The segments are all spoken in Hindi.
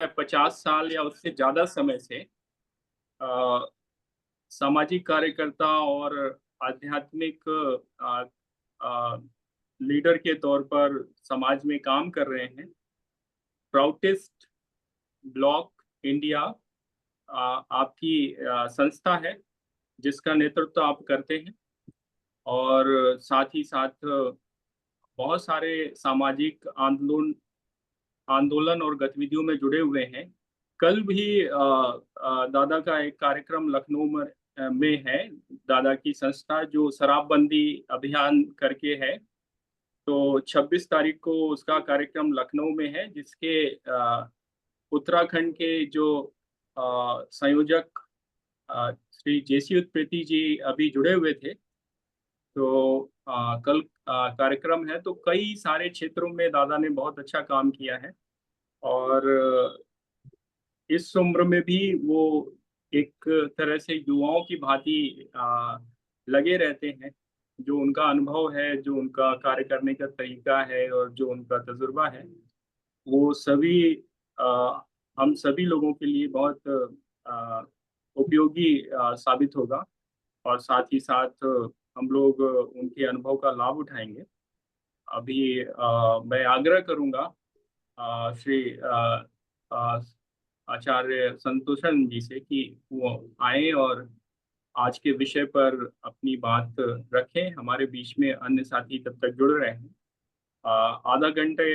50 साल या उससे ज्यादा समय से अ, सामाजिक कार्यकर्ता और आध्यात्मिक लीडर के तौर पर समाज में काम कर रहे हैं। प्राउटिस्ट ब्लॉक इंडिया आपकी संस्था है जिसका नेतृत्व आप करते हैं, और साथ ही साथ बहुत सारे सामाजिक आंदोलन आंदोलन और गतिविधियों में जुड़े हुए हैं। कल भी दादा का एक कार्यक्रम लखनऊ में है। दादा की संस्था जो शराबबंदी अभियान करके है, तो 26 तारीख को उसका कार्यक्रम लखनऊ में है, जिसके उत्तराखंड के जो संयोजक श्री जेसी उत्पेती जी अभी जुड़े हुए थे। तो कल कार्यक्रम है, तो कई सारे क्षेत्रों में दादा ने बहुत अच्छा काम किया है, और इस उम्र में भी वो एक तरह से युवाओं की भांति लगे रहते हैं। जो उनका अनुभव है, जो उनका कार्य करने का तरीका है, और जो उनका तजुर्बा है, वो सभी आ, हम सभी लोगों के लिए बहुत उपयोगी साबित होगा। और साथ ही साथ हम लोग उनके अनुभव का लाभ उठाएंगे। अभी मैं आग्रह करूंगा श्री आचार्य संतोषन जी से कि वो आए और आज के विषय पर अपनी बात रखें। हमारे बीच में अन्य साथी तब तक जुड़ रहे हैं। आधा घंटे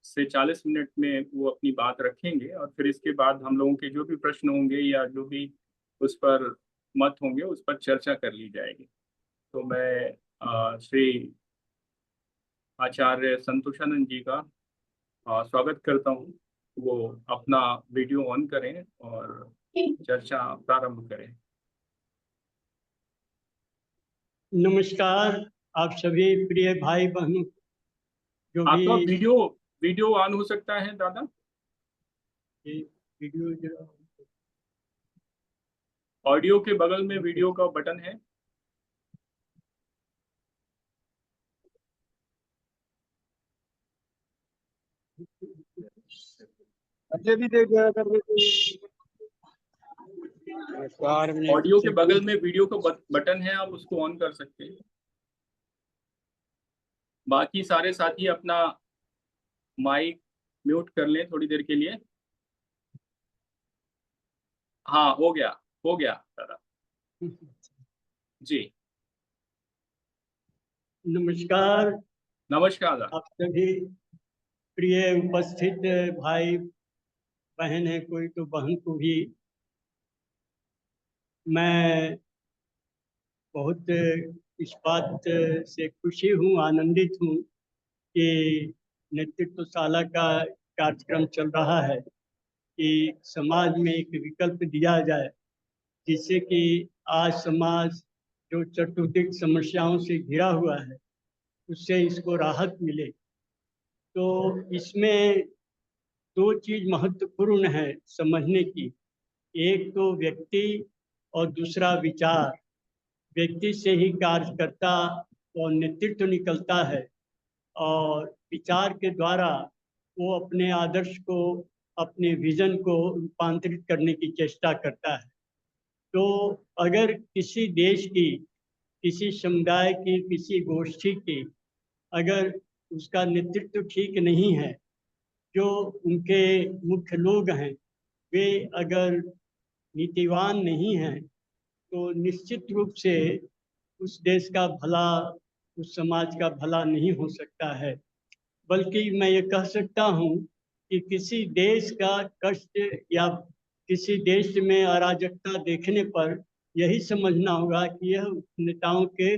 से 40 मिनट में वो अपनी बात रखेंगे, और फिर इसके बाद हम लोगों के जो भी प्रश्न होंगे या जो भी उस पर मत होंगे, उस पर चर्चा कर ली जाएगी। तो मैं श्री आचार्य संतोषानंद जी का स्वागत करता हूँ। वो अपना वीडियो ऑन करें और चर्चा प्रारंभ करें। नमस्कार आप सभी प्रिय भाई बहनों, जो भी आपका वीडियो वीडियो ऑन हो सकता है दादा? वीडियो जो ऑडियो के बगल में वीडियो का बटन है। अच्छे भी देख रहा कर ऑडियो के बगल में वीडियो का बटन है, आप उसको ऑन कर सकते हैं। बाकी सारे साथी अपना माइक म्यूट कर लें थोड़ी देर के लिए। हाँ, हो गया दादा जी। नमस्कार नमस्कार दादा। आप सभी प्रिय उपस्थित भाई बहन है, कोई तो बहन को भी मैं बहुत इस बात से खुशी हूँ, आनंदित हूँ कि नेतृत्वशाला का कार्यक्रम चल रहा है कि समाज में एक विकल्प दिया जाए, जिससे कि आज समाज जो चतुर्दिक समस्याओं से घिरा हुआ है उससे इसको राहत मिले। तो इसमें दो चीज महत्वपूर्ण है समझने की। एक तो व्यक्ति और दूसरा विचार। व्यक्ति से ही कार्यकर्ता और नेतृत्व निकलता है, और विचार के द्वारा वो अपने आदर्श को, अपने विजन को रूपांतरित करने की चेष्टा करता है। तो अगर किसी देश की, किसी समुदाय की, किसी गोष्ठी की अगर उसका नेतृत्व ठीक नहीं है, जो उनके मुख्य लोग हैं वे अगर नीतिवान नहीं हैं, तो निश्चित रूप से उस देश का भला, उस समाज का भला नहीं हो सकता है। बल्कि मैं ये कह सकता हूँ कि किसी देश का कष्ट या किसी देश में अराजकता देखने पर यही समझना होगा कि यह नेताओं के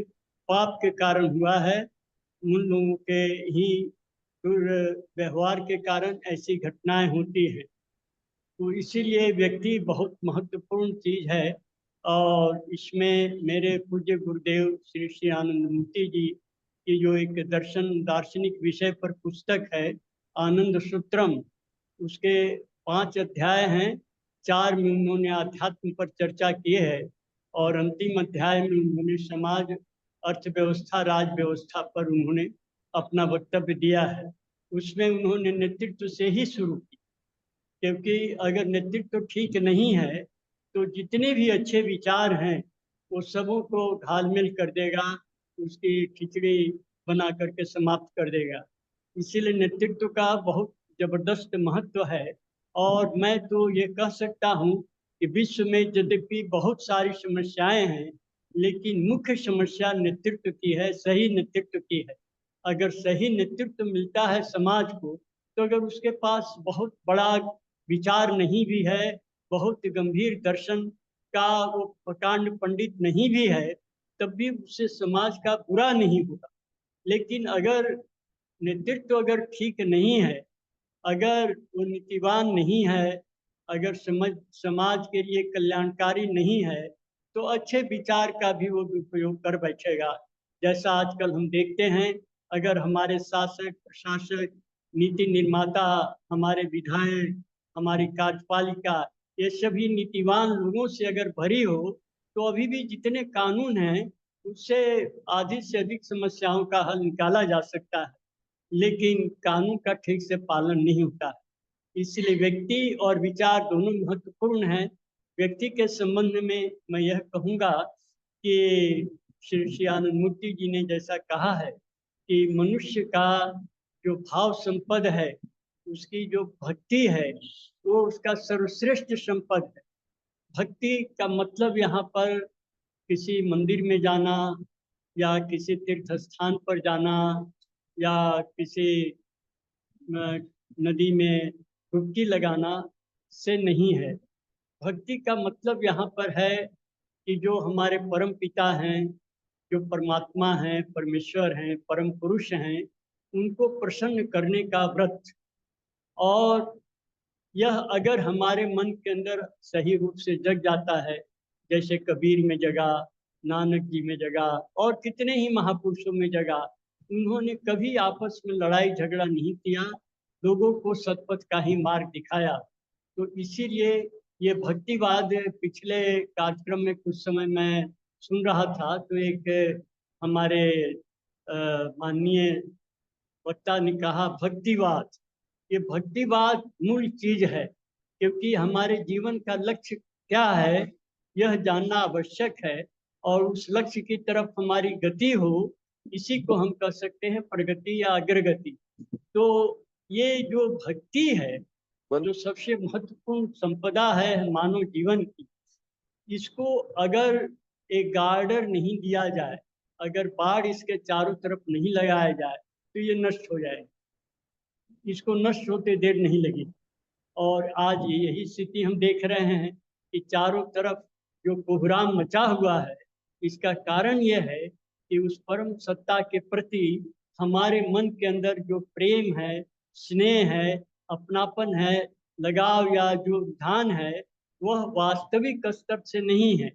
पाप के कारण हुआ है। उन लोगों के ही दुर्व्यवहार के कारण ऐसी घटनाएं होती हैं। तो इसीलिए व्यक्ति बहुत महत्वपूर्ण चीज है। और इसमें मेरे पूज्य गुरुदेव श्री श्री आनंद मूर्ति जी की जो एक दर्शन दार्शनिक विषय पर पुस्तक है आनंद सूत्रम, उसके 5 अध्याय हैं। 4 में उन्होंने अध्यात्म पर चर्चा की है, और अंतिम अध्याय में उन्होंने समाज, अर्थव्यवस्था, राज व्यवस्था पर उन्होंने अपना वक्तव्य दिया है। उसमें उन्होंने नेतृत्व से ही शुरू किया। क्योंकि अगर नेतृत्व ठीक नहीं है तो जितने भी अच्छे विचार हैं वो सबों को घालमेल कर देगा, उसकी खिचड़ी बना करके समाप्त कर देगा। इसीलिए नेतृत्व का बहुत जबरदस्त महत्व है। और मैं तो ये कह सकता हूँ कि विश्व में यद्यपि बहुत सारी समस्याएं हैं, लेकिन मुख्य समस्या नेतृत्व की है, सही नेतृत्व की है। अगर सही नेतृत्व मिलता है समाज को, तो अगर उसके पास बहुत बड़ा विचार नहीं भी है, बहुत गंभीर दर्शन का वो प्रकांड पंडित नहीं भी है, तब भी उससे समाज का बुरा नहीं होगा। लेकिन अगर नेतृत्व अगर ठीक नहीं है, अगर वो नीतिवान नहीं है, अगर समाज के लिए कल्याणकारी नहीं है, तो अच्छे विचार का भी वो उपयोग कर बैठेगा। जैसा आजकल हम देखते हैं, अगर हमारे शासक प्रशासक नीति निर्माता, हमारे विधायक, हमारी कार्यपालिका, ये सभी नीतिवान लोगों से अगर भरी हो, तो अभी भी जितने कानून हैं उससे आधी से अधिक समस्याओं का हल निकाला जा सकता है। लेकिन कानून का ठीक से पालन नहीं होता है। इसलिए व्यक्ति और विचार दोनों महत्वपूर्ण हैं। व्यक्ति के संबंध में मैं यह कहूँगा कि श्री आनंद मूर्ति जी ने जैसा कहा है कि मनुष्य का जो भाव संपद है, उसकी जो भक्ति है, वो उसका सर्वश्रेष्ठ संपद है। भक्ति का मतलब यहाँ पर किसी मंदिर में जाना, या किसी तीर्थ स्थान पर जाना, या किसी नदी में डुबकी लगाना से नहीं है। भक्ति का मतलब यहाँ पर है कि जो हमारे परम पिता हैं, जो परमात्मा हैं, परमेश्वर हैं, परम पुरुष हैं, उनको प्रसन्न करने का व्रत। और यह अगर हमारे मन के अंदर सही रूप से जग जाता है, जैसे कबीर में जगा, नानक जी में जगा, और कितने ही महापुरुषों में जगा, उन्होंने कभी आपस में लड़ाई झगड़ा नहीं किया, लोगों को सतपथ का ही मार्ग दिखाया। तो इसीलिए ये भक्तिवाद पिछले कार्यक्रम में कुछ समय मैं सुन रहा था, तो एक हमारे माननीय वक्ता ने कहा भक्तिवाद। ये भक्तिवाद मूल चीज है, क्योंकि हमारे जीवन का लक्ष्य क्या है यह जानना आवश्यक है, और उस लक्ष्य की तरफ हमारी गति हो, इसी को हम कह सकते हैं प्रगति या अग्रगति। तो ये जो भक्ति है, जो सबसे महत्वपूर्ण संपदा है मानव जीवन की, इसको अगर एक गार्डर नहीं दिया जाए, अगर बाढ़ इसके चारों तरफ नहीं लगाया जाए, तो ये नष्ट हो जाए। इसको नष्ट होते देर नहीं लगी। और आज यही स्थिति हम देख रहे हैं कि चारों तरफ जो कोहराम मचा हुआ है, इसका कारण यह है कि उस परम सत्ता के प्रति हमारे मन के अंदर जो प्रेम है, स्नेह है, अपनापन है, लगाव या जो ध्यान है, वह वास्तविक स्तर से नहीं है।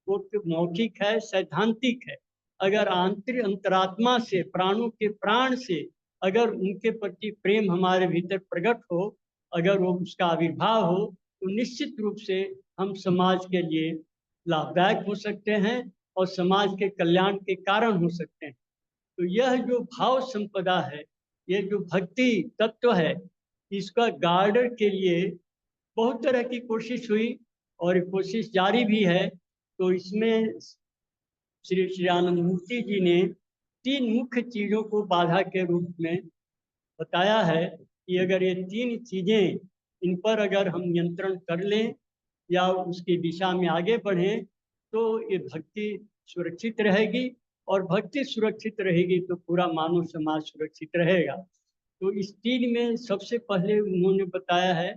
वो तो मौखिक है, सैद्धांतिक है। अगर आंतरिक अंतरात्मा से, प्राणों के प्राण से अगर उनके प्रति प्रेम हमारे भीतर प्रकट हो, अगर वो उसका आविर्भाव हो, तो निश्चित रूप से हम समाज के लिए लाभदायक हो सकते हैं और समाज के कल्याण के कारण हो सकते हैं। तो यह जो भाव संपदा है, यह जो भक्ति तत्व है, इसका गार्डर के लिए बहुत तरह की कोशिश हुई और कोशिश जारी भी है। तो इसमें श्री आनंद मूर्ति जी ने 3 मुख्य चीजों को बाधा के रूप में बताया है कि अगर ये 3 चीजें, इन पर अगर हम नियंत्रण कर लें या उसकी दिशा में आगे बढ़ें, तो ये भक्ति सुरक्षित रहेगी, और भक्ति सुरक्षित रहेगी तो पूरा मानव समाज सुरक्षित रहेगा। तो इस 3 में सबसे पहले उन्होंने बताया है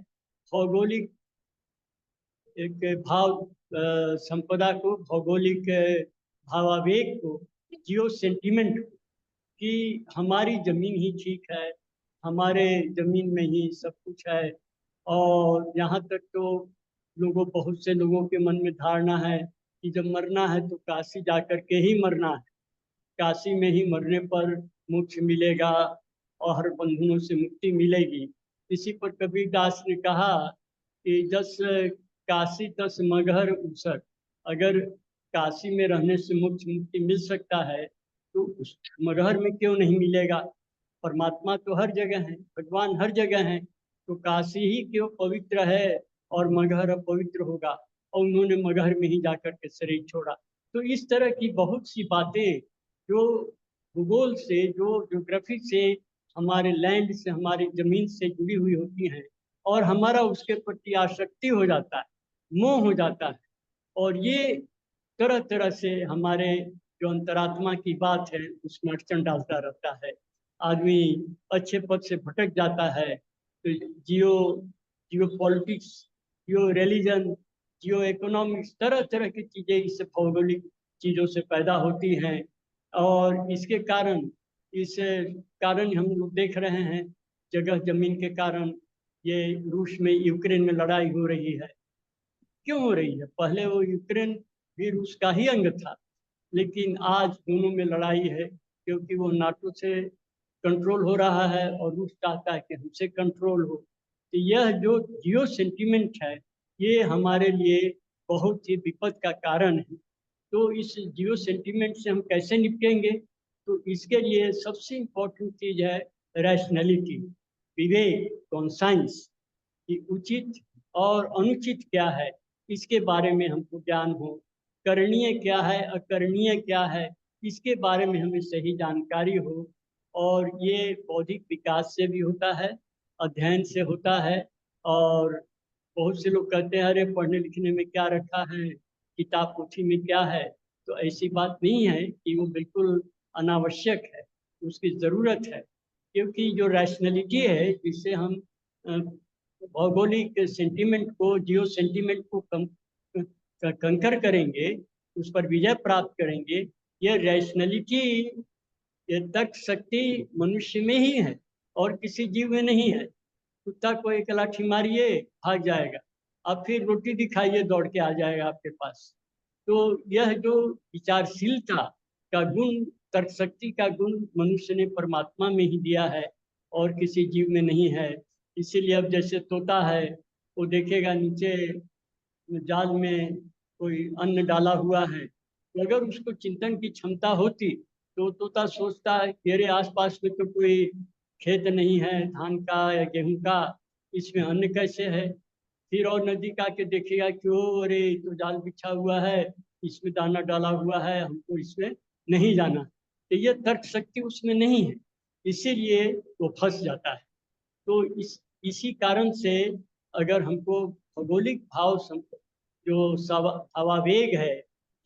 भौगोलिक एक भाव संपदा को, भौगोलिक भावावेग को, जियो सेंटिमेंट, कि हमारी जमीन ही ठीक है, हमारे जमीन में ही सब कुछ है। और यहाँ तक तो बहुत से लोगों के मन में धारणा है कि जब मरना है तो काशी जाकर के ही मरना है, काशी में ही मरने पर मोक्ष मिलेगा और हर बंधनों से मुक्ति मिलेगी। इसी पर कबीरदास ने कहा कि जस काशी तस मगहर उसर, अगर काशी में रहने से मोक्ष मुक्ति मिल सकता है, तो उस मगहर में क्यों नहीं मिलेगा। परमात्मा तो हर जगह है, भगवान हर जगह है। तो काशी ही क्यों पवित्र है और मगहर अपवित्र होगा, और उन्होंने मगहर में ही जाकर के शरीर छोड़ा। तो इस तरह की बहुत सी बातें जो भूगोल से, जो ज्योग्राफी से, हमारे लैंड से, हमारी जमीन से जुड़ी हुई होती हैं, और हमारा उसके प्रति आसक्ति हो जाता है, मोह हो जाता है, और ये तरह तरह से हमारे जो अंतरात्मा की बात है उसमें अड़चन डालता रहता है। आदमी अच्छे पद से भटक जाता है। तो जियो जियो पॉलिटिक्स, जियो रिलीजन, जियो इकोनॉमिक्स, तरह तरह की चीजें इस भौगोलिक चीजों से पैदा होती हैं, और इस कारण हम लोग देख रहे हैं, जगह जमीन के कारण ये रूस में, यूक्रेन में लड़ाई हो रही है। क्यों हो रही है? पहले वो यूक्रेन भी रूस का ही अंग था, लेकिन आज दोनों में लड़ाई है, क्योंकि वो नाटो से कंट्रोल हो रहा है और रूस चाहता है कि हमसे कंट्रोल हो। तो यह जो जियो सेंटिमेंट है, ये हमारे लिए बहुत ही विपद का कारण है। तो इस जियो सेंटिमेंट से हम कैसे निपटेंगे? तो इसके लिए सबसे इम्पोर्टेंट चीज है रैशनैलिटी, विवेक, कॉन्साइंस, कि उचित और अनुचित क्या है, इसके बारे में हमको ज्ञान हो। करणीय क्या है, अकरणीय क्या है, इसके बारे में हमें सही जानकारी हो। और ये बौद्धिक विकास से भी होता है, अध्ययन से होता है। और बहुत से लोग कहते हैं अरे पढ़ने लिखने में क्या रखा है, किताब पोथी में क्या है। तो ऐसी बात नहीं है कि वो बिल्कुल अनावश्यक है, उसकी ज़रूरत है। क्योंकि जो रैशनैलिटी है, जिससे हम भौगोलिक सेंटिमेंट को, जियो सेंटिमेंट को कंकर करेंगे, उस पर विजय प्राप्त करेंगे, ये रैशनैलिटी, ये तर्क शक्ति मनुष्य में ही है और किसी जीव में नहीं है। कुत्ता को एक लाठी मारिए, भाग जाएगा, अब फिर रोटी दिखाइए, दौड़ के आ जाएगा आपके पास। तो यह जो विचारशीलता का गुण, तर्क शक्ति का गुण मनुष्य ने परमात्मा में ही दिया है और किसी जीव में नहीं है। इसीलिए अब जैसे तोता है, वो देखेगा नीचे जाल में कोई अन्न डाला हुआ है, तो अगर उसको चिंतन की क्षमता होती तो तोता सोचता है कि अरे आसपास में तो कोई खेत नहीं है धान का या गेहूं का, इसमें अन्न कैसे है। फिर और नजदीक आके देखेगा कि ओ अरे तो जाल बिछा हुआ है, इसमें दाना डाला हुआ है, हमको इसमें नहीं जाना। तो ये तर्क शक्ति उसमें नहीं है, इसीलिए वो फंस जाता है। तो इसी कारण से अगर हमको भौगोलिक भाव जो भावावेग है,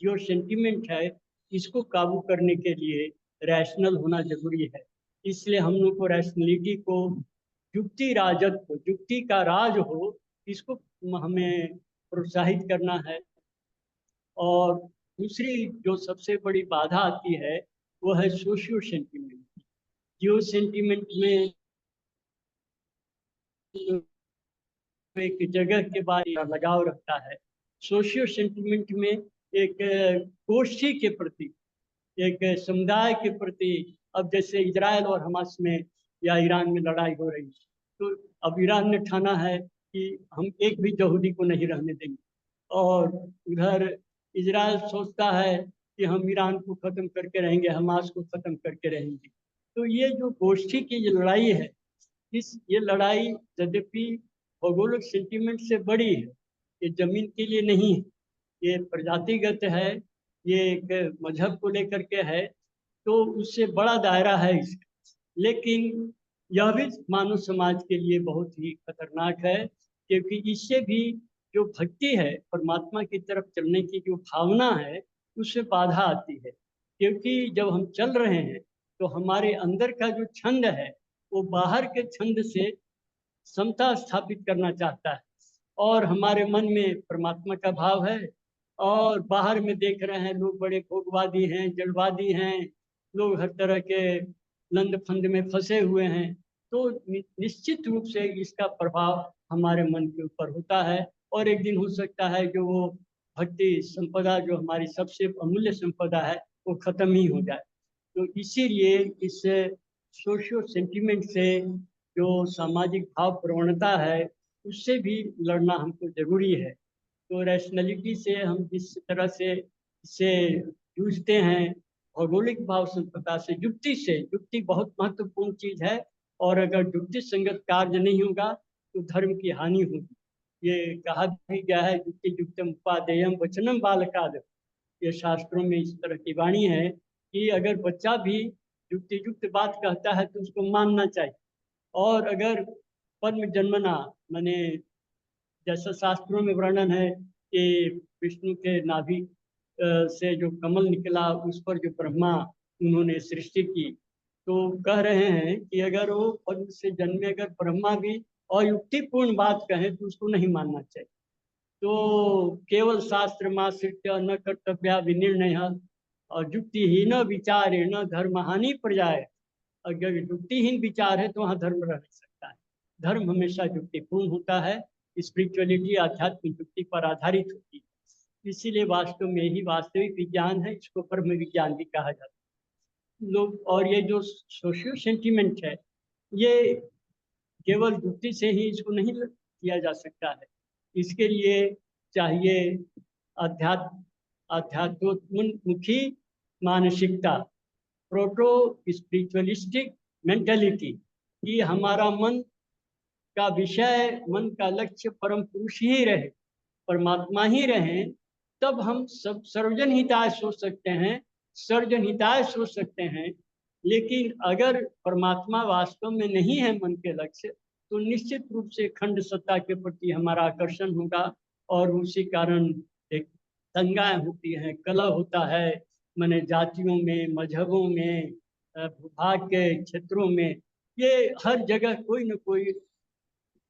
जो सेंटिमेंट है, इसको काबू करने के लिए रैशनल होना जरूरी है। इसलिए हम लोग को रैशनलिटी को, युक्ति राजद को, युक्ति का राज हो, इसको हमें प्रोत्साहित करना है। और दूसरी जो सबसे बड़ी बाधा आती है वो है सोशियो सेंटिमेंट। जियो सेंटिमेंट में एक जगह के बारे में लगाव रखता है, सोशियो सेंटिमेंट में एक गोष्ठी के प्रति, एक समुदाय के प्रति। अब जैसे इजराइल और हमास में या ईरान में लड़ाई हो रही है, तो अब ईरान ने ठाना है कि हम एक भी यहूदी को नहीं रहने देंगे, और उधर इजराइल सोचता है कि हम ईरान को खत्म करके रहेंगे, हमास को खत्म करके रहेंगे। तो ये जो गोष्ठी की ये लड़ाई है, ये लड़ाई यद्यपि भौगोलिक सेंटिमेंट से बड़ी है, ये जमीन के लिए नहीं है, ये प्रजातिगत है, ये एक मजहब को लेकर के है, तो उससे बड़ा दायरा है इसका। लेकिन यह भी मानव समाज के लिए बहुत ही खतरनाक है, क्योंकि इससे भी जो भक्ति है, परमात्मा की तरफ चलने की जो भावना है, उससे बाधा आती है। क्योंकि जब हम चल रहे हैं तो हमारे अंदर का जो छंद है, वो बाहर के छंद से समता स्थापित करना चाहता है, और हमारे मन में परमात्मा का भाव है, और बाहर में देख रहे हैं लोग बड़े भोगवादी हैं, जड़वादी हैं, लोग हर तरह के लंद फंद में फंसे हुए हैं। तो निश्चित रूप से इसका प्रभाव हमारे मन के ऊपर होता है, और एक दिन हो सकता है कि वो भक्ति संपदा जो हमारी सबसे अमूल्य संपदा है, वो खत्म ही हो जाए। तो इसीलिए इस सोशियो सेंटिमेंट से, जो सामाजिक भाव प्रवणता है, उससे भी लड़ना हमको जरूरी है। तो रैशनैलिटी से हम जिस तरह से इससे जूझते हैं, भौगोलिक भाव संपदा से, युक्ति बहुत महत्वपूर्ण चीज है। और अगर युक्ति संगत कार्य नहीं होगा तो धर्म की हानि होगी। ये कहा भी गया है, युक्ति युक्तम उपादेयम वचनम बालकाद। ये शास्त्रों में इस तरह की वाणी है कि अगर बच्चा भी युक्ति युक्त बात कहता है तो उसको मानना चाहिए। और अगर पद्म जन्मना, माने जैसा शास्त्रों में वर्णन है कि विष्णु के नाभि से जो कमल निकला उस पर जो ब्रह्मा उन्होंने सृष्टि की, तो कह रहे हैं कि अगर वो पद्म से जन्मे अगर ब्रह्मा भी अयुक्तिपूर्ण बात कहें तो उसको नहीं मानना चाहिए। तो केवल शास्त्र माश्रित्य न कर्तव्या विनिर्णय और युक्तिहीन विचारेण धर्महानि प्रजाए। अगर युक्तिहीन विचार है तो वहाँ धर्म रह नहीं सकता है। धर्म हमेशा युक्तिपूर्ण होता है, स्पिरिचुअलिटी आध्यात्मिक युक्ति पर आधारित होती है। इसीलिए वास्तव में ही वास्तविक विज्ञान है, इसको ब्रह्म विज्ञान भी कहा जाता है लोग। और ये जो सोशियो सेंटिमेंट है, ये केवल युक्ति से ही इसको नहीं किया जा सकता है। इसके लिए चाहिए आध्यात्मोन्मुखी मानसिकता, प्रोटो स्पिरिचुअलिस्टिक मेंटेलिटी, कि हमारा मन का विषय, मन का लक्ष्य परम पुरुष ही रहे, परमात्मा ही रहे। तब हम सब सर्वजन हिताय सोच सकते हैं, सर्वजन हिताय सोच सकते हैं। लेकिन अगर परमात्मा वास्तव में नहीं है मन के लक्ष्य, तो निश्चित रूप से खंड सत्ता के प्रति हमारा आकर्षण होगा और उसी कारण एक दंगाएं होती हैं, कलह होता है, माने जातियों में, मजहबों में, भूभाग के क्षेत्रों में। ये हर जगह कोई न कोई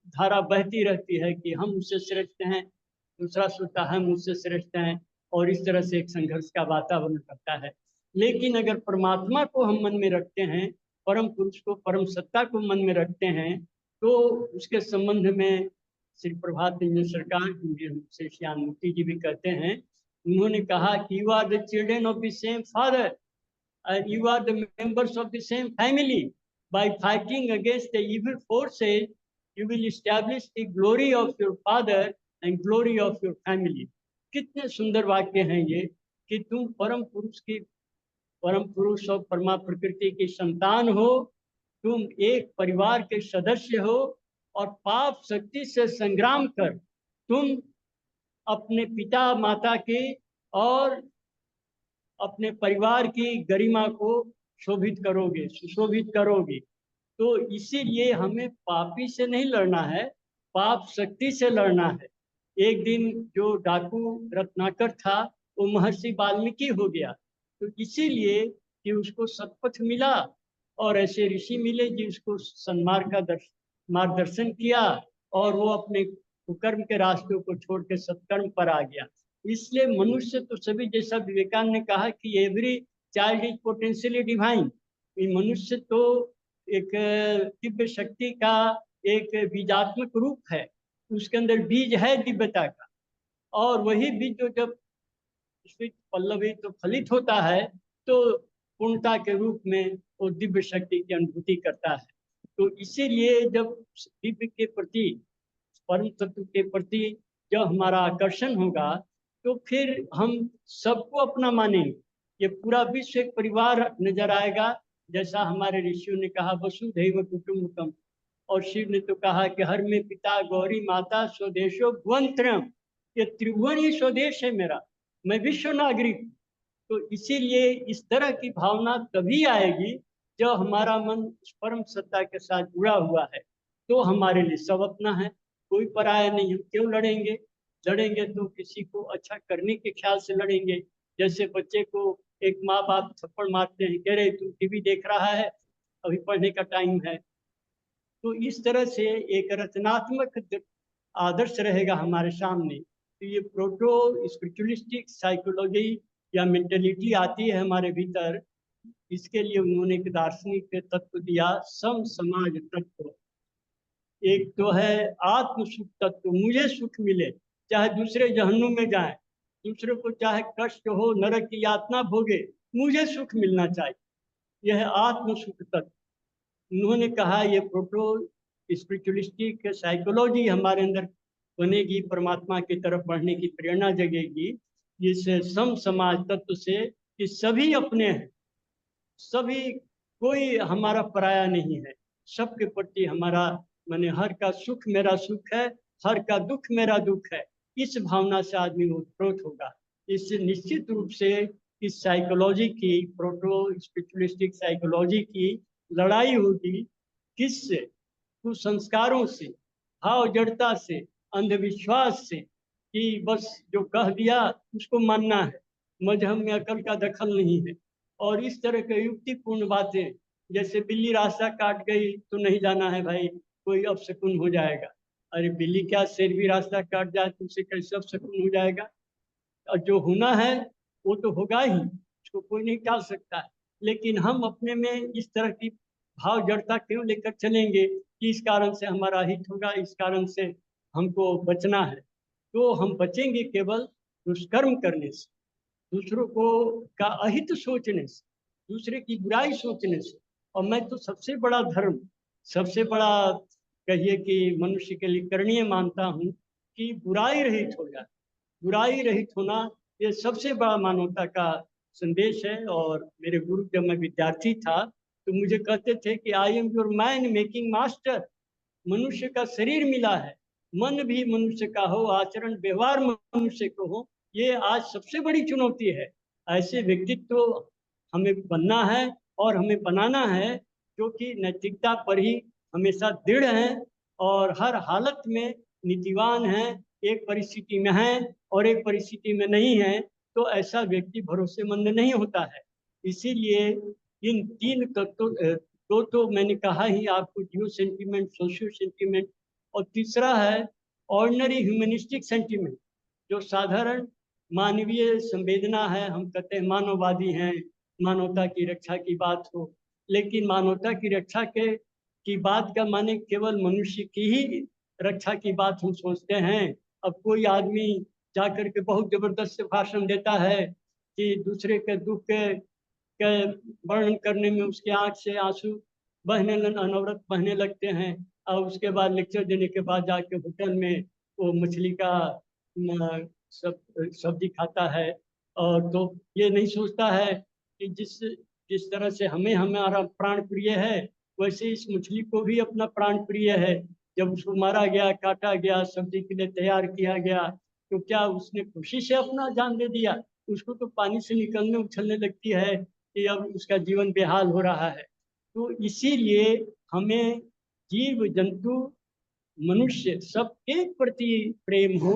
धारा बहती रहती है कि हम उससे श्रेष्ठ हैं, दूसरा सोचता है हम उससे श्रेष्ठ हैं, और इस तरह से एक संघर्ष का वातावरण करता है। लेकिन अगर परमात्मा को हम मन में रखते हैं, परम पुरुष को, परम सत्ता को मन में रखते हैं, तो उसके संबंध में श्री प्रभात रंजन सरकार से श्यामूर्ति जी भी कहते हैं, उन्होंने कहा कि you are the children of the same father and you are the members of the same family. By fighting against the evil forces, you will establish the glory of your father and glory of your family. कितने सुंदर वाक्य हैं ये, कि तुम परम पुरुष और परमा प्रकृति की संतान हो, तुम एक परिवार के सदस्य हो, और पाप शक्ति से संग्राम कर तुम अपने पिता माता के और अपने परिवार की गरिमा को शोभित करोगे, सुशोभित करोगे। तो इसीलिए हमें पापी से नहीं लड़ना है, पाप शक्ति से लड़ना है। एक दिन जो डाकू रत्नाकर था वो महर्षि वाल्मीकि हो गया, तो इसीलिए कि उसको सतपथ मिला और ऐसे ऋषि मिले जिसको सन्मार्ग का मार्गदर्शन किया, और वो अपने कुकर्म के रास्तों को छोड़ के सत्कर्म पर आ गया। इसलिए मनुष्य तो सभी, जैसा विवेकानंद ने कहा कि every child is potentially divine. मनुष्य तो एक दिव्य शक्ति का एक बीजात्मक रूप है, उसके अंदर बीज है दिव्यता का, और वही बीज जो जब पल्लवी तो फलित होता है तो पूर्णता के रूप में वो दिव्य शक्ति की अनुभूति करता है। तो इसीलिए जब दिव्य के प्रति, परम तत्व के प्रति जब हमारा आकर्षण होगा, तो फिर हम सबको अपना मानेंगे। ये पूरा विश्व एक परिवार नजर आएगा, जैसा हमारे ऋषियों ने कहा वसुधैव कुटुंबकम। और शिव ने तो कहा कि हर में पिता गौरी माता स्वदेशो भुवनत्रयम, ये त्रिभुवन ही स्वदेश है मेरा, मैं विश्व नागरिक। तो इसीलिए इस तरह की भावना तभी आएगी जब हमारा मन परम सत्ता के साथ जुड़ा हुआ है। तो हमारे लिए सब अपना है, कोई पराया नहीं। हम क्यों लड़ेंगे? लड़ेंगे तो किसी को अच्छा करने के ख्याल से लड़ेंगे। जैसे बच्चे को एक माँ बाप थप्पड़ मारते हैं, कह रहे तुम टीवी देख रहा है, अभी पढ़ने का टाइम है। तो इस तरह से एक रचनात्मक आदर्श रहेगा हमारे सामने। तो ये प्रोटो स्पिरिचुअलिस्टिक साइकोलॉजी या मेंटेलिटी आती है हमारे भीतर। इसके लिए उन्होंने एक दार्शनिक तत्व दिया, सम समाज तत्व। एक तो है आत्म सुख तत्व, मुझे सुख मिले, चाहे दूसरे जहन्नुम में जाए, दूसरे को चाहे कष्ट हो, नरक की यातना भोगे, मुझे सुख मिलना चाहिए। यह आत्म सुख तत्व। उन्होंने कहा ये प्रोटो स्पिरिचुअलिस्टिक साइकोलॉजी हमारे अंदर बनेगी, परमात्मा की तरफ बढ़ने की प्रेरणा जगेगी। इस सम समाज तत्व से कि सभी अपने हैं, सभी, कोई हमारा पराया नहीं है, सबके प्रति हमारा माने हर का सुख मेरा सुख है, हर का दुख मेरा दुख है, इस भावना से आदमी ओतप्रोत होगा। इससे निश्चित रूप से इस साइकोलॉजी की, प्रोटो स्पिरिचुअलिस्टिक साइकोलॉजी की लड़ाई होगी। किससे? कुसंस्कारों से, भाव जड़ता से, अंधविश्वास से, कि बस जो कह दिया उसको मानना है, मजहब में अकल का दखल नहीं है। और इस तरह के युक्तिपूर्ण बातें, जैसे बिल्ली रास्ता काट गई तो नहीं जाना है भाई, कोई अपशकुन हो जाएगा। अरे बिल्ली क्या, शेर भी रास्ता काट जाए तो उसे कैसे अपशकुन हो जाएगा? और जो होना है वो तो होगा ही, उसको कोई नहीं टाल सकता है। लेकिन हम अपने में इस तरह की भाव जड़ता क्यों लेकर चलेंगे कि इस कारण से हमारा हित होगा, इस कारण से हमको बचना है? तो हम बचेंगे केवल दुष्कर्म करने से, दूसरों को का अहित सोचने से, दूसरे की बुराई सोचने से। और मैं तो सबसे बड़ा धर्म, सबसे बड़ा कहिए कि मनुष्य के लिए करणीय मानता हूँ कि बुराई रहित हो जाए। बुराई रहित होना ये सबसे बड़ा मानवता का संदेश है। और मेरे गुरु, जब मैं विद्यार्थी था तो मुझे कहते थे कि I am your man making master. मनुष्य का शरीर मिला है, मन भी मनुष्य का हो, आचरण व्यवहार मनुष्य को हो, ये आज सबसे बड़ी चुनौती है। ऐसे व्यक्तित्व हमें बनना है और हमें बनाना है जो कि नैतिकता पर ही हमेशा दृढ़ हैं और हर हालत में नीतिवान हैं। एक परिस्थिति में हैं और एक परिस्थिति में नहीं है, तो ऐसा व्यक्ति भरोसेमंद नहीं होता है। इसीलिए इन तीन तत्वों, तो मैंने कहा ही आपको, जियो सेंटीमेंट, सोशियो सेंटीमेंट, और तीसरा है ऑर्डिनरी ह्यूमनिस्टिक सेंटीमेंट, जो साधारण मानवीय संवेदना है। हम कहते हैं मानववादी हैं, मानवता की रक्षा की बात हो, लेकिन मानवता की रक्षा के की बात का माने केवल मनुष्य की ही रक्षा की बात हम सोचते हैं। अब कोई आदमी जाकर के बहुत जबरदस्त भाषण देता है कि दूसरे के दुख के वर्णन करने में उसके आंख से आंसू अनवरत बहने लगते हैं, और उसके बाद लेक्चर देने के बाद जाके होटल में वो मछली का सब सब्जी खाता है। और तो ये नहीं सोचता है कि जिस तरह से हमारा प्राण प्रिय है, वैसे इस मछली को भी अपना प्राण प्रिय है। जब उसको मारा गया, काटा गया, सब्जी के लिए तैयार किया गया, तो क्या उसने खुशी से अपना जान दे दिया? उसको तो पानी से निकलने उछलने लगती है कि अब उसका जीवन बेहाल हो रहा है। तो इसीलिए हमें जीव जंतु मनुष्य सबके प्रति प्रेम हो।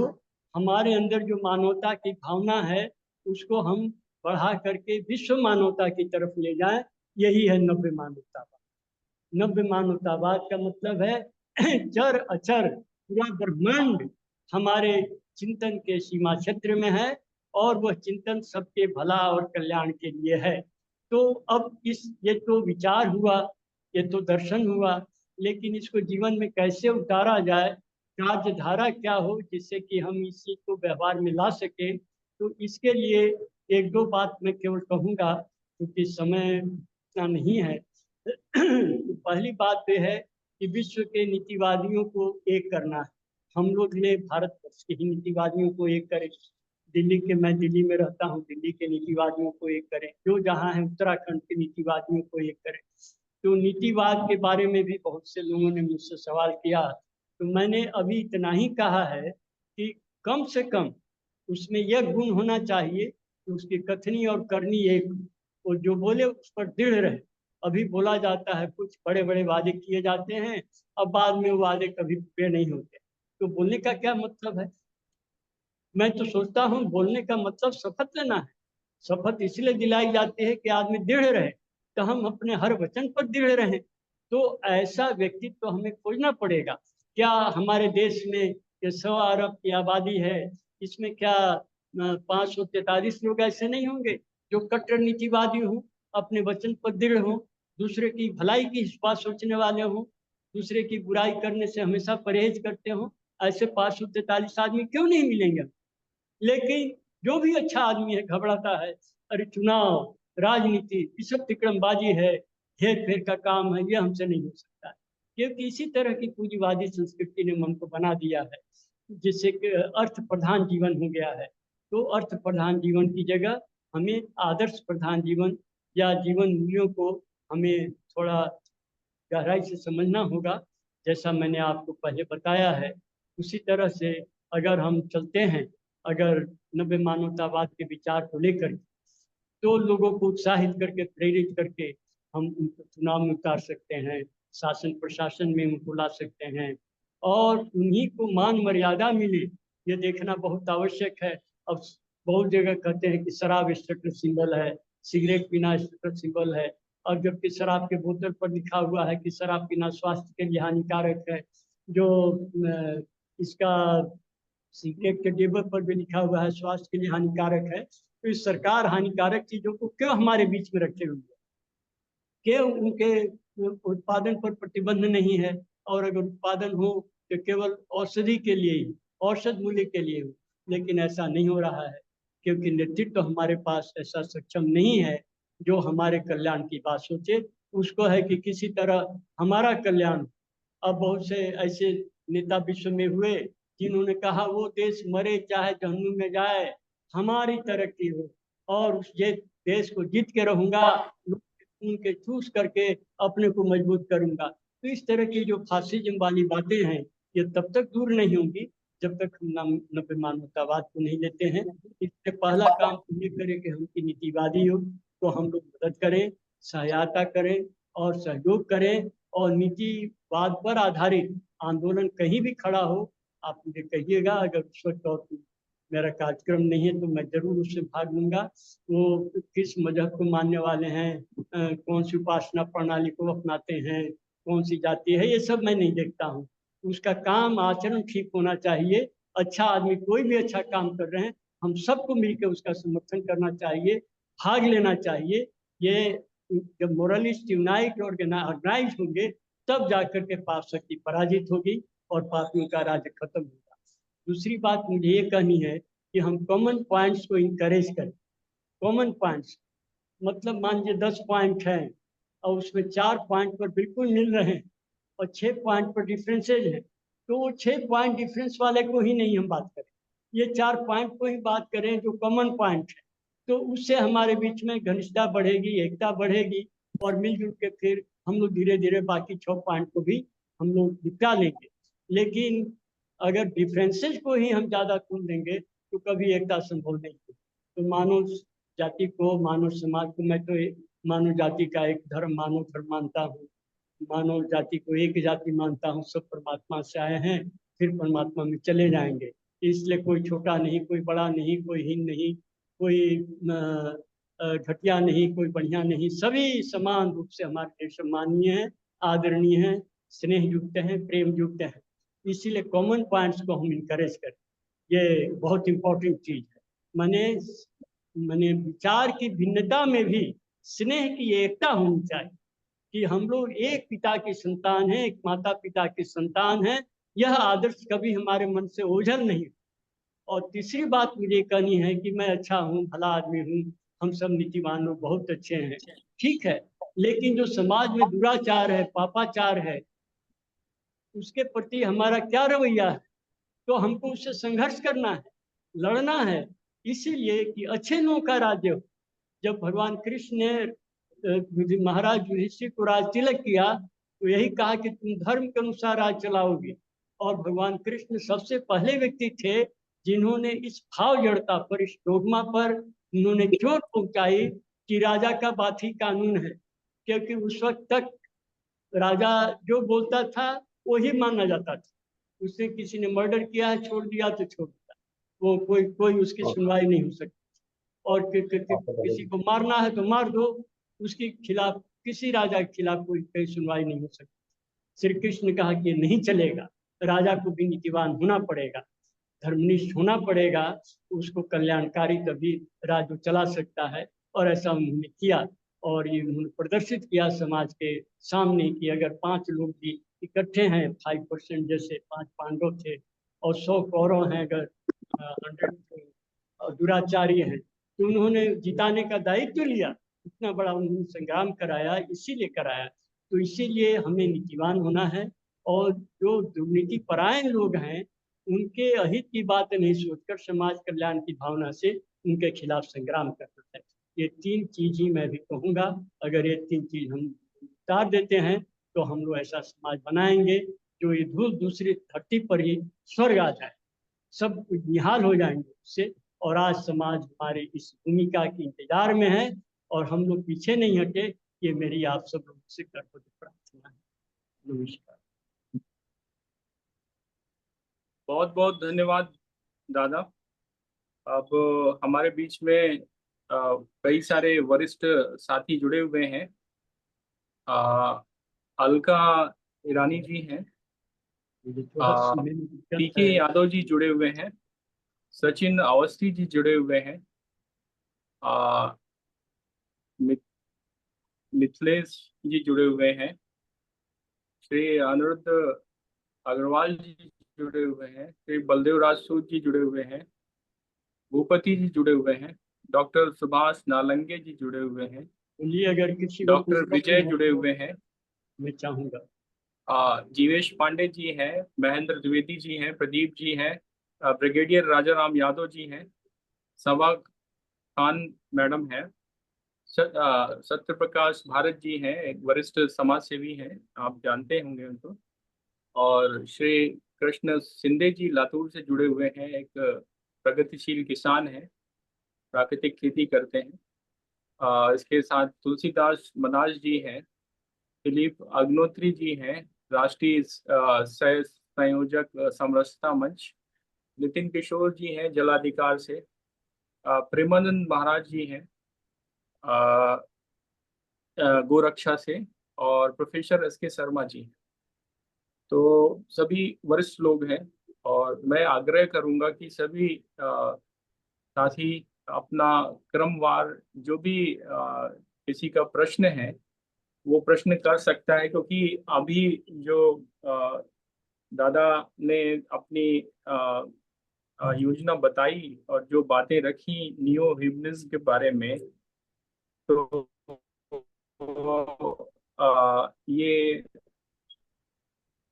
हमारे अंदर जो मानवता की भावना है उसको हम बढ़ा करके विश्व मानवता की तरफ ले जाएं। यही है नव्य मानवतावाद। नव्य मानवतावाद का मतलब है चर अचर पूरा ब्रह्मांड हमारे चिंतन के सीमा क्षेत्र में है, और वह चिंतन सबके भला और कल्याण के लिए है। तो अब ये तो विचार हुआ, ये तो दर्शन हुआ, लेकिन इसको जीवन में कैसे उतारा जाए, कार्यधारा क्या हो जिससे कि हम इस चीज को व्यवहार में ला सके। तो इसके लिए एक दो बात मैं केवल कहूँगा, क्योंकि समय इतना नहीं है। तो पहली बात यह है कि विश्व के नीतिवादियों को एक करना है। हम लोग ने भारतवर्ष के ही नीतिवादियों को एक करें। मैं दिल्ली में रहता हूँ, दिल्ली के नीतिवादियों को एक करें। जो जहाँ है उत्तराखंड के नीतिवादियों को एक करें। तो नीतिवाद के बारे में भी बहुत से लोगों ने मुझसे सवाल किया, तो मैंने अभी इतना ही कहा है कि कम से कम उसमें यह गुण होना चाहिए कि उसकी कथनी और करनी एक, और जो बोले उस पर दृढ़ रहे। अभी बोला जाता है, कुछ बड़े बड़े वादे किए जाते हैं, अब बाद में वो वादे कभी पूरे नहीं होते। तो बोलने का क्या मतलब है? मैं तो सोचता हूँ बोलने का मतलब शपथ लेना है। शपथ इसलिए दिलाई जाती है कि आदमी दृढ़ रहे, तो हम अपने हर वचन पर दृढ़ रहें। तो ऐसा व्यक्तित्व तो हमें खोजना पड़ेगा। क्या हमारे देश में ये 100 अरब की आबादी है, इसमें क्या 543 लोग ऐसे नहीं होंगे जो कट्टर नीतिवादी हों, अपने वचन पर दृढ़ हों, दूसरे की भलाई की बात सोचने वाले हों, दूसरे की बुराई करने से हमेशा परहेज करते हों? ऐसे 543 आदमी क्यों नहीं मिलेंगे? लेकिन जो भी अच्छा आदमी है घबराता है, अरे चुनाव, राजनीति, ये सब तिकड़मबाजी है, हेर फेर का काम है, ये हमसे नहीं हो सकता है। क्योंकि इसी तरह की पूंजीवादी संस्कृति ने मन को बना दिया है, जिससे कि अर्थ प्रधान जीवन हो गया है। तो अर्थ प्रधान जीवन की जगह हमें आदर्श प्रधान जीवन या जीवन मूल्यों को हमें थोड़ा गहराई से समझना होगा। जैसा मैंने आपको पहले बताया है, उसी तरह से अगर हम चलते हैं, अगर नव्य मानवतावाद के विचार को लेकर, तो लोगों को उत्साहित करके, प्रेरित करके हम उनको चुनाव में उतार सकते हैं, शासन प्रशासन में उनको ला सकते हैं, और उन्हीं को मान मर्यादा मिले, ये देखना बहुत आवश्यक है। अब बहुत जगह कहते हैं कि शराब स्टेटस सिंबल है, सिगरेट पीना स्टेटस सिंबल है, और जबकि शराब के बोतल पर लिखा हुआ है कि शराब पीना स्वास्थ्य के लिए हानिकारक है, जो इसका सिगरेट के डिब्बे पर भी लिखा हुआ है स्वास्थ्य के लिए हानिकारक है। तो इस सरकार हानिकारक चीजों को क्यों हमारे बीच में रखे हुए है? क्यों उनके उत्पादन पर प्रतिबंध नहीं है? और अगर उत्पादन हो तो केवल औषधि के लिए ही, औषध मूल्य के लिए हो। लेकिन ऐसा नहीं हो रहा है, क्योंकि नेतृत्व हमारे पास ऐसा सक्षम नहीं है जो हमारे कल्याण की बात सोचे। उसको है कि किसी तरह हमारा कल्याण। अब बहुत से ऐसे नेता विश्व में हुए जिन्होंने कहा वो देश मरे चाहे जहन्नुम में जाए, हमारी तरक्की हो, और उस ये देश को जीत के रहूंगा, उनके चूस करके अपने को मजबूत करूंगा। तो इस तरह की जो फासिज्म वाली बातें हैं, ये तब तक दूर नहीं होंगी जब तक हम नव्य मानवतावाद को नहीं लेते हैं। इससे पहला काम ये करें कि हम की नीतिवादी हो तो हम लोग मदद करें, सहायता करें और सहयोग करें, और नीतिवाद पर आधारित आंदोलन कहीं भी खड़ा हो, आप मुझे कहिएगा। अगर उस वक्त और मेरा कार्यक्रम नहीं है तो मैं जरूर उससे भाग लूंगा। वो किस मजहब को मानने वाले हैं, कौन सी उपासना प्रणाली को अपनाते हैं, कौन सी जाति है, ये सब मैं नहीं देखता हूँ। उसका काम आचरण ठीक होना चाहिए। अच्छा आदमी कोई भी अच्छा काम कर रहे हैं, हम सबको मिलकर उसका समर्थन करना चाहिए, भाग लेना चाहिए। ये जब मोरलिस्ट यूनाइट और ऑर्गेनाइज होंगे, तब जाकर के पाप शक्ति पराजित होगी और पापियों का राज्य खत्म होगा। दूसरी बात मुझे ये कहनी है कि हम कॉमन पॉइंट्स को इंकरेज करें। कॉमन पॉइंट्स मतलब मान लीजिए 10 पॉइंट हैं और उसमें 4 पॉइंट पर बिल्कुल मिल रहे हैं और 6 पॉइंट पर डिफरेंसेज हैं, तो वो 6 पॉइंट डिफरेंस वाले को ही नहीं हम बात करें, ये 4 पॉइंट को ही बात करें जो कॉमन पॉइंट है। तो उससे हमारे बीच में घनिष्ठता बढ़ेगी, एकता बढ़ेगी, और मिलजुल के फिर हम लोग धीरे धीरे बाकी 6 पॉइंट को भी हम लोग निपटा लेंगे। लेकिन अगर डिफरेंसेस को ही हम ज़्यादा खोल देंगे तो कभी एकता संभव नहीं होगी। तो मानव जाति को, मानव समाज को, मैं तो मानव जाति का एक धर्म मानव धर्म मानता हूँ, मानव जाति को एक जाति मानता हूँ, सब परमात्मा से आए हैं, फिर परमात्मा में चले जाएंगे। इसलिए कोई छोटा नहीं, कोई बड़ा नहीं, कोई हीन नहीं, कोई घटिया नहीं, कोई बढ़िया नहीं, सभी समान रूप से हमारे देश सम्मानीय हैं, आदरणीय हैं, स्नेह युक्त हैं, प्रेम युक्त हैं। इसीलिए कॉमन पॉइंट्स को हम इंकरेज करें, ये बहुत इंपॉर्टेंट चीज है। मैंने मैंने विचार की भिन्नता में भी स्नेह की एकता होनी चाहिए, कि हम लोग एक पिता की संतान हैं, एक माता पिता की संतान हैं। यह आदर्श कभी हमारे मन से ओझल नहीं। और तीसरी बात मुझे कहनी है कि मैं अच्छा हूँ, भला आदमी हूँ, हम सब नीतिवान लोग बहुत अच्छे हैं, ठीक है, लेकिन जो समाज में दुराचार है, पापाचार है, उसके प्रति हमारा क्या रवैया है? तो हमको उससे संघर्ष करना है, लड़ना है, इसीलिए कि अच्छे लोगों का राज्य हो। जब भगवान कृष्ण ने महाराज युधिष्ठिर को राज तिलक किया तो यही कहा कि तुम धर्म के अनुसार राज चलाओगे। और भगवान कृष्ण सबसे पहले व्यक्ति थे जिन्होंने इस भाव जड़ता पर, इस डोगमा पर उन्होंने चोट पहुंचाई कि राजा का बात ही कानून है। क्योंकि उस वक्त तक राजा जो बोलता था वही माना जाता था। उसने किसी ने मर्डर किया है, छोड़ दिया तो छोड़ दिया, वो कोई उसकी सुनवाई नहीं हो सकती। और किसी को मारना है तो मार दो, उसके खिलाफ, किसी राजा के खिलाफ कोई सुनवाई नहीं हो सकती। श्री कृष्ण ने कहा कि ये नहीं चलेगा, राजा को भी नीतिवान होना पड़ेगा, धर्मनिष्ठ होना पड़ेगा, उसको कल्याणकारी तभी राज्य चला सकता है। और ऐसा उन्होंने किया, और ये उन्होंने प्रदर्शित किया समाज के सामने कि अगर 5 लोग भी इकट्ठे हैं, 5% जैसे 5 पांडव थे और 100 कौरव हैं, अगर 100 दुराचारी हैं, तो उन्होंने जिताने का दायित्व लिया। इतना बड़ा उन्होंने संग्राम कराया, इसीलिए कराया। तो इसीलिए हमें नीतिवान होना है, और जो दुर्नीति परायण लोग हैं उनके अहित की बात नहीं सोचकर समाज कल्याण की भावना से उनके खिलाफ संग्राम करना है। ये 3 चीज ही मैं भी कहूँगा। अगर ये 3 चीज हम उतार देते हैं तो हम लोग ऐसा समाज बनाएंगे जो ये धूल दूसरी धरती पर ही स्वर्ग आ जाए, सब निहाल हो जाएंगे उससे। और आज समाज हमारे इस भूमिका के इंतजार में है और हम लोग पीछे नहीं हटे। ये मेरी आप सब लोगों से करबद्ध प्रार्थना है। नमस्कार। बहुत बहुत धन्यवाद दादा। अब हमारे बीच में कई सारे वरिष्ठ साथी जुड़े हुए हैं। अलका ईरानी जी हैं, मुझे थोड़ा सुनने में दिक्कत पीके है। यादव जी जुड़े हुए हैं, सचिन अवस्थी जी जुड़े हुए हैं, आ, मि- मिथिलेश जी जुड़े हुए हैं, श्री अनिरुद्ध अग्रवाल जी जुड़े हुए हैं, श्री बलदेव राज सूद जी जुड़े हुए हैं, भूपति जी जुड़े हुए हैं, डॉक्टर सुभाष नालंगे जी जुड़े हुए हैं, बोलिए, अगर किसी को कोई डॉक्टर प्रश्न विजय हो जुड़े तो हुए हैं, मैं चाहूंगा। जीवेश पांडे जी हैं, महेंद्र द्विवेदी जी हैं, प्रदीप जी हैं, ब्रिगेडियर राजा राम यादव जी हैं, सवा खान मैडम है, सत्य प्रकाश भारत जी हैं, एक वरिष्ठ समाज सेवी हैं, आप जानते होंगे उनको, और श्री कृष्ण सिंधे जी लातूर से जुड़े हुए हैं, एक प्रगतिशील किसान हैं, प्राकृतिक खेती करते हैं। इसके साथ तुलसीदास मनाज जी हैं, दिलीप अग्नोत्री जी हैं, राष्ट्रीय सह संयोजक समरसता मंच, नितिन किशोर जी हैं जलाधिकार से, प्रेमानंद महाराज जी हैं गोरक्षा से, और प्रोफेसर एस के शर्मा जी। तो सभी वरिष्ठ लोग हैं और मैं आग्रह करूंगा कि सभी साथी अपना क्रमवार जो भी किसी का प्रश्न है वो प्रश्न कर सकता है, क्योंकि अभी जो दादा ने अपनी योजना बताई और जो बातें रखी नियो हिम्निज्म के बारे में, तो ये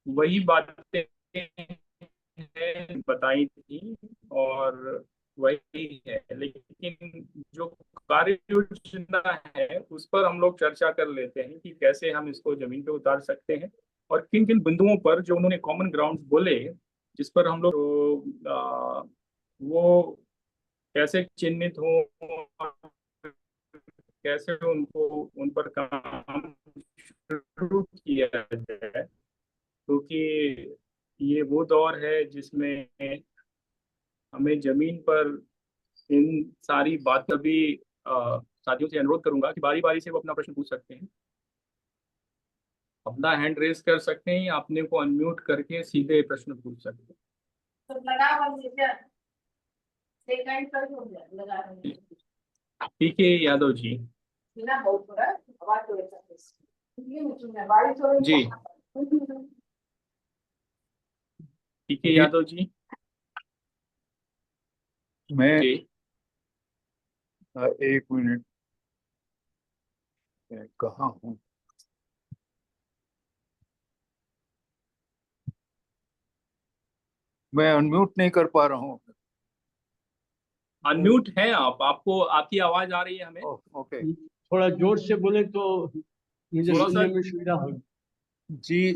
वही बातें बताई थी और वही है, लेकिन जो कार्य योजना है उस पर हम लोग चर्चा कर लेते हैं कि कैसे हम इसको जमीन पे उतार सकते हैं और किन किन बिंदुओं पर जो उन्होंने कॉमन ग्राउंड बोले जिस पर हम लोग वो कैसे चिन्हित हो, कैसे उनको उन पर काम शुरू किया जाए, क्योंकि ये वो दौर है जिसमें हमें जमीन पर इन सारी बात भी साथियों से अनुरोध करूंगा कि बारी बारी से वो अपना प्रश्न पूछ सकते हैं, अपना हैंड रेस कर सकते हैं या अपने को अनम्यूट करके सीधे प्रश्न पूछ सकते हैं। पीके यादव जी। जी पीके जी, यादव जी। मैं जी 1 मिनट कहाँ हूँ। मैं अनम्यूट नहीं कर पा रहा हूँ। अनम्यूट हैं आप, आपको आपकी आवाज आ रही है हमें। ओके थोड़ा जोर से बोले तो मुझे थोड़ा सा। सुनने में सुविधा होगी। जी,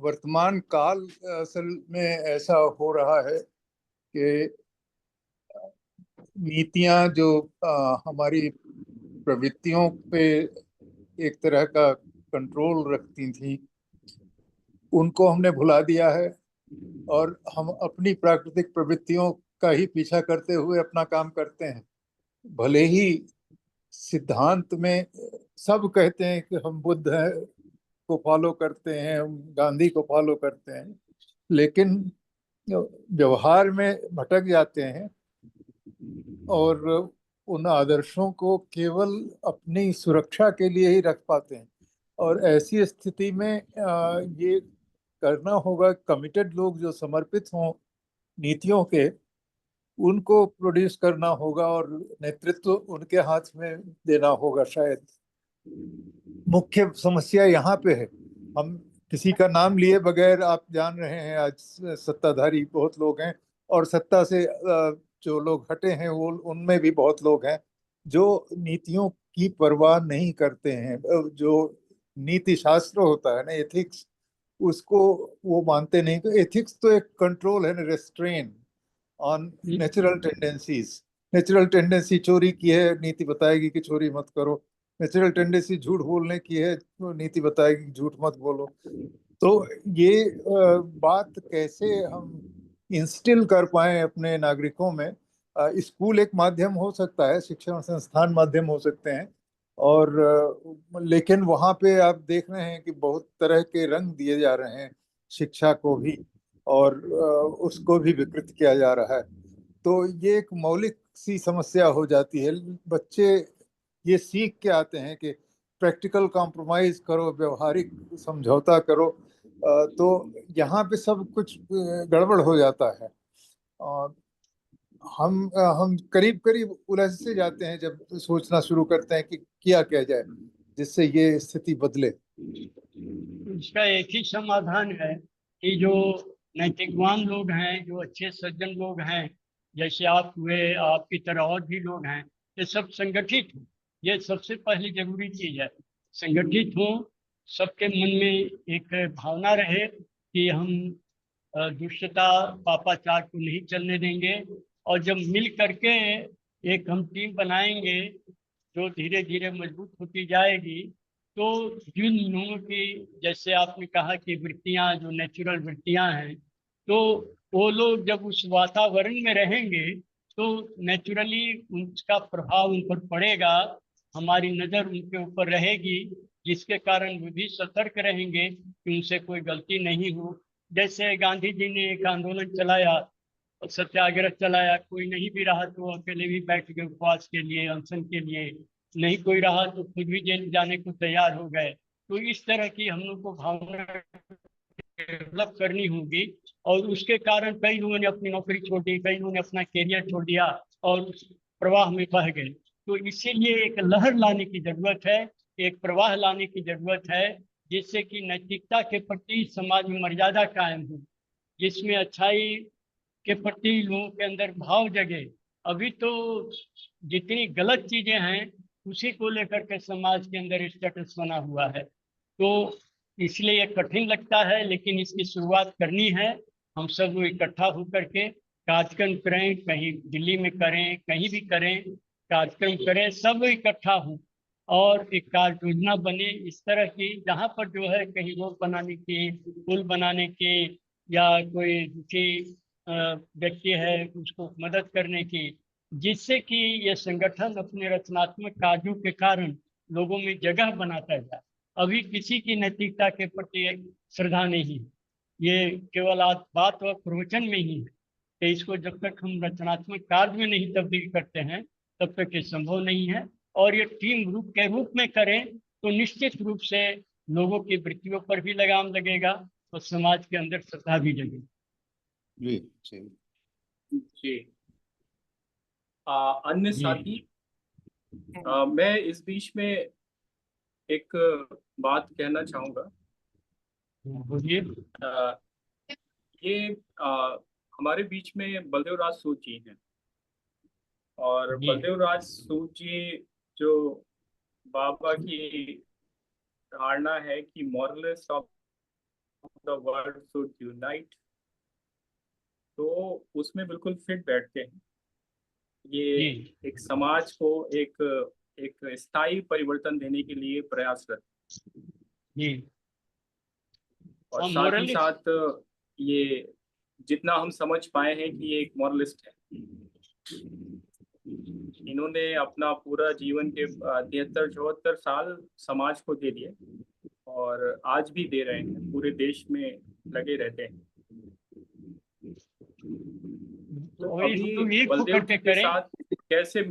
वर्तमान काल असल में ऐसा हो रहा है कि नीतियां जो हमारी प्रवृत्तियों पे एक तरह का कंट्रोल रखती थी उनको हमने भुला दिया है और हम अपनी प्राकृतिक प्रवृत्तियों का ही पीछा करते हुए अपना काम करते हैं। भले ही सिद्धांत में सब कहते हैं कि हम बुद्ध है को फॉलो करते हैं, हम गांधी को फॉलो करते हैं, लेकिन व्यवहार में भटक जाते हैं और उन आदर्शों को केवल अपनी सुरक्षा के लिए ही रख पाते हैं। और ऐसी स्थिति में ये करना होगा, कमिटेड लोग जो समर्पित हों नीतियों के उनको प्रोड्यूस करना होगा और नेतृत्व उनके हाथ में देना होगा। शायद मुख्य समस्या यहाँ पे है। हम किसी का नाम लिए बगैर, आप जान रहे हैं आज सत्ताधारी बहुत लोग हैं और सत्ता से जो लोग हटे हैं वो उनमें भी बहुत लोग हैं जो नीतियों की परवाह नहीं करते हैं। जो नीति शास्त्र होता है ना, एथिक्स, उसको वो मानते नहीं। तो एथिक्स तो एक कंट्रोल है, restrain on natural tendencies. Natural tendency चोरी की है, नीति बताएगी कि चोरी मत करो। नेचुरल टेंडेंसी झूठ बोलने की है, तो नीति बताएगी कि झूठ मत बोलो। तो ये बात कैसे हम इंस्टिल कर पाए अपने नागरिकों में। स्कूल एक माध्यम हो सकता है, शिक्षण संस्थान माध्यम हो सकते हैं, और लेकिन वहाँ पे आप देख रहे हैं कि बहुत तरह के रंग दिए जा रहे हैं शिक्षा को भी, और उसको भी विकृत किया जा रहा है। तो ये एक मौलिक सी समस्या हो जाती है। बच्चे ये सीख के आते हैं कि प्रैक्टिकल कॉम्प्रोमाइज करो, व्यवहारिक समझौता करो, तो यहाँ पे सब कुछ गड़बड़ हो जाता है। और हम करीब करीब उलझ से जाते हैं जब सोचना शुरू करते हैं कि किया क्या जाए जिससे ये स्थिति बदले। इसका एक ही समाधान है कि जो नैतिकवान लोग हैं, जो अच्छे सज्जन लोग हैं, जैसे आप हुए, आपकी तरह और भी लोग हैं, ये सब संगठित हो। ये सबसे पहली जरूरी चीज है, संगठित हो। सबके मन में एक भावना रहे कि हम दुष्टता पापाचार को नहीं चलने देंगे, और जब मिल करके एक हम टीम बनाएंगे जो धीरे धीरे मजबूत होती जाएगी, तो जिन लोगों की, जैसे आपने कहा कि वृत्तियां जो नेचुरल वृत्तियां हैं, तो वो लोग जब उस वातावरण में रहेंगे तो नेचुरली उसका प्रभाव उन पर पड़ेगा, हमारी नज़र उनके ऊपर रहेगी, जिसके कारण वो भी सतर्क रहेंगे कि उनसे कोई गलती नहीं हो। जैसे गांधी जी ने एक आंदोलन चलाया, सत्याग्रह चलाया, कोई नहीं भी रहा तो अकेले भी बैठ गए उपवास के लिए, अनशन के लिए। नहीं कोई रहा तो खुद भी जेल जाने को तैयार हो गए। तो इस तरह की हम लोग को भावना डेवलप करनी होगी, और उसके कारण कई लोगों ने अपनी नौकरी छोड़ दी, कई लोगों ने अपना कैरियर छोड़ दिया और उस प्रवाह में बह गए। तो इसीलिए एक लहर लाने की जरूरत है, एक प्रवाह लाने की जरूरत है, जिससे कि नैतिकता के प्रति समाज में मर्यादा कायम हो, जिसमें अच्छाई के प्रति लोगों के अंदर भाव जगे। अभी तो जितनी गलत चीजें हैं उसी को लेकर के समाज के अंदर स्टेटस बना हुआ है। तो इसलिए ये कठिन लगता है, लेकिन इसकी शुरुआत करनी है। हम सब लोग इकट्ठा होकर के कार्यक्रम करें, कहीं दिल्ली में करें, कहीं भी करें, कार्यक्रम करें, सब इकट्ठा हों और एक कार्य योजना बने इस तरह की, जहाँ पर जो है कहीं रोड बनाने की, पुल बनाने की, या कोई दुखी व्यक्ति है उसको मदद करने की, जिससे कि ये संगठन अपने रचनात्मक कार्यों के कारण लोगों में जगह बनाता जाए। अभी किसी की नैतिकता के प्रति एक श्रद्धा नहीं है, ये केवल बात और प्रवचन में ही है। तो इसको जब तक हम रचनात्मक कार्य में नहीं तब्दील करते हैं तब तक ये संभव नहीं है। और ये टीम ग्रुप के रूप में करें तो निश्चित रूप से लोगों की वृत्तियों पर भी लगाम लगेगा और समाज के अंदर श्रद्धा भी जगेगी। जी जी जी। अन्य साथी, मैं इस बीच में एक बात कहना चाहूँगा। बोलिए। ये हमारे बीच में बलदेव राज सूद जी हैं, और बलदेव राज सूद जी जो बाबा की धारणा है कि moralist of the world should unite, तो उसमें बिल्कुल फिट बैठते हैं। ये एक समाज को एक स्थायी परिवर्तन देने के लिए प्रयासरत जी। और साथ ही साथ ये जितना हम समझ पाए हैं कि ये एक मॉरलिस्ट है। इन्होंने अपना पूरा जीवन के 73-74 साल समाज को दे दिए और आज भी दे रहे हैं, पूरे देश में लगे रहते हैं। तो अभी बलदेव जी के साथ कैसे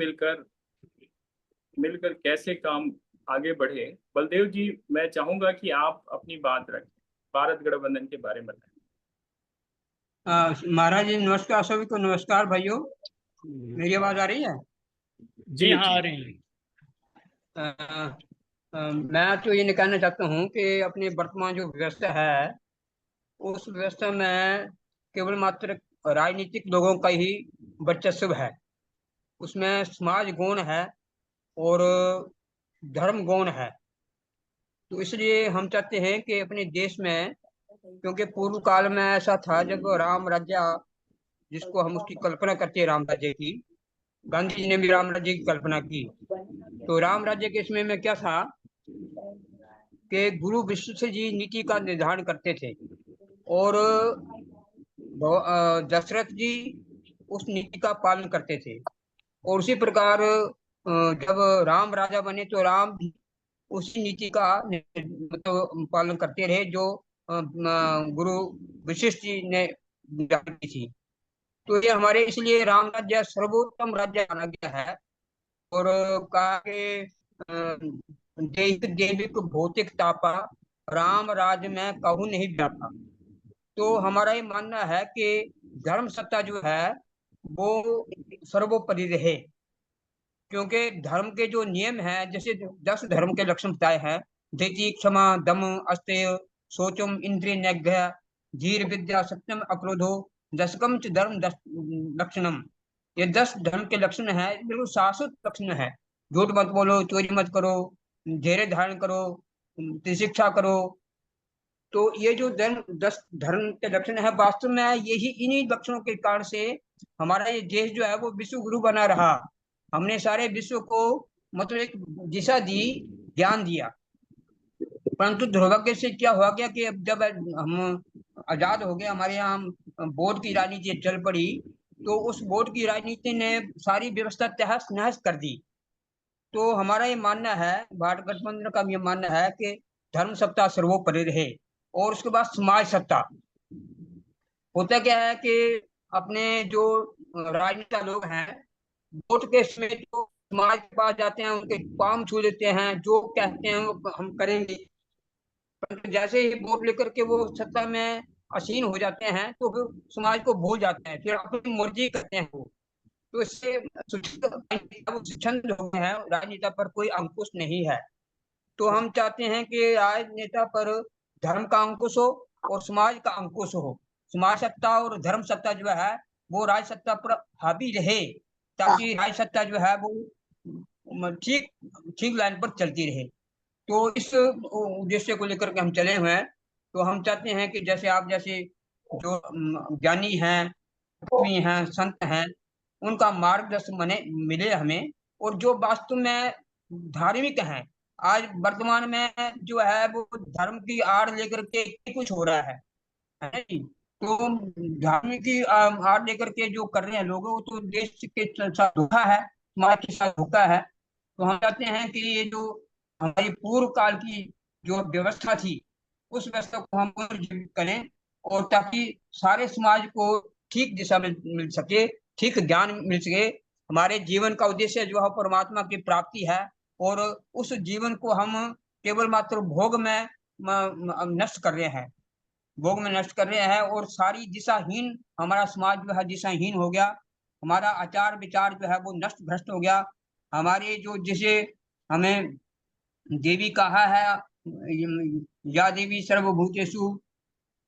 मिलकर कैसे काम आगे बढ़े। बलदेव जी, मैं चाहूंगा कि आप अपनी बात रखें, भारत गठबंधन के बारे में बताएं। महाराज जी नमस्कार, सभी को नमस्कार। भाइयों, मेरी आवाज आ रही है? जी हाँ, आ रही है। मैं तो ये कहना चाहता हूँ कि अपनी वर्तमान जो व्यवस्था है उस व्यवस्था में केवल मात्र राजनीतिक लोगों का ही वर्चस्व है। उसमें समाज गौण है और धर्म गौण है। तो इसलिए हम चाहते हैं कि अपने देश में क्योंकि पूर्व काल में ऐसा था जब राम राज्य, जिसको हम उसकी कल्पना करते हैं राम राज्य की, गांधी जी ने भी राम राज्य की कल्पना की। तो राम राज्य के समय में क्या था कि गुरु विश्व जी नीति का निर्धारण करते थे और दशरथ जी उस नीति का पालन करते थे। और उसी प्रकार जब राम राजा बने तो राम भी उसी नीति का मतलब पालन करते रहे जो गुरु वशिष्ठ जी ने जारी की थी। तो ये हमारे इसलिए राम राज्य सर्वोत्तम राज्य माना गया है। और कहा कि देहिक देविक भौतिक तापा राम राज में कहूँ नहीं जाता। तो हमारा ये मानना है कि धर्म सत्ता जो है वो सर्वोपरि रहे, क्योंकि धर्म के जो नियम हैं, जैसे 10 धर्म के लक्षण बताए हैं, धैर्य, क्षमा, दम, अस्तेय, शौचम, इंद्रिय निग्रह, धीर, विद्या, सत्यम, अक्रोधो, दशकम च धर्म लक्षणम। ये 10 धर्म के लक्षण है, बिल्कुल शाश्वत लक्षण है। झूठ मत बोलो, चोरी मत करो, धैर्य धारण करो, शिक्षा करो। तो ये जो 10 धर्म के लक्षण है, वास्तव में यही इन्हीं लक्षणों के कारण से हमारा ये देश जो है वो विश्व गुरु बना रहा। हमने सारे विश्व को मतलब एक दिशा दी, ज्ञान दिया। परंतु दुर्भाग्य से क्या हुआ गया कि अब जब हम आजाद हो गए, हमारे यहाँ वोट की राजनीति चल पड़ी, तो उस वोट की राजनीति ने सारी व्यवस्था तहस नहस कर दी। तो हमारा ये मानना है, भारत गठबंधन का ये मानना है कि धर्म सत्ता सर्वोपरि रहे और उसके बाद समाज सत्ता। होता क्या है कि अपने जो राजनेता लोग हैं, वोट के समय जो समाज के पास जाते हैं, उनके पाम छू लेते हैं, जो कहते हैं वो हम करेंगे। परंतु जैसे ही वोट लेकर के वो सत्ता में आसीन हो जाते हैं तो फिर समाज को भूल जाते हैं, फिर अपनी मर्जी करते हैं वो। तो इससे हो गए हैं, राजनेता पर कोई अंकुश नहीं है। तो हम चाहते हैं कि राजनेता पर धर्म का अंकुश हो और समाज का अंकुश हो। समाज सत्ता और धर्म सत्ता जो है वो राज सत्ता पर हावी रहे, ताकि राज सत्ता जो है वो ठीक ठीक लाइन पर चलती रहे। तो इस उद्देश्य को लेकर के हम चले हुए हैं। तो हम चाहते हैं कि जैसे आप जैसे जो ज्ञानी हैं, कवि हैं, संत हैं, उनका मार्गदर्शन मिले हमें, और जो वास्तव में धार्मिक हैं। आज वर्तमान में जो है वो धर्म की आड़ लेकर के कुछ हो रहा है नहीं? तो धर्म की आड़ लेकर के जो कर रहे हैं लोग, वो तो देश के साथ धोखा है, समाज के साथ धोखा है। तो हम चाहते हैं कि ये जो हमारी पूर्व काल की जो व्यवस्था थी, उस व्यवस्था को हम पुनर्जीवित करें, और ताकि सारे समाज को ठीक दिशा में मिल सके, ठीक ज्ञान मिल सके। हमारे जीवन का उद्देश्य जो है परमात्मा की प्राप्ति है, और उस जीवन को हम केवल मात्र भोग में नष्ट कर रहे हैं, भोग में नष्ट कर रहे हैं, और सारी दिशाहीन हमारा समाज जो है दिशाहीन हो गया। हमारा आचार विचार जो है वो नष्ट भ्रष्ट हो गया। हमारे जो जिसे हमें देवी कहा है, या देवी सर्वभूतेषु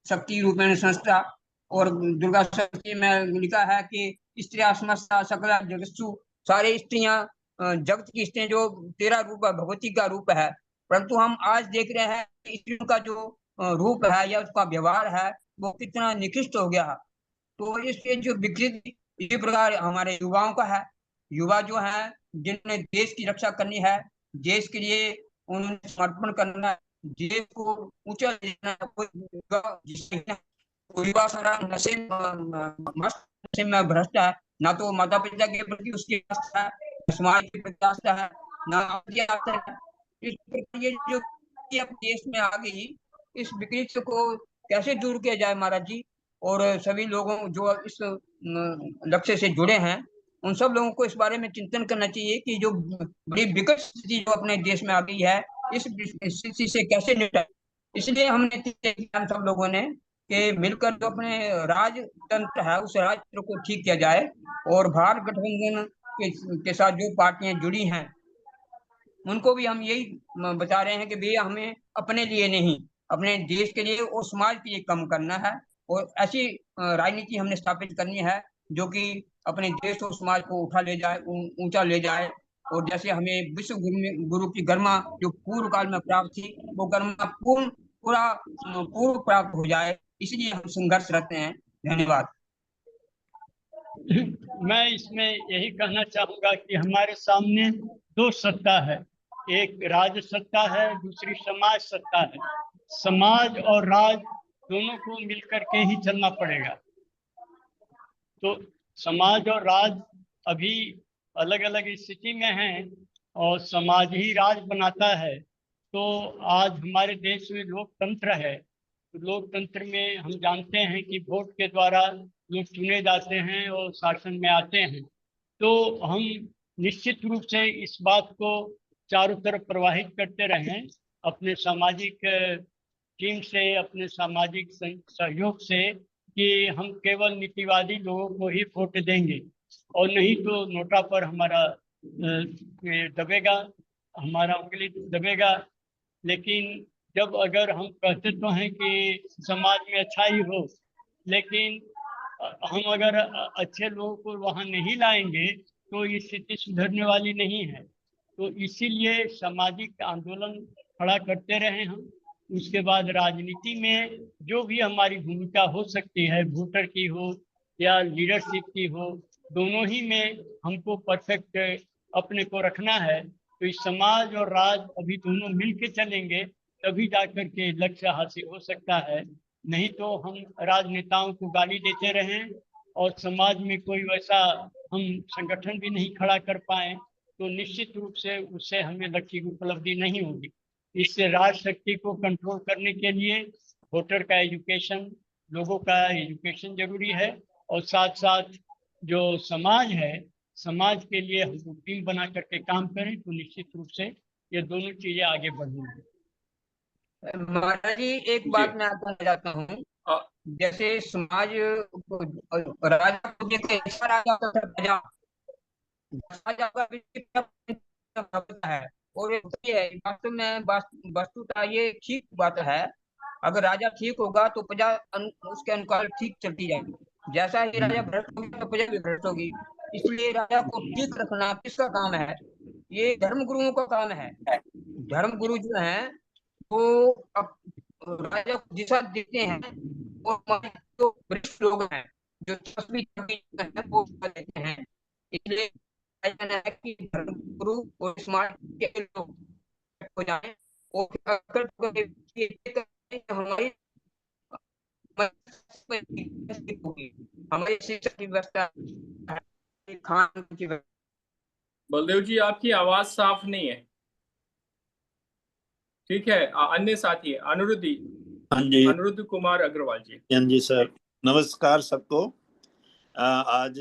शक्ति रूपेण संस्था, और दुर्गा शक्ति में लिखा है कि स्त्रियां समस्ता सकला जगत्सु, सारे स्त्रियां जगत की स्त्रियां जो तेरा रूप है, भगवती का रूप है। परंतु हम आज देख रहे हैं कि स्त्रियों का जो रूप है या उसका व्यवहार है वो कितना निकृष्ट हो गया है। तो इसके जो विकृत इसी प्रकार हमारे युवाओं का है। युवा जो है जिन्होंने देश की रक्षा करनी है, देश के लिए उन्होंने समर्पण करना है, देश को ऊंचा ले जाना है, कोई युवा सारा नशे मस्त नशे में भ्रष्ट है। ना तो माता पिता के प्रति उसकी आस्था है, समाज के प्रति आस्था है, ना आपकी आस्था है। इस प्रकार ये जो अपने देश में आ गई, इस विकृत को कैसे दूर किया जाए महाराज जी, और सभी लोगों जो इस लक्ष्य से जुड़े हैं, उन सब लोगों को इस बारे में चिंतन करना चाहिए कि जो बड़ी विकट स्थिति जो अपने देश में आ गई है, इस स्थिति से कैसे निपटा। इसलिए हमने सब लोगों ने कि मिलकर जो अपने राजतंत्र है उस राजतंत्र को ठीक किया जाए, और भारत गठबंधन के साथ जो पार्टियां जुड़ी हैं उनको भी हम यही बता रहे हैं कि भैया हमें अपने लिए नहीं, अपने देश के लिए और समाज के लिए काम करना है, और ऐसी राजनीति हमने स्थापित करनी है जो कि अपने देश और समाज को उठा ले जाए, ऊंचा ले जाए। और जैसे हमें विश्व गुरु की गरिमा जो पूर्व काल में प्राप्त थी, वो गरिमा पूर्ण पूरा पूर्ण प्राप्त हो जाए, इसलिए हम संघर्षरत हैं। धन्यवाद। मैं इसमें यही कहना चाहूंगा कि हमारे सामने दो सत्ता है, एक राज सत्ता है, दूसरी समाज सत्ता है। समाज और राज दोनों को मिलकर के ही चलना पड़ेगा। तो समाज और राज अभी अलग अलग स्थिति में हैं और समाज ही राज बनाता है। तो आज हमारे देश में लोकतंत्र है, तो लोकतंत्र में हम जानते हैं कि वोट के द्वारा लोग चुने जाते हैं और शासन में आते हैं। तो हम निश्चित रूप से इस बात को चारों तरफ प्रवाहित करते रहें, अपने सामाजिक टीम से, अपने सामाजिक सहयोग से, कि हम केवल नीतिवादी लोगों को ही वोट देंगे और नहीं तो नोटा पर हमारा दबेगा, हमारा उंगली दबेगा। लेकिन जब अगर हम कहते तो हैं कि समाज में अच्छाई हो, लेकिन हम अगर अच्छे लोगों को वहां नहीं लाएंगे तो ये स्थिति सुधरने वाली नहीं है। तो इसीलिए सामाजिक आंदोलन खड़ा करते रहे हम। उसके बाद राजनीति में जो भी हमारी भूमिका हो सकती है, वोटर की हो या लीडरशिप की हो, दोनों ही में हमको परफेक्ट अपने को रखना है। तो इस समाज और राज अभी दोनों मिल के चलेंगे तभी जाकर के लक्ष्य हासिल हो सकता है। नहीं तो हम राजनेताओं को गाली देते रहें और समाज में कोई वैसा हम संगठन भी नहीं खड़ा कर पाए तो निश्चित रूप से उससे हमें लक्ष्य की उपलब्धि नहीं होगी। इससे राज शक्ति को कंट्रोल करने के लिए वोटर का एजुकेशन, लोगों का एजुकेशन जरूरी है और साथ साथ जो समाज है, समाज के लिए हम टीम बना करके काम करें तो निश्चित रूप से ये दोनों चीजें आगे बढ़ेंगी। महाराज जी, एक बात मैं आपको बताता हूँ। जैसे समाज राजा को देखते ऐसा राजा होता था, राजा का भी है और ये है वास्तव में वस्तुतः ये ठीक बात है। अगर राजा ठीक होगा तो प्रजा उसके अनुसार ठीक चलती जाएगी। जैसा ही राजा भ्रष्ट होगी तो प्रजा भी भ्रष्ट होगी। इसलिए राजा को ठीक रखना किसका काम है? ये धर्म गुरुओं का काम है। धर्म गुरु जो है वो अब राजा को दिशा देते हैं और जो वरिष्ठ लोग हैं, जो 10वीं है वो देते हैं। इसलिए है कि धर्म गुरु और समाज के लोग हो जाए और हमारी हमारी शिक्षा की व्यवस्था, खान की व्यवस्था। बलदेव जी, आपकी आवाज साफ नहीं है। ठीक है, अन्य साथी अनिरुद्ध जी। हाँ जी, अनिरुद्ध कुमार अग्रवाल जी। हाँ जी सर, नमस्कार सबको। आज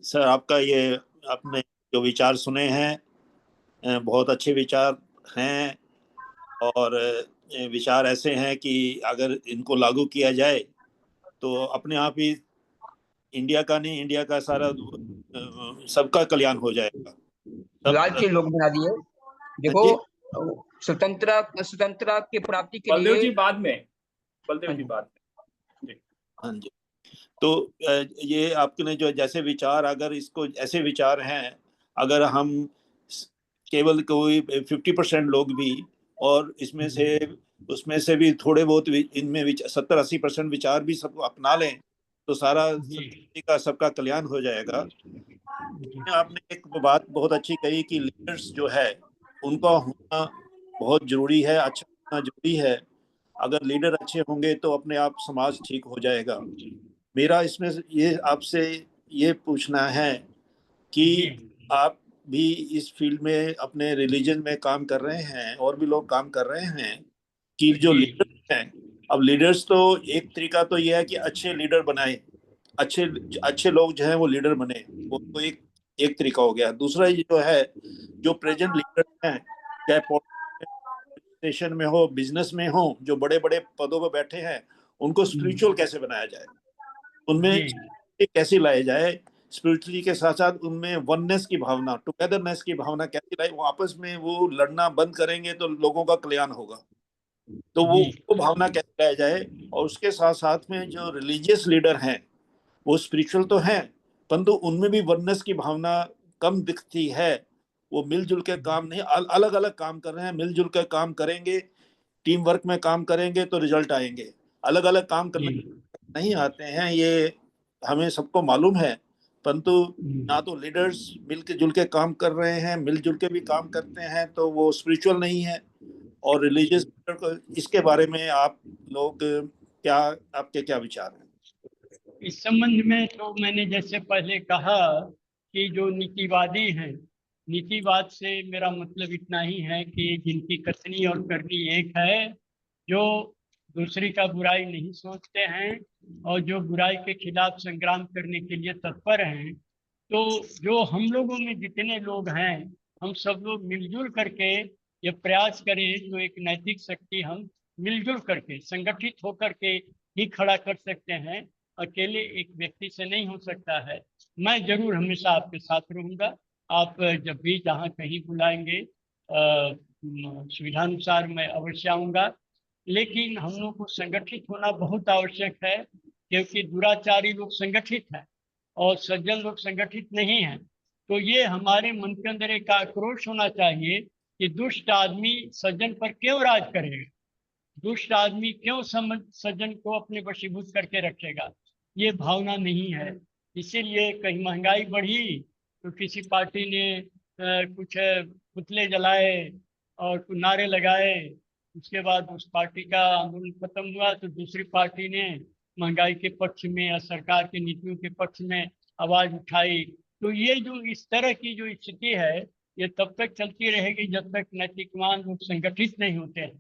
सर आपका ये आपने जो विचार सुने हैं बहुत अच्छे विचार हैं और विचार ऐसे हैं कि अगर इनको लागू किया जाए तो अपने आप ही इंडिया का नहीं, इंडिया का सारा सबका कल्याण हो जाएगा। लालची लोग बना दिए। देखो स्वतंत्रता की प्राप्ति के बलदेव लिए जी बाद में, बलदेव जी बाद में। हाँ जी, तो ये आपने जो जैसे विचार, अगर इसको ऐसे विचार हैं, अगर हम केवल कोई 50% लोग भी और इसमें से उसमें से भी थोड़े बहुत इनमें 70-80% विचार भी सबको अपना लें तो सारा का सबका कल्याण हो जाएगा। आपने एक बात बहुत अच्छी कही कि लीडर्स जो है उनका होना बहुत जरूरी है, अच्छा होना जरूरी है। अगर लीडर अच्छे होंगे तो अपने आप समाज ठीक हो जाएगा। मेरा इसमें ये आपसे ये पूछना है कि आप भी इस फील्ड में अपने रिलीजन में काम कर रहे हैं और भी लोग काम कर रहे हैं कि जो लीडर्स हैं, अब लीडर्स तो एक तरीका तो ये है कि अच्छे लीडर बनाए, अच्छे लोग जो हैं वो लीडर बने, वो तो एक तरीका हो गया। दूसरा ये जो है, जो प्रेजेंट लीडर हैं, चाहे स्टेशन में हो, बिजनेस में हो, जो बड़े बड़े पदों पर बैठे हैं, उनको स्पिरिचुअल कैसे बनाया जाए, उनमें कैसे लाए जाए, स्पिरिचुअली के साथ साथ उनमें वननेस की भावना, टुगेदरनेस की भावना कैसे लाए, वो आपस में वो लड़ना बंद करेंगे तो लोगों का कल्याण होगा। तो वो भावना कैसे लाया जाए। और उसके साथ साथ में जो रिलीजियस लीडर हैं वो स्पिरिचुअल तो हैं परंतु उनमें भी वननेस की भावना कम दिखती है। वो मिलजुल के काम नहीं, अलग अलग काम कर रहे हैं, मिलजुल के काम करेंगे टीम वर्क में काम करेंगे तो रिजल्ट आएंगे। अलग अलग काम करने नहीं आते हैं, ये हमें सबको मालूम है, परंतु ना तो लीडर्स मिलके जुल के काम कर रहे हैं, मिलजुल के भी काम करते हैं, तो वो स्पिरिचुअल नहीं है। और रिलीजियस, इसके बारे में आप लोग क्या, आपके क्या विचार हैं? इस संबंध में तो मैंने जैसे पहले कहा कि जो नीतिवादी हैं, नीतिवाद से मेरा मतलब इतना ही है कि जिनकी कथनी और करनी एक है, जो दूसरी का बुराई नहीं सोचते हैं और जो बुराई के खिलाफ संग्राम करने के लिए तत्पर हैं। तो जो हम लोगों में जितने लोग हैं, हम सब लोग मिलजुल करके ये प्रयास करें तो एक नैतिक शक्ति हम मिलजुल करके संगठित होकर के ही खड़ा कर सकते हैं। अकेले एक व्यक्ति से नहीं हो सकता है। मैं जरूर हमेशा आपके साथ रहूंगा। आप जब भी जहाँ कहीं बुलाएंगे सुविधानुसार मैं अवश्य आऊँगा। लेकिन हम लोग को संगठित होना बहुत आवश्यक है, क्योंकि दुराचारी लोग संगठित हैं और सज्जन लोग संगठित नहीं हैं। तो ये हमारे मन के अंदर एक आक्रोश होना चाहिए कि दुष्ट आदमी सज्जन पर क्यों राज करेगा, दुष्ट आदमी क्यों सज्जन को अपने वशीभूत करके रखेगा। ये भावना नहीं है। इसीलिए कहीं महंगाई बढ़ी तो किसी पार्टी ने कुछ पुतले जलाए और कुछ नारे लगाए, उसके बाद उस पार्टी का आंदोलन खत्म हुआ तो दूसरी पार्टी ने महंगाई के पक्ष में या सरकार की नीतियों के पक्ष में आवाज उठाई। तो ये जो इस तरह की जो स्थिति है, ये तब तक चलती रहेगी जब तक नैतिकवान लोग संगठित नहीं होते हैं।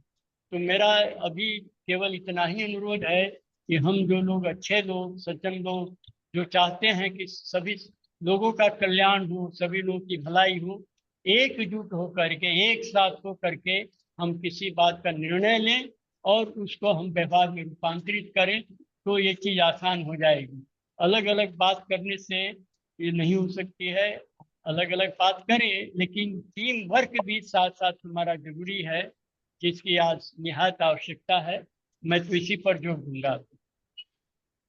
तो मेरा अभी केवल इतना ही अनुरोध है कि हम जो लोग अच्छे लोग, सज्जन लोग, जो चाहते हैं कि सभी लोगों का कल्याण हो, सभी लोगों की भलाई हो, एकजुट होकर के, एक साथ होकर के हम किसी बात का निर्णय लें और उसको हम व्यवहार में रूपांतरित करें, तो ये चीज आसान हो जाएगी। अलग अलग बात करने से ये नहीं हो सकती है। अलग अलग बात करें, लेकिन टीम वर्क भी साथ साथ हमारा जरूरी है, जिसकी आज निहायत आवश्यकता है। मैं तो इसी पर जोर दूंगा।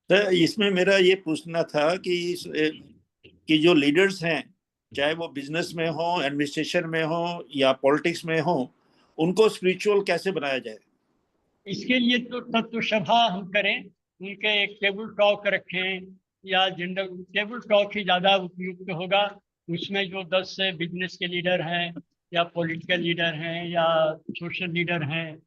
तो इसमें मेरा ये पूछना था कि जो लीडर्स हैं, चाहे वो बिजनेस में हो, एडमिनिस्ट्रेशन में हो या पॉलिटिक्स में हो, उनको स्पिरिचुअल कैसे बनाया जाए? इसके लिए तो तत्व सभा हम करें, उनके एक टेबल टॉक रखें, या जनरल टेबल टॉक ही ज़्यादा उपयुक्त होगा। उसमें जो 10 बिजनेस के लीडर हैं या पॉलिटिकल लीडर हैं या सोशल लीडर हैं,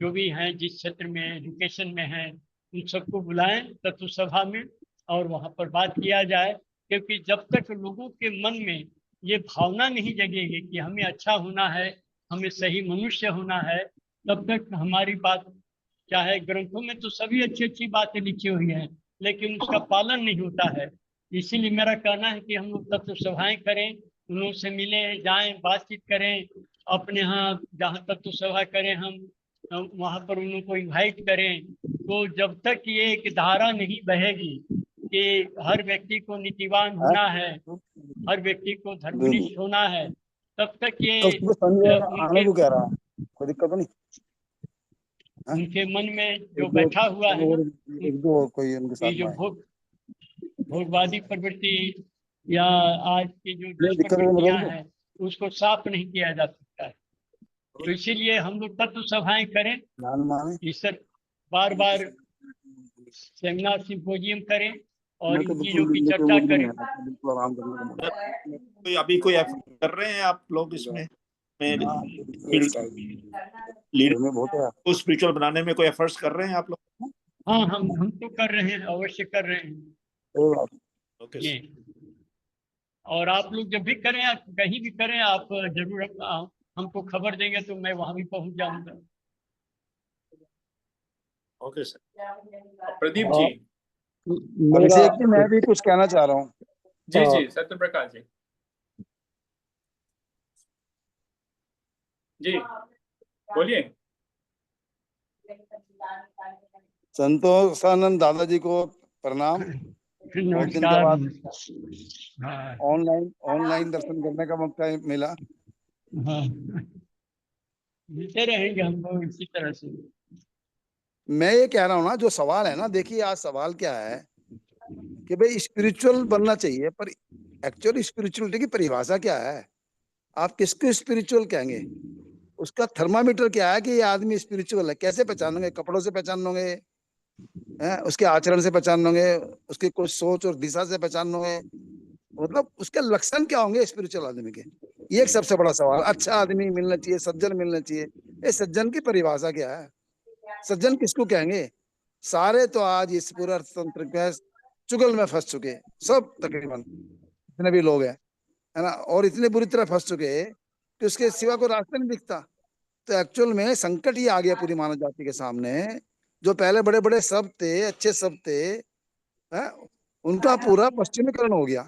जो भी हैं जिस क्षेत्र में एजुकेशन में हैं, उन सबको बुलाएं तत्व सभा में और वहाँ पर बात किया जाए। क्योंकि जब तक लोगों के मन में ये भावना नहीं जगेगी कि हमें अच्छा होना है, हमें सही मनुष्य होना है, तब तक हमारी बात, चाहे ग्रंथों में तो सभी अच्छी अच्छी बातें लिखी हुई हैं, लेकिन उसका पालन नहीं होता है। इसीलिए मेरा कहना है कि हम लोग तत्व सभाएं करें, उन लोगों से मिलें, जाएं, बातचीत करें। अपने यहाँ जहाँ तत्व सभा करें हम वहाँ पर उन लोगों को इन्वाइट करें। तो जब तक ये एक धारा नहीं बहेगी कि हर व्यक्ति को नीतिवान होना है, हर व्यक्ति को धर्मनिष्ठ होना है, तब तक ये आने को कह रहा है, कोई दिक्कत नहीं। उनके मन में जो बैठा हुआ है ना, एक दो कोई उनके साथ जो भोगवादी प्रवृत्ति या आज की जो प्रवृत्तियां हैं, उसको साफ नहीं किया जा सकता है। तो इसीलिए हम लोग तत्व सभाएं करें, इस बार बार सेमिनार सिंपोजियम करें और इन चीजों की चर्चा करें। अभी कोई एफर्ट कर रहे हैं आप लोग इसमें लीडर को स्पिरिचुअल बनाने में? कोई एफर्ट्स कर रहे हैं आप लोग? हाँ, हम तो कर रहे हैं, अवश्य कर रहे हैं। ओके। और आप लोग जब भी करें, कहीं भी करें, आप जरूर हमको खबर देंगे तो मैं वहां भी पहुंच जाऊंगा। Okay sir. प्रदीप जी, अभिषेक जी, मैं भी कुछ कहना चाह रहा हूँ। जी जी, सत्य प्रकाश जी, जी बोलिए। संतोषानंद दादाजी को प्रणाम। बहुत दिन के बाद ऑनलाइन दर्शन करने का मौका मिला। हाँ, मिलते रहेंगे हम लोग इसी तरह से। मैं ये कह रहा हूँ ना, जो सवाल है ना, देखिए आज सवाल क्या है कि भाई स्पिरिचुअल बनना चाहिए, पर एक्चुअली स्पिरिचुअलिटी की परिभाषा क्या है? आप किसको स्पिरिचुअल कहेंगे? उसका थर्मामीटर क्या है कि ये आदमी स्पिरिचुअल है। कैसे पहचानोगे? कपड़ों से पहचानोगे हैं, उसके आचरण से पहचानोगे, उसकी कुछ सोच और दिशा से पहचानोगे, मतलब उसके लक्षण क्या होंगे स्पिरिचुअल आदमी के? ये एक सबसे बड़ा सवाल। अच्छा आदमी मिलना चाहिए, सज्जन मिलना चाहिए। ये सज्जन की परिभाषा क्या है? सज्जन किसको कहेंगे? सारे तो आज इस पूरे अर्थतंत्र के चुगल में फंस चुके हैं, सब तकरीबन जितने भी लोग हैं, है ना, और इतने बुरी तरह फंस चुके हैं कि उसके सिवा कोई रास्ता नहीं दिखता। तो एक्चुअल में संकट ही आ गया पूरी मानव जाति के सामने। जो पहले बड़े बड़े सब थे, अच्छे सब थे, है, उनका पूरा पश्चिमीकरण हो गया,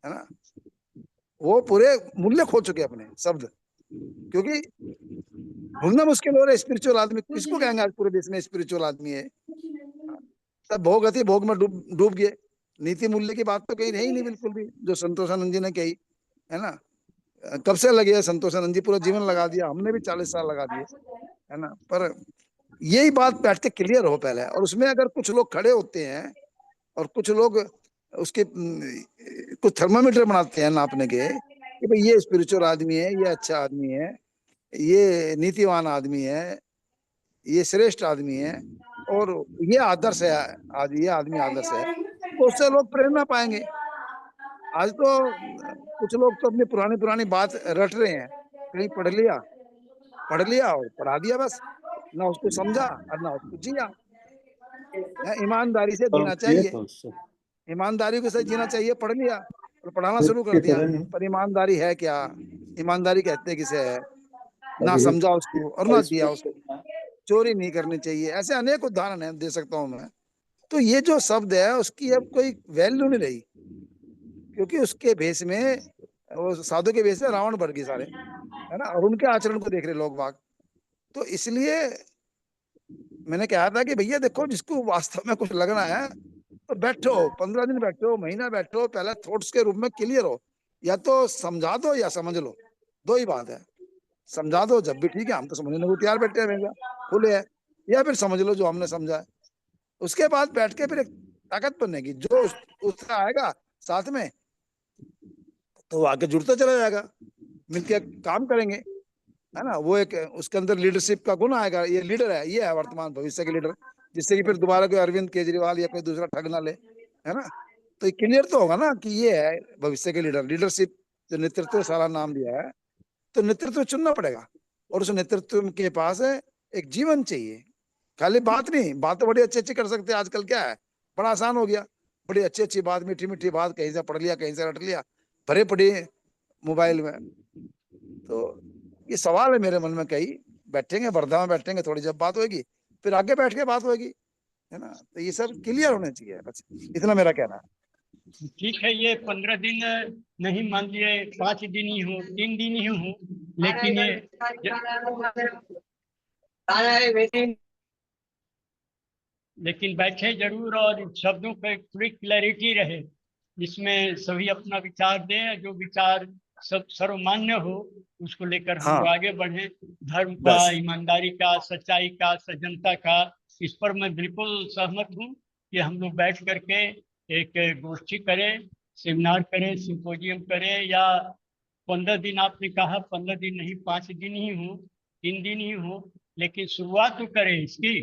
है ना। वो पूरे मूल्य खो चुके अपने शब्द, क्योंकि ढूंढना मुश्किल हो रहा है। स्पिरिचुअल आदमी किसको कहेंगे? आज पूरे देश में स्पिरिचुअल आदमी है। सब भोग अति भोग में डूब गए। नीति मूल्य की बात तो कहीं रही नहीं बिल्कुल भी, जो संतोषानंद जी ने कही, है ना। कब से लगे है संतोषानंद जी? पूरा जीवन लगा दिया, हमने भी 40 साल लगा दिए, है ना। पर यही बात बैठ के क्लियर हो पहले, और उसमें अगर कुछ लोग खड़े होते हैं और कुछ लोग उसके कुछ थर्मामीटर बनाते हैं नापने के कि भाई ये स्पिरिचुअल आदमी है, ये अच्छा आदमी है, ये नीतिवान आदमी है, ये श्रेष्ठ आदमी है, और ये आदर्श है, आज ये आदमी आदर्श है, तो उससे लोग प्रेरणा पाएंगे। आज तो कुछ लोग तो अपनी पुरानी पुरानी बात रट रहे हैं, कहीं पढ़ लिया और पढ़ा दिया, बस ना उसको समझा और ना उसको जिया। ईमानदारी से जीना चाहिए, ईमानदारी के साथ जीना चाहिए। पढ़ लिया और पढ़ाना शुरू कर दिया, पर ईमानदारी है क्या? ईमानदारी कहते किसे है? ना समझा उसको और ना जिया उसको। चोरी नहीं करनी चाहिए, ऐसे अनेक उदाहरण है, दे सकता हूं मैं। तो ये जो शब्द है उसकी अब कोई वैल्यू नहीं रही, क्योंकि उसके भेष में, वो साधु के भेष में रावण बढ़ गए सारे, है ना, और उनके आचरण को देख रहे लोग बाग। तो इसलिए मैंने कहा था कि भैया देखो, जिसको वास्तव में कुछ लगना है तो बैठो, 15 दिन बैठो, महीना बैठो, पहले थॉट्स के रूप में क्लियर हो। या तो समझा दो या समझ लो, दो ही बात है। समझा दो जब भी ठीक है, हम तो समझने को तैयार बैठे हैं, खुले है। या फिर समझ लो जो हमने समझा है, उसके बाद बैठ के फिर एक ताकत बनेगी। जो उसका आएगा साथ में तो वो आगे जुड़ता चला जाएगा, मिलके काम करेंगे, है ना। वो एक उसके अंदर लीडरशिप का गुण आएगा। ये लीडर है, ये है वर्तमान भविष्य के लीडर, जिससे कि फिर दोबारा कोई अरविंद केजरीवाल या कोई दूसरा ठग ना ले, है ना। तो क्लियर तो होगा ना कि ये है भविष्य के लीडर। लीडरशिप जो नेतृत्व सारा नाम दिया है, तो नेतृत्व चुनना पड़ेगा, और उस नेतृत्व के पास एक जीवन चाहिए। खाली बात नहीं, बात तो बड़ी अच्छी अच्छी कर सकते हैं। आजकल क्या है, बड़ा आसान हो गया, बड़ी अच्छी अच्छी बात, मीठी मीठी बात, कहीं से पढ़ लिया, कहीं से रट लिया, भरे पड़ी मोबाइल में। तो ये सवाल है मेरे मन में, कहीं बैठेंगे वर्धा में, बैठेंगे थोड़ी जब बात होगी, फिर आगे बैठ के बात होगी, है ना। तो ये सब क्लियर होने चाहिए, बस इतना मेरा कहना है। ठीक है, ये 15 दिन नहीं, मान लिए 5 दिन ही हो, 3 दिन ही हो, लेकिन लेकिन बैठे जरूर, और शब्दों पे थोड़ी क्लैरिटी रहे, जिसमें सभी अपना विचार दें, जो विचार सब सर्वमान्य हो उसको लेकर हम लोग आगे बढ़े। धर्म का, ईमानदारी का, सच्चाई का, सज्जनता का, इस पर मैं बिल्कुल सहमत हूँ कि हम लोग बैठ करके एक गोष्ठी करें, सेमिनार करें, सिंपोजियम करें, या 15 दिन आपने कहा, 15 दिन नहीं, 5 दिन ही हो, 3 दिन ही हो, लेकिन शुरुआत तो करें इसकी।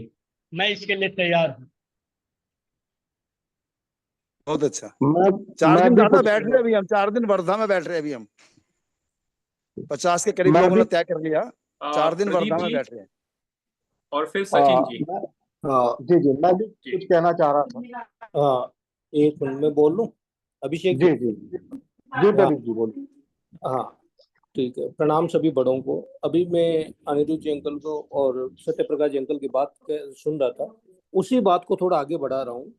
मैं इसके लिए तैयार हूँ। बहुत अच्छा। 4 दिन ज्यादा बैठ रहे अभी हम, 4 दिन वर्धा में बैठ रहे अभी हम, 50 के करीब लोगों ने तय कर लिया, 4 दिन वर्धा में बैठ रहे हैं। और फिर सचिन जी। जी जी, मैं भी कुछ कहना चाह रहा था। एक मिनट में बोल लूं, अभिषेक जी जी जी, प्रदीप जी बोलिए। हाँ ठीक है, प्रणाम सभी बड़ों को। अभी मैं अनिरुद्ध जी अंकल को और सत्य प्रकाश जी अंकल की बात सुन रहा था, उसी बात को थोड़ा आगे बढ़ा रहा हूँ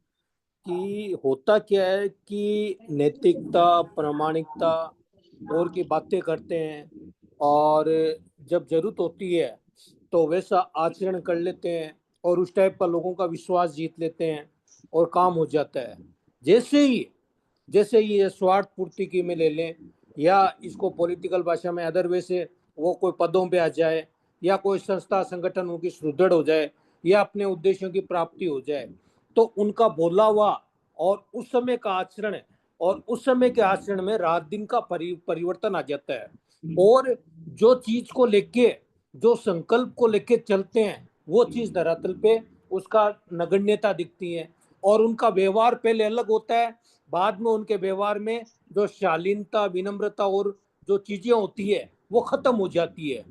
कि होता क्या है कि नैतिकता, प्रामाणिकता और की बातें करते हैं, और जब जरूरत होती है तो वैसा आचरण कर लेते हैं, और उस टाइप का लोगों का विश्वास जीत लेते हैं और काम हो जाता है। जैसे ये स्वार्थ पूर्ति की में ले लें, या इसको पॉलिटिकल भाषा में अदर वे से वो कोई पदों पे आ जाए, या कोई संस्था संगठन उनकी सुदृढ़ हो जाए, या अपने उद्देश्यों की प्राप्ति हो जाए, तो उनका बोला हुआ और उस समय का आचरण और उस समय के आचरण में रात दिन का परिवर्तन आ जाता है। और जो चीज को लेके, जो संकल्प को लेके चलते हैं, वो चीज धरातल पे उसका नगण्यता दिखती है। और उनका व्यवहार पहले अलग होता है, बाद में उनके व्यवहार में जो शालीनता, विनम्रता और जो चीजें होती है वो खत्म हो जाती है।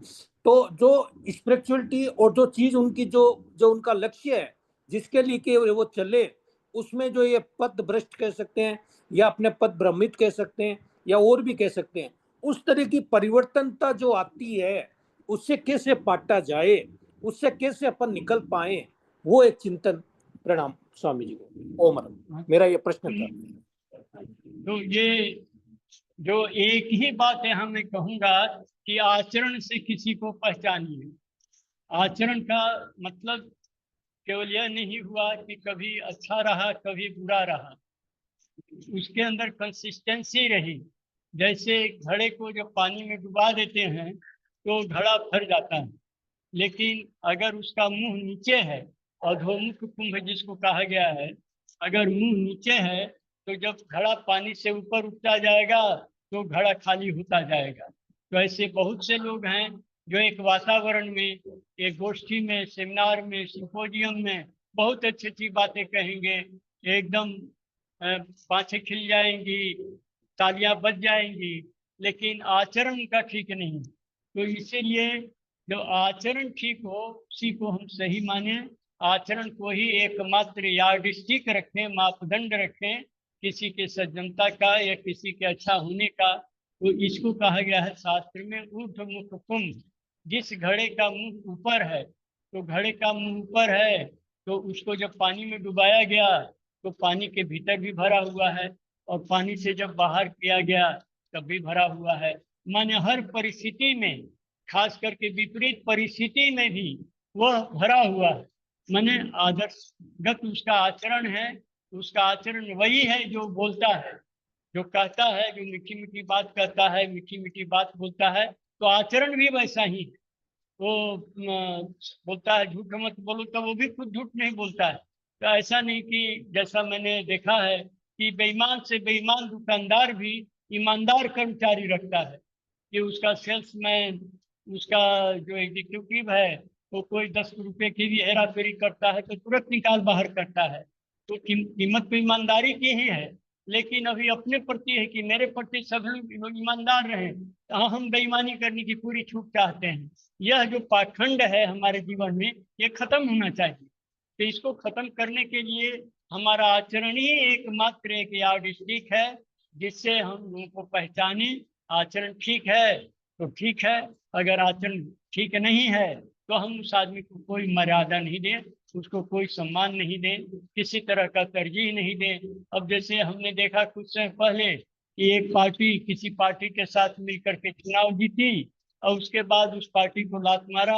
तो जो स्पिरिचुअलिटी और जो चीज उनकी जो जो उनका लक्ष्य है, जिसके लिए कि वो चले, उसमें जो ये पद भ्रष्ट कह सकते हैं, या अपने पद भ्रमित कह सकते हैं, या और भी कह सकते हैं, उस तरह की परिवर्तनता जो आती है, उससे कैसे पाटा जाए, उससे कैसे अपन निकल पाए, वो एक चिंतन। प्रणाम स्वामी जी को। ओम मेरा ये प्रश्न था। तो ये जो एक ही बात है, मैं कहूँगा कि आचरण से किसी को पहचानिए। आचरण का मतलब केवल यह नहीं हुआ कि कभी अच्छा रहा कभी बुरा रहा, उसके अंदर कंसिस्टेंसी रही। जैसे घड़े को जब पानी में डुबा देते हैं तो घड़ा भर जाता है, लेकिन अगर उसका मुंह नीचे है, अधोमुख कुंभ जिसको कहा गया है, अगर मुंह नीचे है तो जब घड़ा पानी से ऊपर उठता जाएगा तो घड़ा खाली होता जाएगा। तो ऐसे बहुत से लोग हैं जो एक वातावरण में, एक गोष्ठी में, सेमिनार में, सिंपोजियम में बहुत अच्छी अच्छी बातें कहेंगे, एकदम पाँखें खिल जाएंगी, तालियां बज जाएंगी, लेकिन आचरण उनका ठीक नहीं। तो इसीलिए जो आचरण ठीक हो उसी को हम सही माने, आचरण को ही एकमात्र यार्डस्टिक रखें, मापदंड रखें किसी के सज्जनता का या किसी के अच्छा होने का। तो इसको कहा गया है शास्त्र में ऊर्ध्व मुख कुंभ। जिस घड़े का मुंह ऊपर है, तो घड़े का मुंह ऊपर है तो उसको जब पानी में डुबाया गया तो पानी के भीतर भी भरा हुआ है, और पानी से जब बाहर किया गया तब भी भरा हुआ है। माने हर परिस्थिति में, खास करके विपरीत परिस्थिति में भी वह भरा हुआ है। माने आदर्शगत उसका आचरण है, उसका आचरण वही है जो बोलता है, जो कहता है, जो मीठी मीठी बात कहता है, मीठी मीठी बात बोलता है, तो आचरण भी वैसा ही है। वो बोलता है झूठ मत बोलो, तो वो भी खुद झूठ नहीं बोलता है। तो ऐसा नहीं कि जैसा मैंने देखा है कि बेईमान से बेईमान दुकानदार भी ईमानदार कर्मचारी रखता है, कि उसका सेल्समैन, उसका जो एग्जीक्यूटिव है, तो कोई 10 रुपए की भी हेरा फेरी करता है तो तुरंत निकाल बाहर करता है। तो कीमत तो ईमानदारी की ही है, लेकिन अभी अपने प्रति है कि मेरे प्रति सब लोग ईमानदार रहे, तो हम बेईमानी करने की पूरी छूट चाहते हैं। यह जो पाखंड है हमारे जीवन में, ये खत्म होना चाहिए। तो इसको खत्म करने के लिए हमारा आचरण ही एकमात्र एक यार्डस्टिक है जिससे हम लोगों को पहचाने। आचरण ठीक है तो ठीक है, अगर आचरण ठीक नहीं है तो हम उस आदमी को कोई मर्यादा नहीं दें, उसको कोई सम्मान नहीं दें, किसी तरह का तरजीह नहीं दें। अब जैसे हमने देखा कुछ समय पहले कि एक पार्टी किसी पार्टी के साथ मिलकर के चुनाव जीती, और उसके बाद उस पार्टी को लात मारा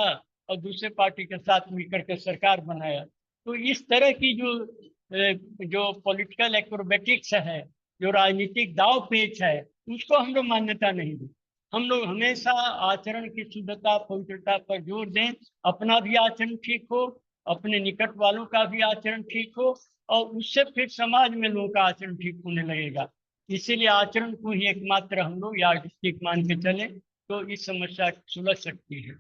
और दूसरे पार्टी के साथ मिलकर के सरकार बनाया। तो इस तरह की जो पॉलिटिकल एक्रोबेटिक्स है, जो राजनीतिक दाव पेच है, उसको हम लोग मान्यता नहीं दें। हम लोग हमेशा आचरण की शुद्धता, पवित्रता पर जोर दें। अपना भी आचरण ठीक हो, अपने निकट वालों का भी आचरण ठीक हो, और उससे फिर समाज में लोगों का आचरण ठीक होने लगेगा। इसीलिए आचरण को ही एकमात्र हम लोग यार्डस्टिक मान के चले तो इस समस्या सुलझ सकती है।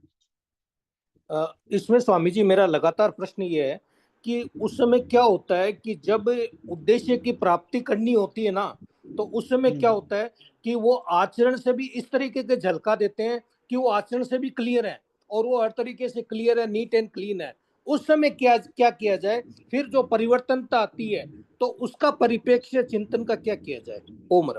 इसमें स्वामी जी मेरा लगातार प्रश्न ये है कि उस समय क्या होता है कि जब उद्देश्य की प्राप्ति करनी होती है ना, तो उस समय क्या होता है कि वो आचरण से भी इस तरीके के झलका देते हैं कि वो आचरण से भी क्लियर है, और वो हर तरीके से क्लियर है, नीट एंड क्लीन है। उस समय क्या क्या किया जाए, फिर जो परिवर्तनता आती है तो उसका परिप्रेक्ष्य चिंतन का क्या किया जाए? ओम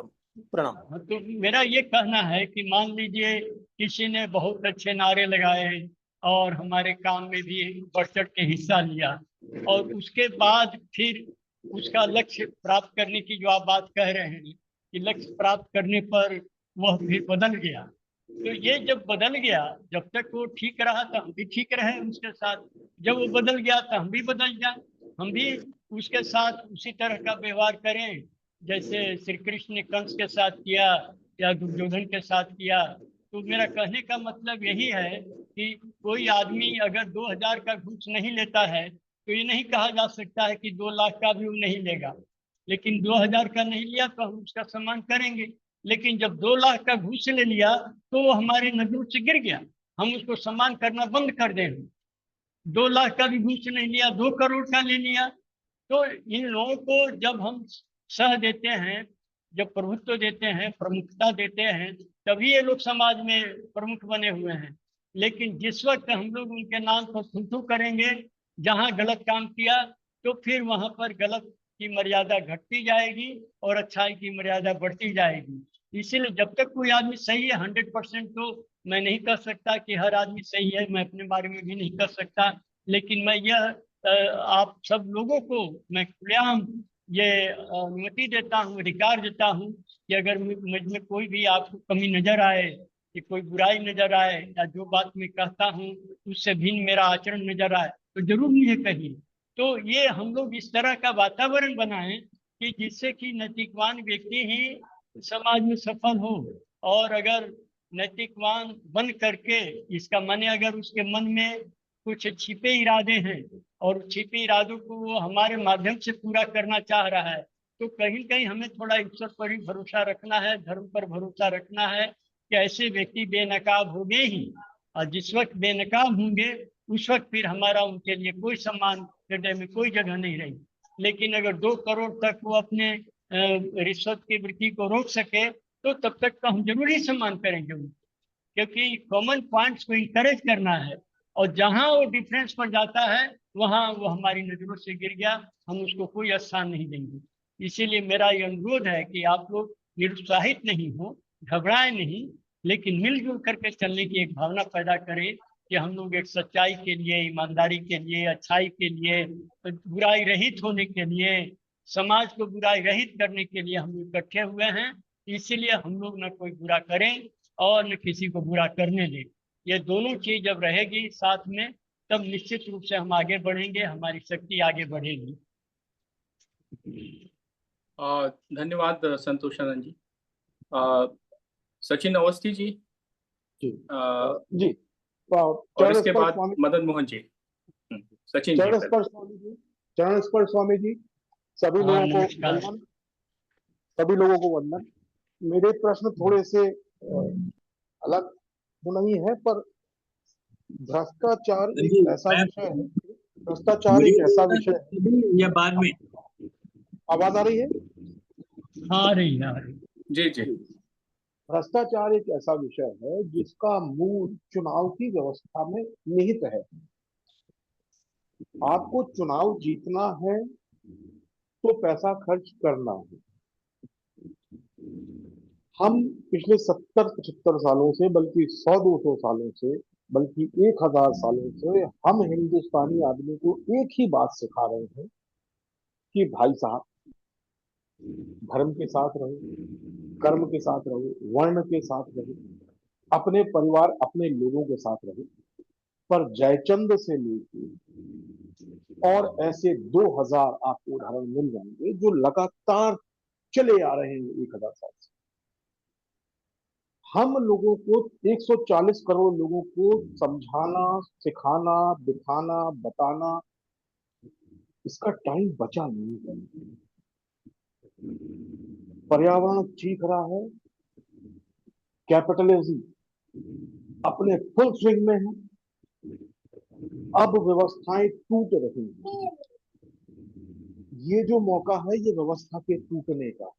प्रणाम। तो मेरा ये कहना है कि मान लीजिए किसी ने बहुत अच्छे नारे लगाए और हमारे काम में भी बढ़ चढ़ के हिस्सा लिया, और उसके बाद फिर उसका लक्ष्य प्राप्त करने की जो आप बात कह रहे हैं कि लक्ष्य प्राप्त करने पर वह फिर बदल गया, तो ये जब बदल गया, जब तक वो ठीक रहा तो हम भी ठीक रहे उसके साथ, जब वो बदल गया तो हम भी बदल जाए, हम भी उसके साथ उसी तरह का व्यवहार करें जैसे श्री कृष्ण ने कंस के साथ किया या दुर्योधन के साथ किया। तो मेरा कहने का मतलब यही है कि कोई आदमी अगर 2000 का घूस नहीं लेता है तो ये नहीं कहा जा सकता है कि 2 लाख का भी वो नहीं लेगा, लेकिन 2000 का नहीं लिया तो हम उसका सम्मान करेंगे। लेकिन जब 2 लाख का घूस ले लिया तो वो हमारी नजरों से गिर गया, हम उसको सम्मान करना बंद कर दें। 2 लाख का भी घूस नहीं लिया, 2 करोड़ का ले लिया। तो इन लोगों को जब हम सह देते हैं, जब प्रभुत्व देते हैं, प्रमुखता देते हैं, तभी ये लोग समाज में प्रमुख बने हुए हैं। लेकिन जिस वक्त हम लोग उनके नाम पर थू करेंगे, जहां गलत काम किया, तो फिर वहां पर गलत की मर्यादा घटती जाएगी और अच्छाई की मर्यादा बढ़ती जाएगी। इसीलिए जब तक कोई आदमी सही है 100% तो मैं नहीं कर सकता कि हर आदमी सही है, मैं अपने बारे में भी नहीं कर सकता, लेकिन मैं यह आप सब लोगों को मैं खुलेआम ये अनुमति देता हूँ, अधिकार देता हूँ कि अगर मुझ में कोई भी आपको कमी नजर आए, कि कोई बुराई नजर आए, या जो बात मैं कहता हूँ उससे भिन्न मेरा आचरण नजर आए, तो जरूर मुझे कहिए। तो ये हम लोग इस तरह का वातावरण बनाएं कि जिससे कि नैतिकवान व्यक्ति ही समाज में सफल हो। और अगर नैतिकवान बन करके, इसका माने अगर उसके मन में कुछ छिपे इरादे हैं और छिपे इरादों को वो हमारे माध्यम से पूरा करना चाह रहा है, तो कहीं कहीं हमें थोड़ा ईश्वर पर ही भरोसा रखना है, धर्म पर भरोसा रखना है कि ऐसे व्यक्ति बेनकाब होंगे ही, और जिस वक्त बेनकाब होंगे उस वक्त फिर हमारा उनके लिए कोई सम्मान हृदय में कोई जगह नहीं रही। लेकिन अगर 2 करोड़ तक वो अपने रिश्वत की वृत्ति को रोक सके तो तब तक तो हम जरूर ही सम्मान करेंगे उनको, क्योंकि कॉमन पॉइंट्स को इंकरेज करना है, और जहां वो डिफरेंस पर जाता है वहां वो हमारी नजरों से गिर गया, हम उसको कोई स्थान नहीं देंगे। इसीलिए मेरा ये अनुरोध है कि आप लोग निरुत्साहित नहीं हो, घबराए नहीं, लेकिन मिलजुल करके चलने की एक भावना पैदा करें कि हम लोग एक सच्चाई के लिए, ईमानदारी के लिए, अच्छाई के लिए, बुराई रहित होने के लिए, समाज को बुराई रहित करने के लिए हम इकट्ठे हुए हैं। इसीलिए हम लोग न कोई बुरा करें और न किसी को बुरा करने दें। ये दोनों चीज जब रहेगी साथ में, तब निश्चित रूप से हम आगे बढ़ेंगे, हमारी शक्ति आगे बढ़ेगी। धन्यवाद संतोषानंद जी। सचिन अवस्थी जी, जी और इसके बाद मदन मोहन जी। सचिन जी, चरण स्पर्श स्वामी जी, सभी लोगों को वंदन, सभी लोगों को वंदन। मेरे प्रश्न थोड़े से अलग तो नहीं है, पर भ्रष्टाचार एक ऐसा विषय है, भ्रष्टाचार एक ऐसा विषय है। या बाद में आवाज आ रही है? आ रही है। जी जी। भ्रष्टाचार एक ऐसा विषय है जिसका मूल चुनाव की व्यवस्था में निहित है। आपको चुनाव जीतना है तो पैसा खर्च करना है। हम पिछले 70-75 सालों से, बल्कि 100-200 सालों से, बल्कि 1000 सालों से हम हिंदुस्तानी आदमी को एक ही बात सिखा रहे हैं कि भाई साहब, धर्म के साथ रहो, कर्म के साथ रहो, वर्ण के साथ रहो, अपने परिवार, अपने लोगों के साथ रहो। पर जयचंद से लेकर और ऐसे 2000 आपको उदाहरण मिल जाएंगे जो लगातार चले आ रहे हैं 1000 साल से। हम लोगों को 140 करोड़ लोगों को समझाना, सिखाना, दिखाना, बताना, इसका टाइम बचा नहीं है। पर्यावरण चीख रहा है, कैपिटलिज्म अपने फुल स्विंग में है, अब व्यवस्थाएं टूट रही हैं। ये जो मौका है ये व्यवस्था के टूटने का।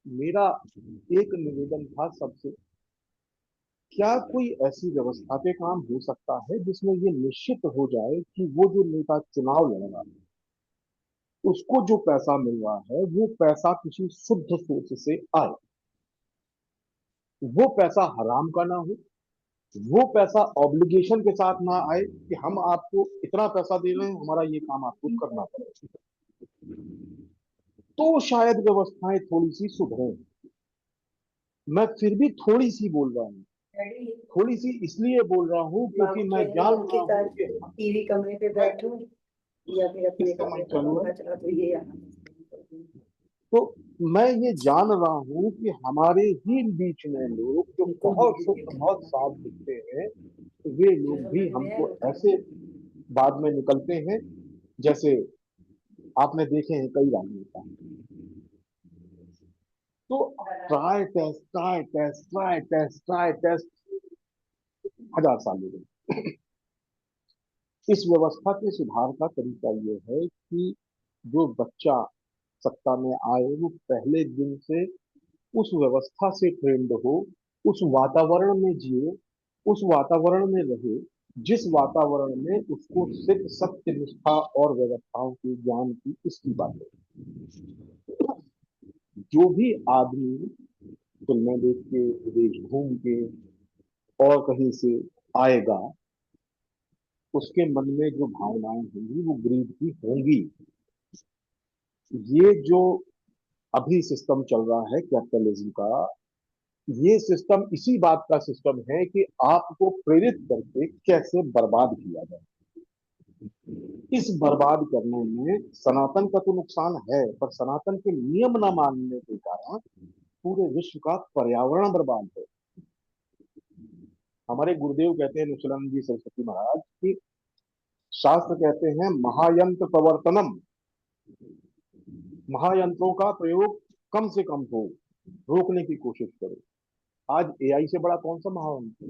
मेरा एक निवेदन था सबसे, क्या कोई ऐसी व्यवस्था पे काम हो सकता है जिसमें ये निश्चित हो जाए कि वो जो नेता चुनाव लड़ रहा है उसको जो पैसा मिल रहा है वो पैसा किसी शुद्ध सोच से आए, वो पैसा हराम का ना हो, वो पैसा ऑब्लिगेशन के साथ ना आए कि हम आपको इतना पैसा दे रहे हैं, हमारा ये काम आपको करना पड़ेगा, तो शायद व्यवस्थाएं थोड़ी सी सुधरें। मैं फिर भी थोड़ी सी बोल रहा हूँ, थोड़ी सी इसलिए बोल रहा हूँ क्योंकि मैं जान रहा हूँ कि टीवी कमरे पे बैठो या फिर अपने कमरे पर, तो मैं ये जान रहा हूँ कि हमारे ही बीच में लोग जो बहुत शुद्ध, बहुत साफ दिखते हैं, वे लोग भी हमको ऐसे बाद में निकलते हैं जैसे आपने देखे हैं कई राजनेता। तो try test try test try test try test 1000 साल हो गए। इस व्यवस्था के सुधार का तरीका ये है कि जो बच्चा सत्ता में आए वो पहले दिन से उस व्यवस्था से ट्रेंड हो, उस वातावरण में जिए, उस वातावरण में रहे जिस वातावरण में उसको सिर्फ सत्य निष्ठा और व्यवस्थाओं के ज्ञान की इसकी बात है। जो भी आदमी फिल्में देख के, विदेश घूम के और कहीं से आएगा, उसके मन में जो भावनाएं होंगी वो ग्रीड की होंगी। ये जो अभी सिस्टम चल रहा है कैपिटलिज्म का, ये सिस्टम इसी बात का सिस्टम है कि आपको प्रेरित करके कैसे बर्बाद किया जाए। इस बर्बाद करने में सनातन का तो नुकसान है, पर सनातन के नियम न मानने के कारण पूरे विश्व का पर्यावरण बर्बाद है। हमारे गुरुदेव कहते हैं, निशिलानंद जी सरस्वती महाराज, कि शास्त्र कहते हैं महायंत्र प्रवर्तनम, महायंत्रों का प्रयोग कम से कम हो, रोकने की कोशिश करो। आज एआई से बड़ा कौन सा महायंत्र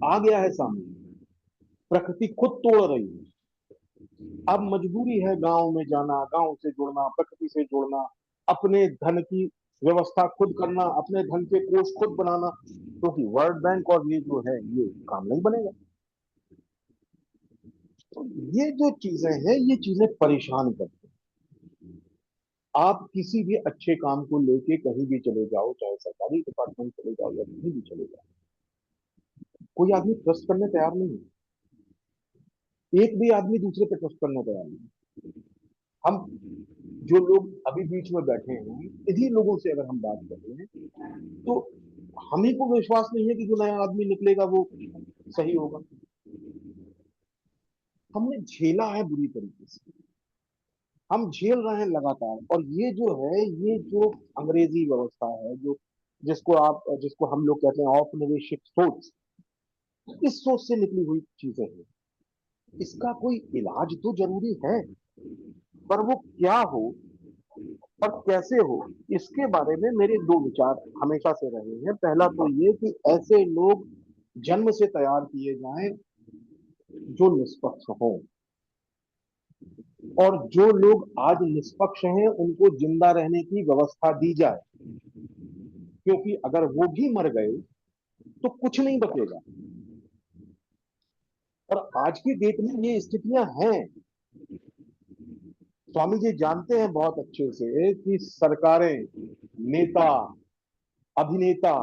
आ गया है सामने, प्रकृति खुद तोड़ रही है। अब मजबूरी है गांव में जाना, गांव से जुड़ना, प्रकृति से जुड़ना, अपने धन की व्यवस्था खुद करना, अपने धन के कोष खुद बनाना, क्योंकि तो वर्ल्ड बैंक और ये जो है ये काम नहीं बनेगा। तो ये जो चीजें हैं, ये चीजें परेशान करती हैं। आप किसी भी अच्छे काम को लेके कहीं भी चले जाओ, चाहे सरकारी डिपार्टमेंट चले जाओ या कहीं भी चले जाओ, कोई आदमी ट्रस्ट करने तैयार नहीं है। एक भी आदमी दूसरे पे ट्रस्ट करने तैयार नहीं। हम जो लोग अभी बीच में बैठे हैं, इन्हीं लोगों से अगर हम बात करें तो हम ही को विश्वास नहीं है कि जो नया आदमी निकलेगा वो सही होगा। हमने झेला है बुरी तरीके से, हम झेल रहे हैं लगातार। और ये जो है, ये जो अंग्रेजी व्यवस्था है, जो जिसको हम लोग कहते हैं औपनिवेशिक सोच, इस सोच से निकली हुई चीजें हैं। इसका कोई इलाज तो जरूरी है, पर वो क्या हो और कैसे हो, इसके बारे में मेरे दो विचार हमेशा से रहे हैं। पहला तो ये कि ऐसे लोग जन्म से तैयार किए जाएं जो निष्पक्ष हों, और जो लोग आज निष्पक्ष हैं उनको जिंदा रहने की व्यवस्था दी जाए, क्योंकि अगर वो भी मर गए तो कुछ नहीं बचेगा। और आज की डेट में ये स्थितियां हैं। स्वामी जी जानते हैं बहुत अच्छे से कि सरकारें, नेता, अभिनेता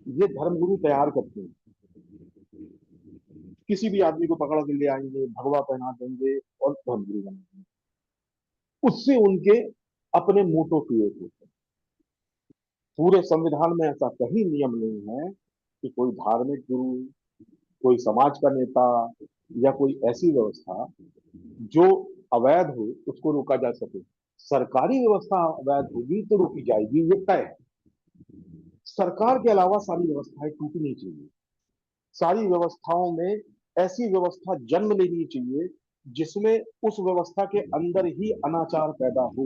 ये धर्मगुरु तैयार करते हैं। किसी भी आदमी को पकड़ के ले आएंगे, भगवा पहना देंगे और धर्मगुरु बना देंगे। उससे उनके अपने मोटो क्रिएट होते हैं। पूरे संविधान में ऐसा कहीं नियम नहीं है कि कोई धार्मिक गुरु, कोई समाज का नेता या कोई ऐसी व्यवस्था जो अवैध हो उसको रोका जा सके। सरकारी व्यवस्था अवैध होगी तो रोकी जाएगी, ये तय है। सरकार के अलावा सारी व्यवस्थाएं टूटनी चाहिए। सारी व्यवस्थाओं में ऐसी व्यवस्था जन्म लेनी चाहिए जिसमें उस व्यवस्था के अंदर ही अनाचार पैदा हो।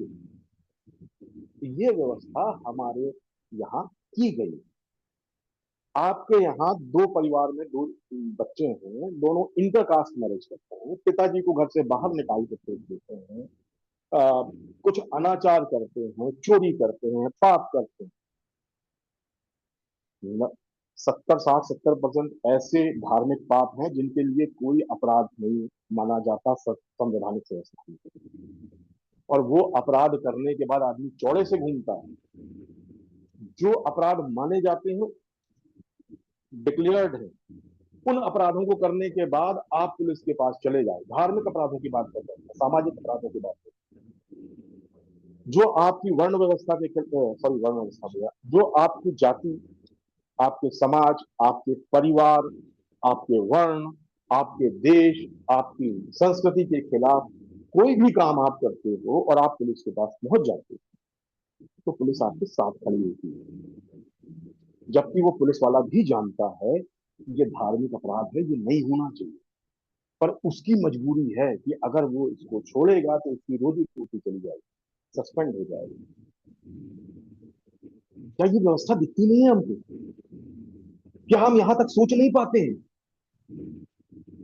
ये व्यवस्था हमारे यहाँ की गई। आपके यहाँ दो परिवार में दो बच्चे हैं, दोनों इंटरकास्ट मैरिज करते हैं, पिताजी को घर से बाहर निकाल के फेंक देते हैं, कुछ अनाचार करते हैं, चोरी करते हैं, पाप करते हैं। 60-70% ऐसे धार्मिक पाप हैं जिनके लिए कोई अपराध नहीं माना जाता संवैधानिक व्यवस्था में, और वो अपराध करने के बाद आदमी चौड़े से घूमता है। जो अपराध माने जाते हैं, डिक्लेयर्ड है, उन अपराधों को करने के बाद आप पुलिस के पास चले जाए। धार्मिक अपराधों की बात करते हैं, सामाजिक अपराधों की बात करते हैं, जो आपकी वर्ण व्यवस्था के वर्ण व्यवस्था, जो आपकी जाति, आपके समाज, आपके परिवार, आपके वर्ण, आपके देश, आपकी संस्कृति के खिलाफ कोई भी काम आप करते हो और आप पुलिस के पास पहुंच जाते हो तो पुलिस आपके साथ खड़ी होती है। जबकि वो पुलिस वाला भी जानता है ये धार्मिक अपराध है, ये नहीं होना चाहिए, पर उसकी मजबूरी है कि अगर वो इसको छोड़ेगा तो उसकी रोजी रोटी चली जाएगी, सस्पेंड हो जाएगी। क्या ये व्यवस्था दिखती नहीं है हमको? क्या हम यहां तक सोच नहीं पाते हैं?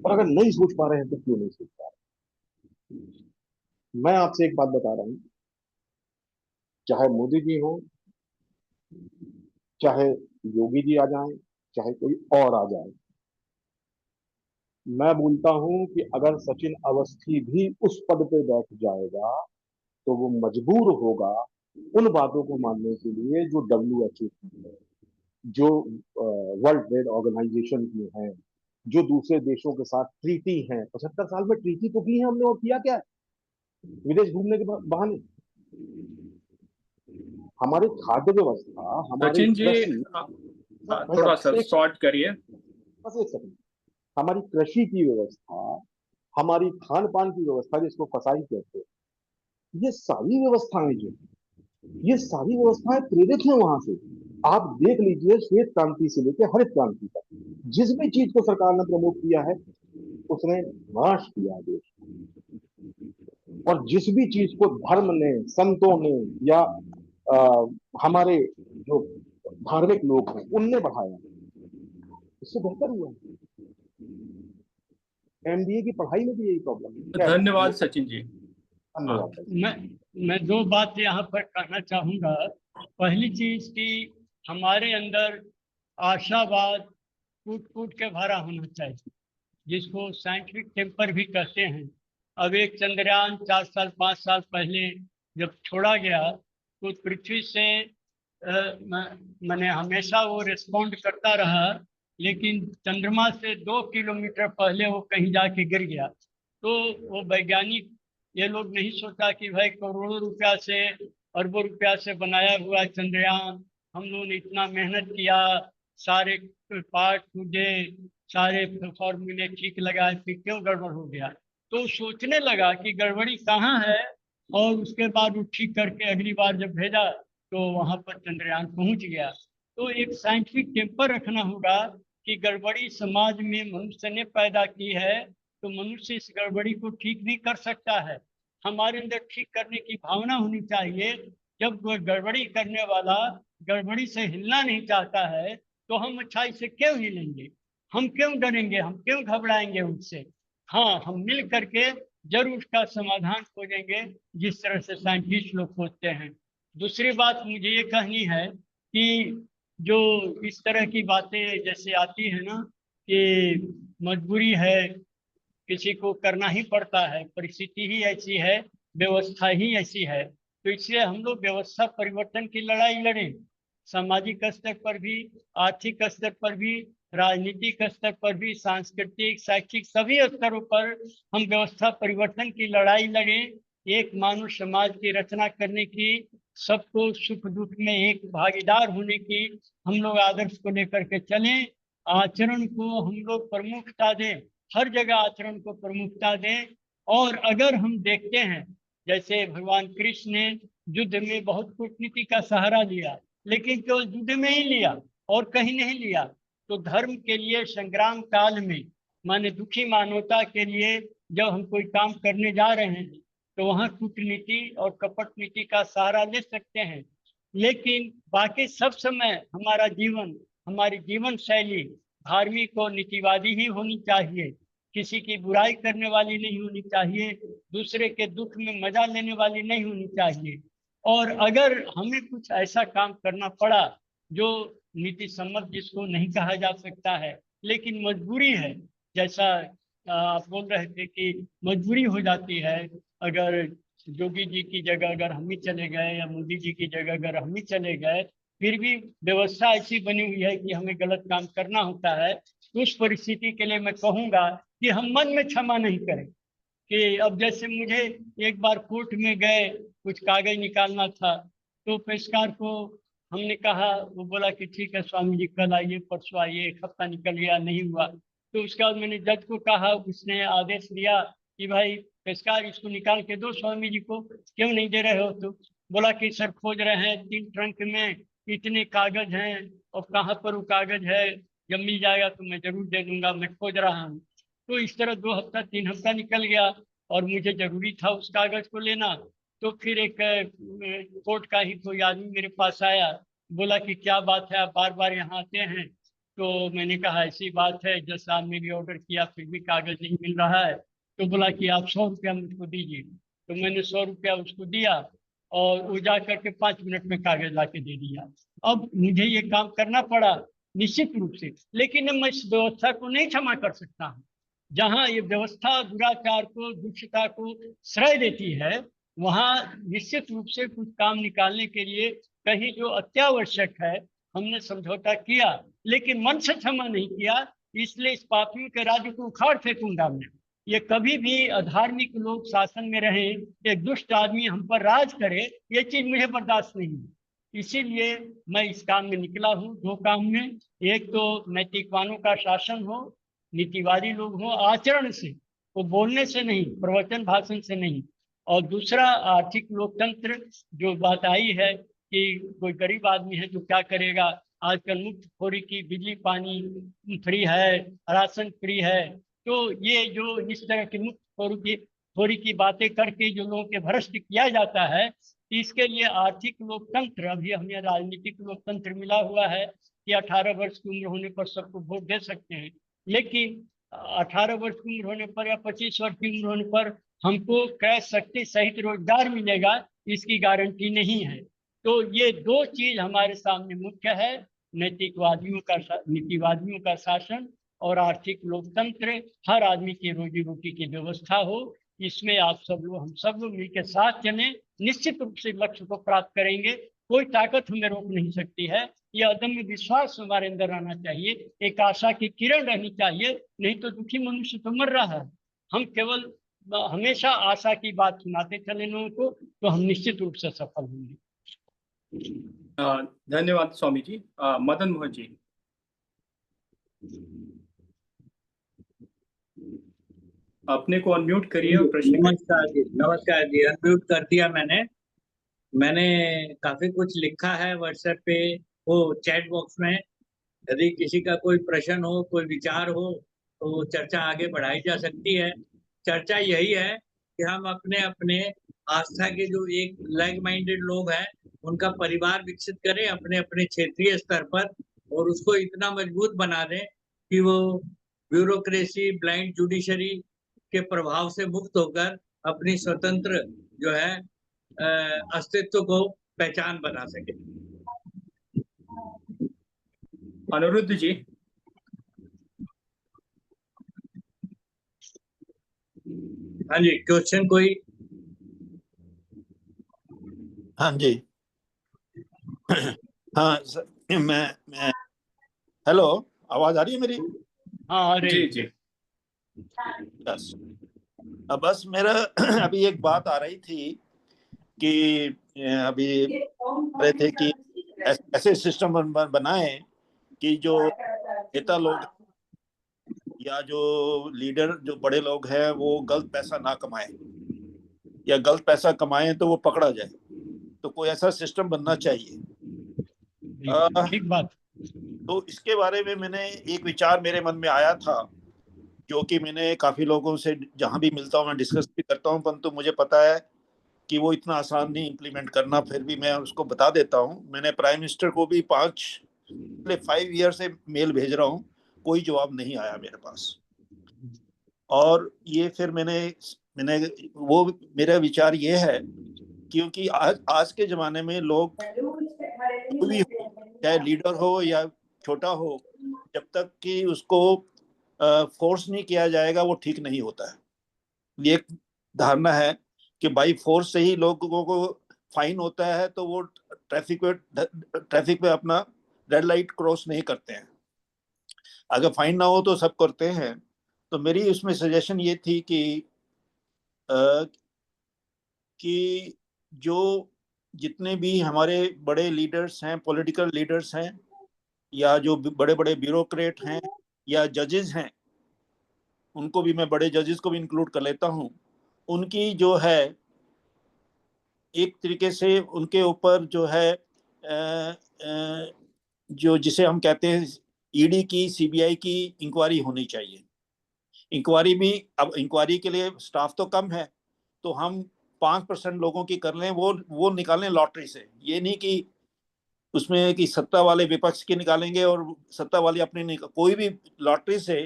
और अगर नहीं सोच पा रहे हैं तो क्यों नहीं सोच पा रहे? मैं आपसे एक बात बता रहा हूं, चाहे मोदी जी हो, चाहे योगी जी आ जाएं, चाहे कोई और आ जाए, मैं बोलता हूं कि अगर सचिन अवस्थी भी उस पद पे बैठ जाएगा तो वो मजबूर होगा उन बातों को मानने के लिए जो WHO की है, जो वर्ल्ड ट्रेड ऑर्गेनाइजेशन की है, जो दूसरे देशों के साथ ट्रीटी है। 75 साल में ट्रीटी तो की है हमने, और किया क्या है? विदेश घूमने के बहाने। हमारी खाद्य व्यवस्था, हमारी सचिन जी कृषि, भाई थोड़ा साहब सा शॉर्ट करिए। बस एक सेकंड। हमारी कृषि की व्यवस्था, हमारी खान पान की व्यवस्था जिसको कसाई कहते हैं, ये सारी व्यवस्थाएं जो, ये सारी व्यवस्थाएं प्रेरित हैं वहां से। आप देख लीजिए, श्वेत क्रांति से लेकर हरित क्रांति तक जिस भी चीज को सरकार ने प्रमोट किया है उसने नाश किया देश। और जिस भी चीज को धर्म ने, संतों ने, या हमारे जो धार्मिक लोग हैं उनने बढ़ाया, इससे बेहतर हुआ। MBA की पढ़ाई में भी यही प्रॉब्लम है। धन्यवाद सचिन जी। धन्यवाद। मैं दो बात यहाँ पर कहना चाहूँगा। पहली चीज कि हमारे अंदर आशावाद कूट कूट के भरा होना चाहिए, जिसको साइंटिफिक टेम्पर भी कहते हैं। अब एक चंद्रयान 4 साल 5 साल पहले जब छोड़ा गया तो पृथ्वी से मैंने हमेशा वो रिस्पॉन्ड करता रहा, लेकिन चंद्रमा से 2 किलोमीटर पहले वो कहीं जाके गिर गया। तो वो वैज्ञानिक, ये लोग नहीं सोचा कि भाई करोड़ों रुपया से, अरबों रुपया से बनाया हुआ चंद्रयान, हम लोगों ने इतना मेहनत किया, सारे पार्ट टूटे, सारे फॉर्मूले ठीक लगाए, फिर क्यों गड़बड़ हो गया? तो सोचने लगा कि गड़बड़ी कहाँ है, और उसके बाद वो ठीक करके अगली बार जब भेजा तो वहां पर चंद्रयान पहुंच गया। तो एक साइंटिफिक टेम्पर रखना होगा कि गड़बड़ी समाज में मनुष्य ने पैदा की है, तो मनुष्य इस गड़बड़ी को ठीक भी कर सकता है। हमारे अंदर ठीक करने की भावना होनी चाहिए। जब कोई गड़बड़ी करने वाला गड़बड़ी से हिलना नहीं चाहता है तो हम अच्छाई से क्यों हिलेंगे? हम क्यों डरेंगे? हम क्यों घबराएंगे उससे? हाँ, हम मिल करके जरूर उसका समाधान खोजेंगे, जिस तरह से साइंटिस्ट लोग खोजते हैं। दूसरी बात मुझे ये कहनी है कि जो इस तरह की बातें जैसे आती है ना, कि मजबूरी है, किसी को करना ही पड़ता है, परिस्थिति ही ऐसी है, व्यवस्था ही ऐसी है, तो इसलिए हम लोग व्यवस्था परिवर्तन की लड़ाई लड़ें। सामाजिक स्तर पर भी, आर्थिक स्तर पर भी, राजनीतिक स्तर पर भी, सांस्कृतिक, शैक्षिक सभी स्तरों पर हम व्यवस्था परिवर्तन की लड़ाई लड़ें। एक मानव समाज की रचना करने की, सबको सुख दुख में एक भागीदार होने की हम लोग आदर्श को लेकर के चलें। आचरण को हम लोग प्रमुखता दें, हर जगह आचरण को प्रमुखता दें। और अगर हम देखते हैं, जैसे भगवान कृष्ण ने युद्ध में बहुत कूटनीति का सहारा लिया, लेकिन केवल युद्ध में ही लिया और कहीं नहीं लिया। तो धर्म के लिए संग्राम काल में, माने दुखी मानवता के लिए जब हम कोई काम करने जा रहे हैं तो वहां कूटनीति और कपट नीति का सहारा ले सकते हैं। लेकिन बाकी सब समय हमारा जीवन, हमारी जीवन शैली धार्मिक और नीतिवादी ही होनी चाहिए। किसी की बुराई करने वाली नहीं होनी चाहिए, दूसरे के दुख में मजा लेने वाली नहीं होनी चाहिए। और अगर हमें कुछ ऐसा काम करना पड़ा जो नीति सम्मत जिसको नहीं कहा जा सकता है, लेकिन मजबूरी है, जैसा आप बोल रहे थे कि मजबूरी हो जाती है, अगर योगी जी की जगह अगर हम ही चले गए या मोदी जी की जगह अगर हम ही चले गए, फिर भी व्यवस्था ऐसी बनी हुई है कि हमें गलत काम करना होता है, उस परिस्थिति के लिए मैं कहूंगा कि हम मन में क्षमा नहीं करें। कि अब जैसे मुझे एक बार कोर्ट में गए, कुछ कागज निकालना था, तो पेशकार को हमने कहा, वो बोला कि ठीक है स्वामी जी कल आइए, परसों आइए, 1 हफ्ता निकल गया, नहीं हुआ। तो उसके बाद मैंने जज को कहा, उसने आदेश दिया कि भाई पेशकार इसको निकाल के दो स्वामी जी को, क्यों नहीं दे रहे हो? तो बोला कि सर खोज रहे हैं 3 ट्रंक में, इतने कागज हैं, और कहाँ पर वो कागज है, जब मिल जाएगा तो मैं जरूर दे दूंगा, मैं खोज रहा हूँ। तो इस तरह 2 हफ्ता 3 हफ्ता निकल गया और मुझे जरूरी था उस कागज को लेना। तो फिर एक कोर्ट का ही कोई आदमी मेरे पास आया, बोला कि क्या बात है, आप बार बार यहाँ आते हैं। तो मैंने कहा ऐसी बात है, जज साहब ने भी ऑर्डर किया फिर भी कागज नहीं मिल रहा है। तो बोला कि आप 100 रुपया मुझको दीजिए। तो मैंने 100 रुपया उसको दिया और वो जा करके 5 मिनट में कागज ला के दे दिया। अब मुझे ये काम करना पड़ा निश्चित रूप से, लेकिन मैं इस व्यवस्था को नहीं क्षमा कर सकता हूँ। जहाँ ये व्यवस्था दुराचार को, दुष्टता को श्रय देती है, वहाँ निश्चित रूप से कुछ काम निकालने के लिए कहीं जो अत्यावश्यक है हमने समझौता किया, लेकिन मन से क्षमा नहीं किया। इसलिए इस पापियों के राज्य को उखाड़ फेंकूंगा मैं। ये कभी भी अधार्मिक लोग शासन में रहे, एक दुष्ट आदमी हम पर राज करे, ये चीज मुझे बर्दाश्त नहीं है। इसीलिए मैं इस काम में निकला हूँ। 2 काम में, एक तो नैतिकवानों का शासन हो, नीतिवादी लोग हो आचरण से, वो बोलने से नहीं, प्रवचन भाषण से नहीं। और दूसरा आर्थिक लोकतंत्र, जो बात आई है कि कोई गरीब आदमी है तो क्या करेगा। आजकल मुफ्तखोरी की, बिजली पानी फ्री है, राशन फ्री है। तो ये जो इस तरह की मुफ्तखोरी की बातें करके जो लोगों के भ्रष्ट किया जाता है, इसके लिए आर्थिक लोकतंत्र, अभी हमें राजनीतिक लोकतंत्र मिला हुआ है कि 18 वर्ष की उम्र होने पर सबको वोट दे सकते हैं, लेकिन 18 वर्ष की उम्र होने पर या 25 वर्ष की उम्र होने पर हमको क्रय शक्ति सहित रोजगार मिलेगा, इसकी गारंटी नहीं है। तो ये 2 चीज हमारे सामने मुख्य है, नीतिवादियों का शासन और आर्थिक लोकतंत्र। हर आदमी की रोजी रोटी की व्यवस्था हो, इसमें आप सब लोग, हम सब लोग मिलकर साथ चलें, निश्चित रूप से लक्ष्य को प्राप्त करेंगे। कोई ताकत हमें रोक नहीं सकती है। यह अदम्य विश्वास हमारे अंदर रहना चाहिए, एक आशा की किरण रहनी चाहिए, नहीं तो दुखी मनुष्य तो मर रहा है। हम केवल हमेशा आशा की बात सुनाते चले लोगों को, तो हम निश्चित रूप से सफल होंगे। धन्यवाद स्वामी जी। मदन मोहन जी। अपने को अनम्यूट करिए और प्रश्न करिए। नमस्कार जी, अनम्यूट कर दिया मैंने काफी कुछ लिखा है व्हाट्सएप पे, वो चैट बॉक्स में। यदि किसी का कोई प्रश्न हो, कोई विचार हो, तो चर्चा आगे बढ़ाई जा सकती है। चर्चा यही है कि हम अपने अपने आस्था के जो एक लाइक माइंडेड लोग हैं, उनका परिवार विकसित करें अपने अपने क्षेत्रीय स्तर पर, और उसको इतना मजबूत बना दें कि वो ब्यूरोक्रेसी, ब्लाइंड जुडिशरी के प्रभाव से मुक्त होकर अपनी स्वतंत्र जो है अस्तित्व को पहचान बना सके। अनिरुद्ध जी। हाँ जी, क्वेश्चन कोई? हाँ जी। हाँ सर, मैं हेलो, आवाज आ रही है मेरी? हाँ जी जी। बस बस मेरा अभी एक बात आ रही थी कि अभी रहे थे कि ऐसे सिस्टम बनाए कि जो नेता लोग या जो लीडर, जो बड़े लोग हैं, वो गलत पैसा ना कमाए, या गलत पैसा कमाए तो वो पकड़ा जाए। तो कोई ऐसा सिस्टम बनना चाहिए। ठीक बात। तो इसके बारे में मैंने एक विचार मेरे मन में आया था, जो कि मैंने काफी लोगों से जहां भी मिलता हूं मैं डिस्कस भी करता हूं, परंतु मुझे पता है कि वो इतना आसान नहीं इम्प्लीमेंट करना। फिर भी मैं उसको बता देता हूं। मैंने प्राइम मिनिस्टर को भी 5 ईयर से मेल भेज रहा हूं, कोई जवाब नहीं आया मेरे पास। और ये फिर मैंने वो मेरा विचार ये है, क्योंकि आज के जमाने में लोग, कोई भी हो, चाहे लीडर हो या छोटा हो, जब तक कि उसको फोर्स नहीं किया जाएगा वो ठीक नहीं होता है। ये एक धारणा है कि बाई फोर्स से ही लोगों को फाइन होता है, तो वो ट्रैफिक पे अपना रेड लाइट क्रॉस नहीं करते हैं। अगर फाइन ना हो तो सब करते हैं। तो मेरी उसमें सजेशन ये थी कि जो जितने भी हमारे बड़े लीडर्स हैं, पॉलिटिकल लीडर्स हैं, या जो बड़े बड़े ब्यूरोक्रेट हैं या जजेस हैं, उनको भी मैं बड़े जजेस को भी इंक्लूड कर लेता हूं, उनकी जो है एक तरीके से उनके ऊपर जो है जो जिसे हम कहते हैं ईडी की, सीबीआई की इंक्वायरी होनी चाहिए। इंक्वायरी भी, अब इंक्वायरी के लिए स्टाफ तो कम है, तो हम 5% लोगों की कर लें, वो निकालें लॉटरी से। ये नहीं कि उसमें कि सत्ता वाले विपक्ष की निकालेंगे और सत्ता वाले अपनी कोई भी लॉटरी से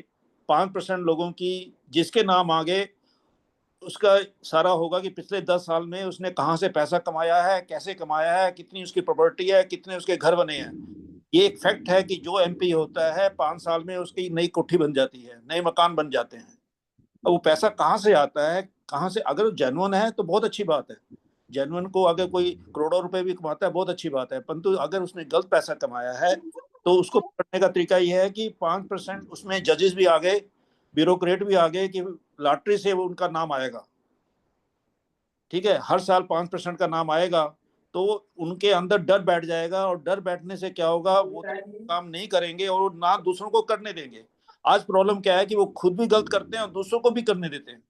5% लोगों की जिसके नाम आगे उसका सारा होगा कि पिछले 10 साल में उसने कहाँ से पैसा कमाया है, कैसे कमाया है, कितनी उसकी प्रॉपर्टी है, कितने उसके घर बने हैं। ये एक फैक्ट है कि जो एमपी होता है 5 साल में उसकी नई कोठी बन जाती है, नए मकान बन जाते हैं। अब वो पैसा कहाँ से आता है, कहाँ से, अगर जेन्युइन है तो बहुत अच्छी बात है। जेन्युइन को अगर कोई करोड़ों रुपए भी कमाता है बहुत अच्छी बात है, परंतु अगर उसने गलत पैसा कमाया है तो उसको पकड़ने का तरीका यह है कि 5% उसमें जजेस भी आ गए, ब्यूरोक्रेट भी आ गए कि लॉटरी से वो उनका नाम आएगा। ठीक है, हर साल 5% का नाम आएगा तो उनके अंदर डर बैठ जाएगा, और डर बैठने से क्या होगा, वो तो काम नहीं करेंगे और ना दूसरों को करने देंगे। आज प्रॉब्लम क्या है कि वो खुद भी गलत करते हैं और दूसरों को भी करने देते हैं,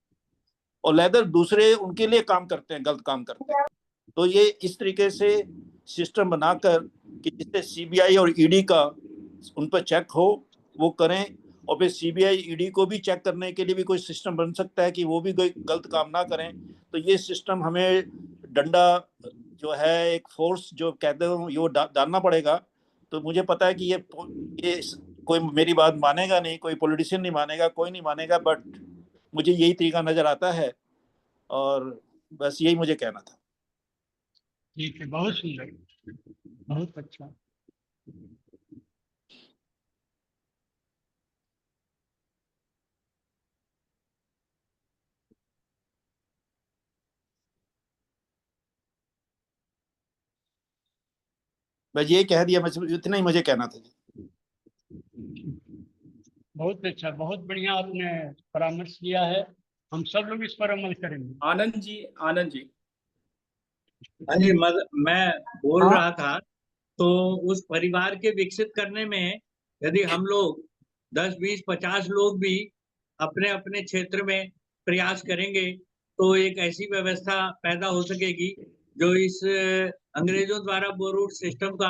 और लेदर दूसरे उनके लिए काम करते हैं, गलत काम करते हैं। तो ये इस तरीके से सिस्टम बनाकर कि जिससे सीबीआई और ईडी का उन पर चेक हो, वो करें, और फिर सीबीआई ईडी को भी चेक करने के लिए भी कोई सिस्टम बन सकता है कि वो भी कोई गलत काम ना करें। तो ये सिस्टम हमें डंडा जो है, एक फोर्स जो कहते हैं वो डालना पड़ेगा। तो मुझे पता है कि ये कोई मेरी बात मानेगा नहीं, कोई पॉलिटिशियन नहीं मानेगा, कोई नहीं मानेगा, बट मुझे यही तरीका नजर आता है और बस यही मुझे कहना था। ठीक है, बहुत सुंदर, बहुत अच्छा। बस ये कह दिया, इतना ही मुझे कहना था। बहुत अच्छा, बहुत बढ़िया आपने परामर्श दिया है, हम सब लोग इस पर अमल करेंगे। आनंद जी, आनंद जी। हाँ जी, मैं बोल रहा था, तो उस परिवार के विकसित करने में यदि हम लोग 10, 20, 50 लोग भी अपने अपने क्षेत्र में प्रयास करेंगे तो एक ऐसी व्यवस्था पैदा हो सकेगी जो इस अंग्रेजों द्वारा बोरोड सिस्टम का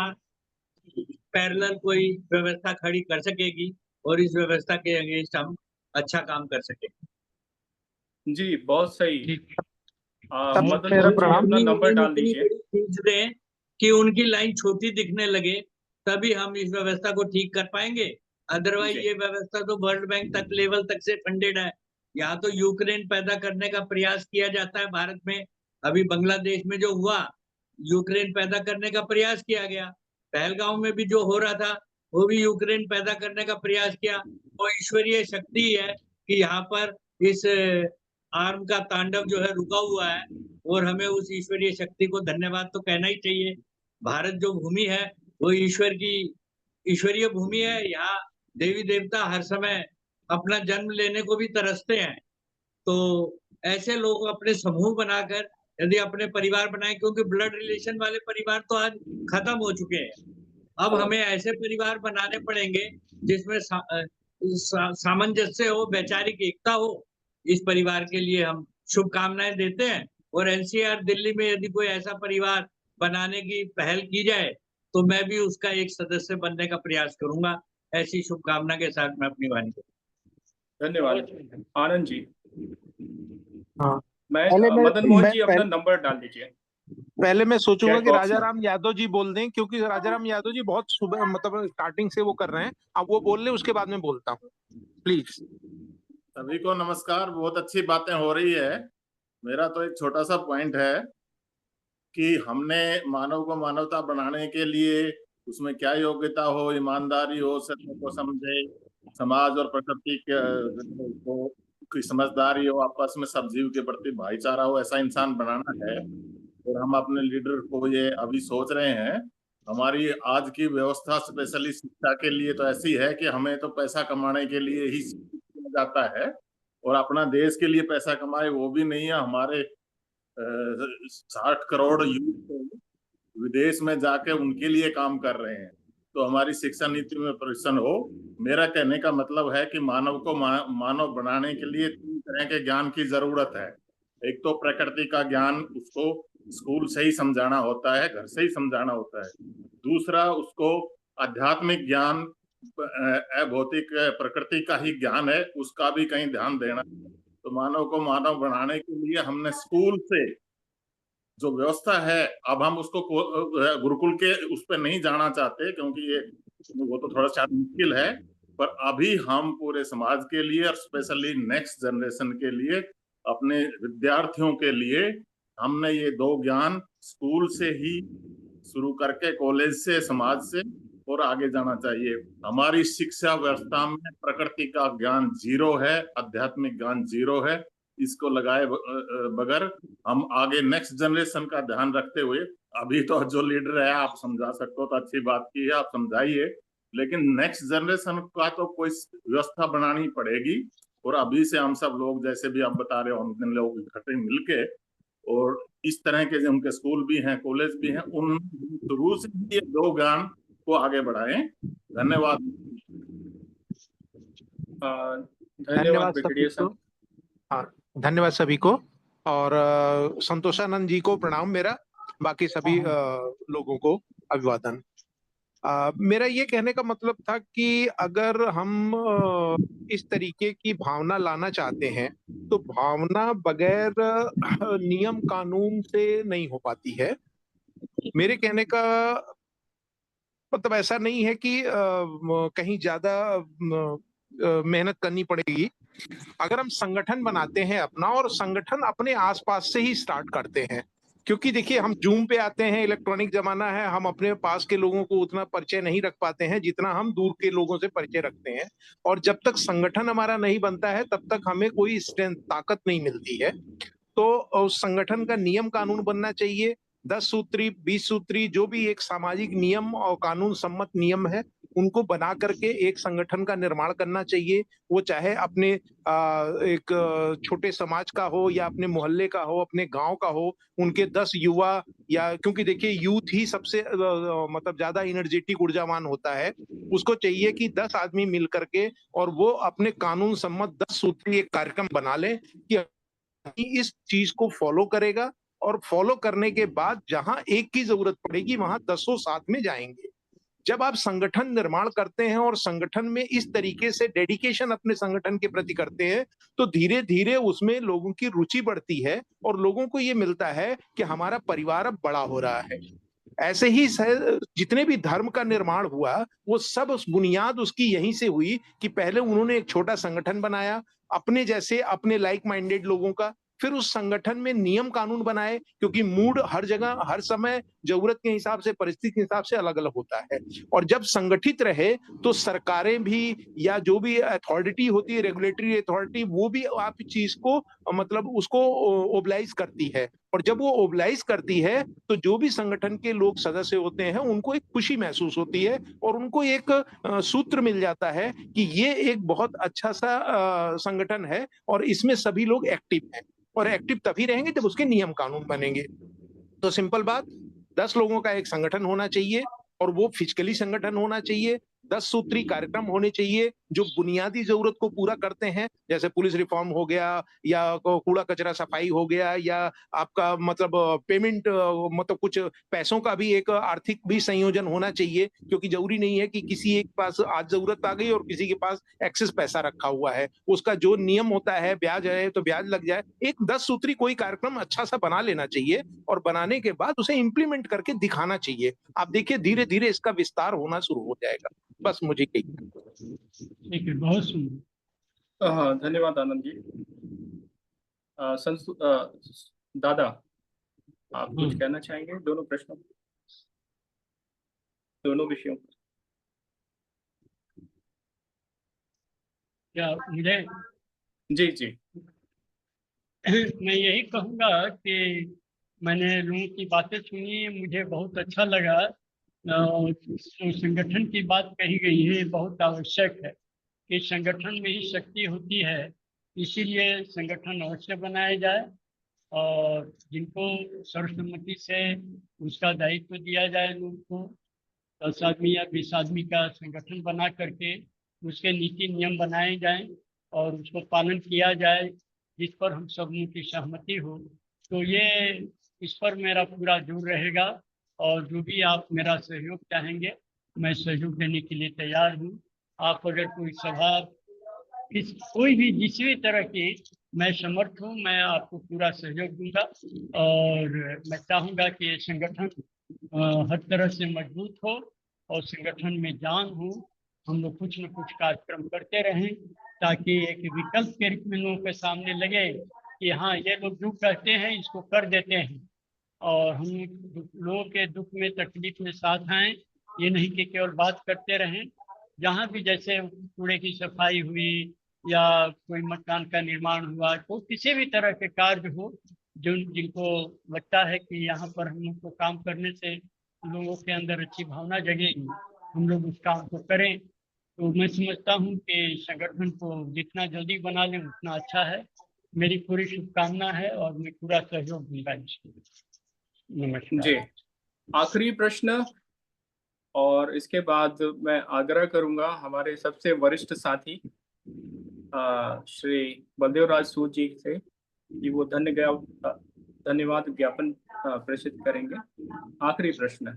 पैरेलल कोई व्यवस्था खड़ी कर सकेगी और इस व्यवस्था के अगेंस्ट हम अच्छा काम कर सकेंगे। जी बहुत सही। ठीक, मदन मेरा मोहन जी प्रणाम। अपना नंबर डाल इतनी दीजिए। बड़ी खींच दें कि उनकी लाइन छोटी दिखने लगे, तभी हम इस व्यवस्था को ठीक कर पाएंगे। अदरवाइज जी। ये व्यवस्था तो वर्ल्ड बैंक तक लेवल तक से फंडेड है। यहाँ तो यूक्रेन पैदा करने का प्रयास किया जाता है भारत में। अभी बांग्लादेश में जो हुआ, यूक्रेन पैदा करने का प्रयास किया गया। पहलगांव में भी जो हो रहा था वो भी यूक्रेन पैदा करने का प्रयास किया। वो ईश्वरीय शक्ति है कि यहाँ पर इस आर्म का तांडव जो है रुका हुआ है, और हमें उस ईश्वरीय शक्ति को धन्यवाद तो कहना ही चाहिए। भारत जो भूमि है वो ईश्वर की ईश्वरीय भूमि है। यहाँ देवी देवता हर समय अपना जन्म लेने को भी तरसते हैं। तो ऐसे लोग अपने समूह बनाकर यदि अपने परिवार बनाए, क्योंकि ब्लड रिलेशन वाले परिवार तो आज खत्म हो चुके हैं। अब हमें ऐसे परिवार बनाने पड़ेंगे जिसमें सामंजस्य हो, वैचारिक एकता हो। इस परिवार के लिए हम शुभकामनाएं देते हैं, और एनसीआर दिल्ली में यदि कोई ऐसा परिवार बनाने की पहल की जाए तो मैं भी उसका एक सदस्य बनने का प्रयास करूंगा। ऐसी शुभकामना के साथ मैं अपनी वाणी को धन्यवाद आनंद जी। हाँ, मदन मोहन जी अपना नंबर डाल दीजिए। पहले मैं सोचूंगा चैट कि बॉक्स में। राजाराम यादव जी बोल दें, क्योंकि राजाराम यादव जी बहुत सुबह मतलब स्टार्टिंग से वो कर रहे हैं। अब वो बोल ले, उसके बाद में बोलता हूँ, प्लीज। सभी को नमस्कार। बहुत अच्छी बातें हो रही है। मेरा तो एक छोटा सा पॉइंट है कि हमने मानव को मानवता बनाने के लिए उसमें क्या योग्यता हो, ईमानदारी हो, सत्य को समझे, समाज और प्रकृति को की समझदारी हो, आपस में सब जीव के प्रति भाईचारा हो, ऐसा इंसान बनाना है। और हम अपने लीडर को ये अभी सोच रहे हैं। हमारी आज की व्यवस्था स्पेशली शिक्षा के लिए तो ऐसी है कि हमें तो पैसा कमाने के लिए ही किया जाता है, और अपना देश के लिए पैसा कमाए वो भी नहीं है। हमारे 60 करोड़ यूथ विदेश में जाके उनके लिए काम कर रहे हैं। तो हमारी शिक्षा नीति में परिवर्तन हो। मेरा कहने का मतलब है कि मानव को मानव बनाने के लिए 3 तरह के ज्ञान की जरूरत है। एक तो प्रकृति का ज्ञान, उसको स्कूल से ही समझाना होता है, घर से ही समझाना होता है। दूसरा, उसको आध्यात्मिक ज्ञान, भौतिक प्रकृति का ही ज्ञान है, उसका भी कहीं ध्यान देना। तो मानव को मानव बनाने के लिए हमने स्कूल से जो व्यवस्था है, अब हम उसको गुरुकुल के उस पर नहीं जाना चाहते, क्योंकि ये वो तो थोड़ा सा मुश्किल है, पर अभी हम पूरे समाज के लिए और स्पेशली नेक्स्ट जनरेशन के लिए, अपने विद्यार्थियों के लिए हमने ये 2 ज्ञान स्कूल से ही शुरू करके, कॉलेज से, समाज से और आगे जाना चाहिए। हमारी शिक्षा व्यवस्था में प्रकृति का ज्ञान 0 है, आध्यात्मिक ज्ञान 0 है। इसको लगाए बगैर हम आगे नेक्स्ट जनरेशन का ध्यान रखते हुए, अभी तो जो लीडर है आप समझा सकते हो तो अच्छी बात की है, आप समझाइए, लेकिन नेक्स्ट जनरेशन का तो कोई व्यवस्था बनानी पड़ेगी। और अभी से हम सब लोग, जैसे भी आप बता रहे हो, हम लोग इकट्ठे मिलके, और इस तरह के जो उनके स्कूल भी हैं, कॉलेज भी हैं, उन शुरू से ये 2 ज्ञान को आगे बढ़ाएं। धन्यवाद। धन्यवाद ब्रिगेडियर साहब। हाँ, धन्यवाद सभी को, और संतोषानंद जी को प्रणाम मेरा, बाकी सभी लोगों को अभिवादन। मेरा ये कहने का मतलब था कि अगर हम इस तरीके की भावना लाना चाहते हैं तो भावना बगैर नियम कानून से नहीं हो पाती है। मेरे कहने का मतलब ऐसा नहीं है कि कहीं ज्यादा मेहनत करनी पड़ेगी। अगर हम संगठन बनाते हैं अपना, और संगठन अपने आसपास से ही स्टार्ट करते हैं, क्योंकि देखिए हम जूम पे आते हैं, इलेक्ट्रॉनिक जमाना है, हम अपने पास के लोगों को उतना परिचय नहीं रख पाते हैं जितना हम दूर के लोगों से परिचय रखते हैं। और जब तक संगठन हमारा नहीं बनता है तब तक हमें कोई स्ट्रेंथ, ताकत नहीं मिलती है। तो उस संगठन का नियम कानून बनना चाहिए, 10 सूत्री, 20 सूत्री, जो भी एक सामाजिक नियम और कानून सम्मत नियम है, उनको बना करके एक संगठन का निर्माण करना चाहिए। वो चाहे अपने एक छोटे समाज का हो, या अपने मोहल्ले का हो, अपने गांव का हो, उनके 10 युवा, या क्योंकि देखिए यूथ ही सबसे मतलब ज्यादा एनर्जेटिक, ऊर्जावान होता है। उसको चाहिए कि 10 आदमी मिल करके और वो अपने कानून सम्मत 10 सूत्री एक कार्यक्रम बना ले कि इस चीज को फॉलो करेगा, और फॉलो करने के बाद जहां एक की जरूरत पड़ेगी वहां 10 साथ में जाएंगे। जब आप संगठन निर्माण करते हैं और संगठन में इस तरीके से डेडिकेशन अपने संगठन के प्रति करते हैं, तो धीरे धीरे उसमें लोगों की रुचि बढ़ती है और लोगों को ये मिलता है कि हमारा परिवार अब बड़ा हो रहा है। ऐसे ही जितने भी धर्म का निर्माण हुआ, वो सब उस बुनियाद उसकी यहीं से हुई कि पहले उन्होंने एक छोटा संगठन बनाया अपने जैसे, अपने लाइक माइंडेड लोगों का, फिर उस संगठन में नियम कानून बनाए, क्योंकि मूड हर जगह, हर समय, जरूरत के हिसाब से, परिस्थिति के हिसाब से अलग अलग होता है। और जब संगठित रहे तो सरकारें भी, या जो भी अथॉरिटी होती है, रेगुलेटरी अथॉरिटी, वो भी आप चीज को मतलब उसको ओबलाइज करती है। और जब वो ओबलाइज करती है तो जो भी संगठन के लोग सदस्य होते हैं उनको एक खुशी महसूस होती है, और उनको एक सूत्र मिल जाता है कि ये एक बहुत अच्छा सा संगठन है और इसमें सभी लोग एक्टिव हैं। और एक्टिव तभी रहेंगे जब उसके नियम कानून बनेंगे। तो सिंपल बात, 10 लोगों का एक संगठन होना चाहिए, और वो फिजिकली संगठन होना चाहिए। 10 सूत्री कार्यक्रम होने चाहिए जो बुनियादी जरूरत को पूरा करते हैं, जैसे पुलिस रिफॉर्म हो गया, या कूड़ा कचरा सफाई हो गया, या आपका मतलब पेमेंट, मतलब कुछ पैसों का भी एक आर्थिक भी संयोजन होना चाहिए, क्योंकि जरूरी नहीं है कि किसी एक पास आज जरूरत आ गई और किसी के पास एक्सेस पैसा रखा हुआ है। उसका जो नियम होता है, ब्याज है तो ब्याज लग जाए। एक 10 सूत्री कोई कार्यक्रम अच्छा सा बना लेना चाहिए, और बनाने के बाद उसे इम्प्लीमेंट करके दिखाना चाहिए। आप देखिए धीरे धीरे इसका विस्तार होना शुरू हो जाएगा। बस मुझे यही। ठीक है, बहुत सुंदर। हाँ, धन्यवाद आनंद जी। दादा, आप कुछ कहना चाहेंगे दोनों प्रश्नों, दोनों विषयों पर? क्या मुझे? जी जी। मैं यही कहूँगा कि मैंने लोगों की बातें सुनी, मुझे बहुत अच्छा लगा। संगठन की बात कही गई है, बहुत आवश्यक है कि संगठन में ही शक्ति होती है, इसीलिए संगठन अवश्य बनाया जाए, और जिनको सर्वसम्मति से उसका दायित्व दिया जाए, लोगों को 10 आदमी या 20 आदमी का संगठन बना करके उसके नीति नियम बनाए जाएं और उसको पालन किया जाए, जिस पर हम सब की सहमति हो। तो ये इस पर मेरा पूरा जोर रहेगा, और जो भी आप मेरा सहयोग चाहेंगे मैं सहयोग देने के लिए तैयार हूँ। आप अगर कोई सभा, कोई भी जिस भी तरह की मैं समर्थ हूँ, मैं आपको पूरा सहयोग दूंगा और मैं चाहूँगा कि ये संगठन हर तरह से मजबूत हो और संगठन में जान हो। हम लोग कुछ न कुछ कार्यक्रम करते रहें ताकि एक विकल्प के रूप में लोगों के सामने लगे कि हाँ, ये लोग जो कहते हैं इसको कर देते हैं और हम लोगों के दुख में तकलीफ में साथ आएं। ये नहीं कि केवल बात करते रहें। जहाँ भी जैसे कूड़े की सफाई हुई या कोई मकान का निर्माण हुआ, तो किसी भी तरह के कार्य हो जिनको लगता है कि यहाँ पर हम लोग को काम करने से लोगों के अंदर अच्छी भावना जगेगी, हम लोग उस काम को करें। तो मैं समझता हूँ कि संगठन को जितना जल्दी बना लें उतना अच्छा है। मेरी पूरी शुभकामना है और मैं पूरा सहयोग दूंगा इसके लिए। नमस्कार जी, आखिरी प्रश्न और इसके बाद मैं आग्रह करूंगा हमारे सबसे वरिष्ठ साथी श्री बलदेव राज सूद जी से कि वो धन्यवाद ज्ञापन प्रेषित करेंगे। आखिरी प्रश्न,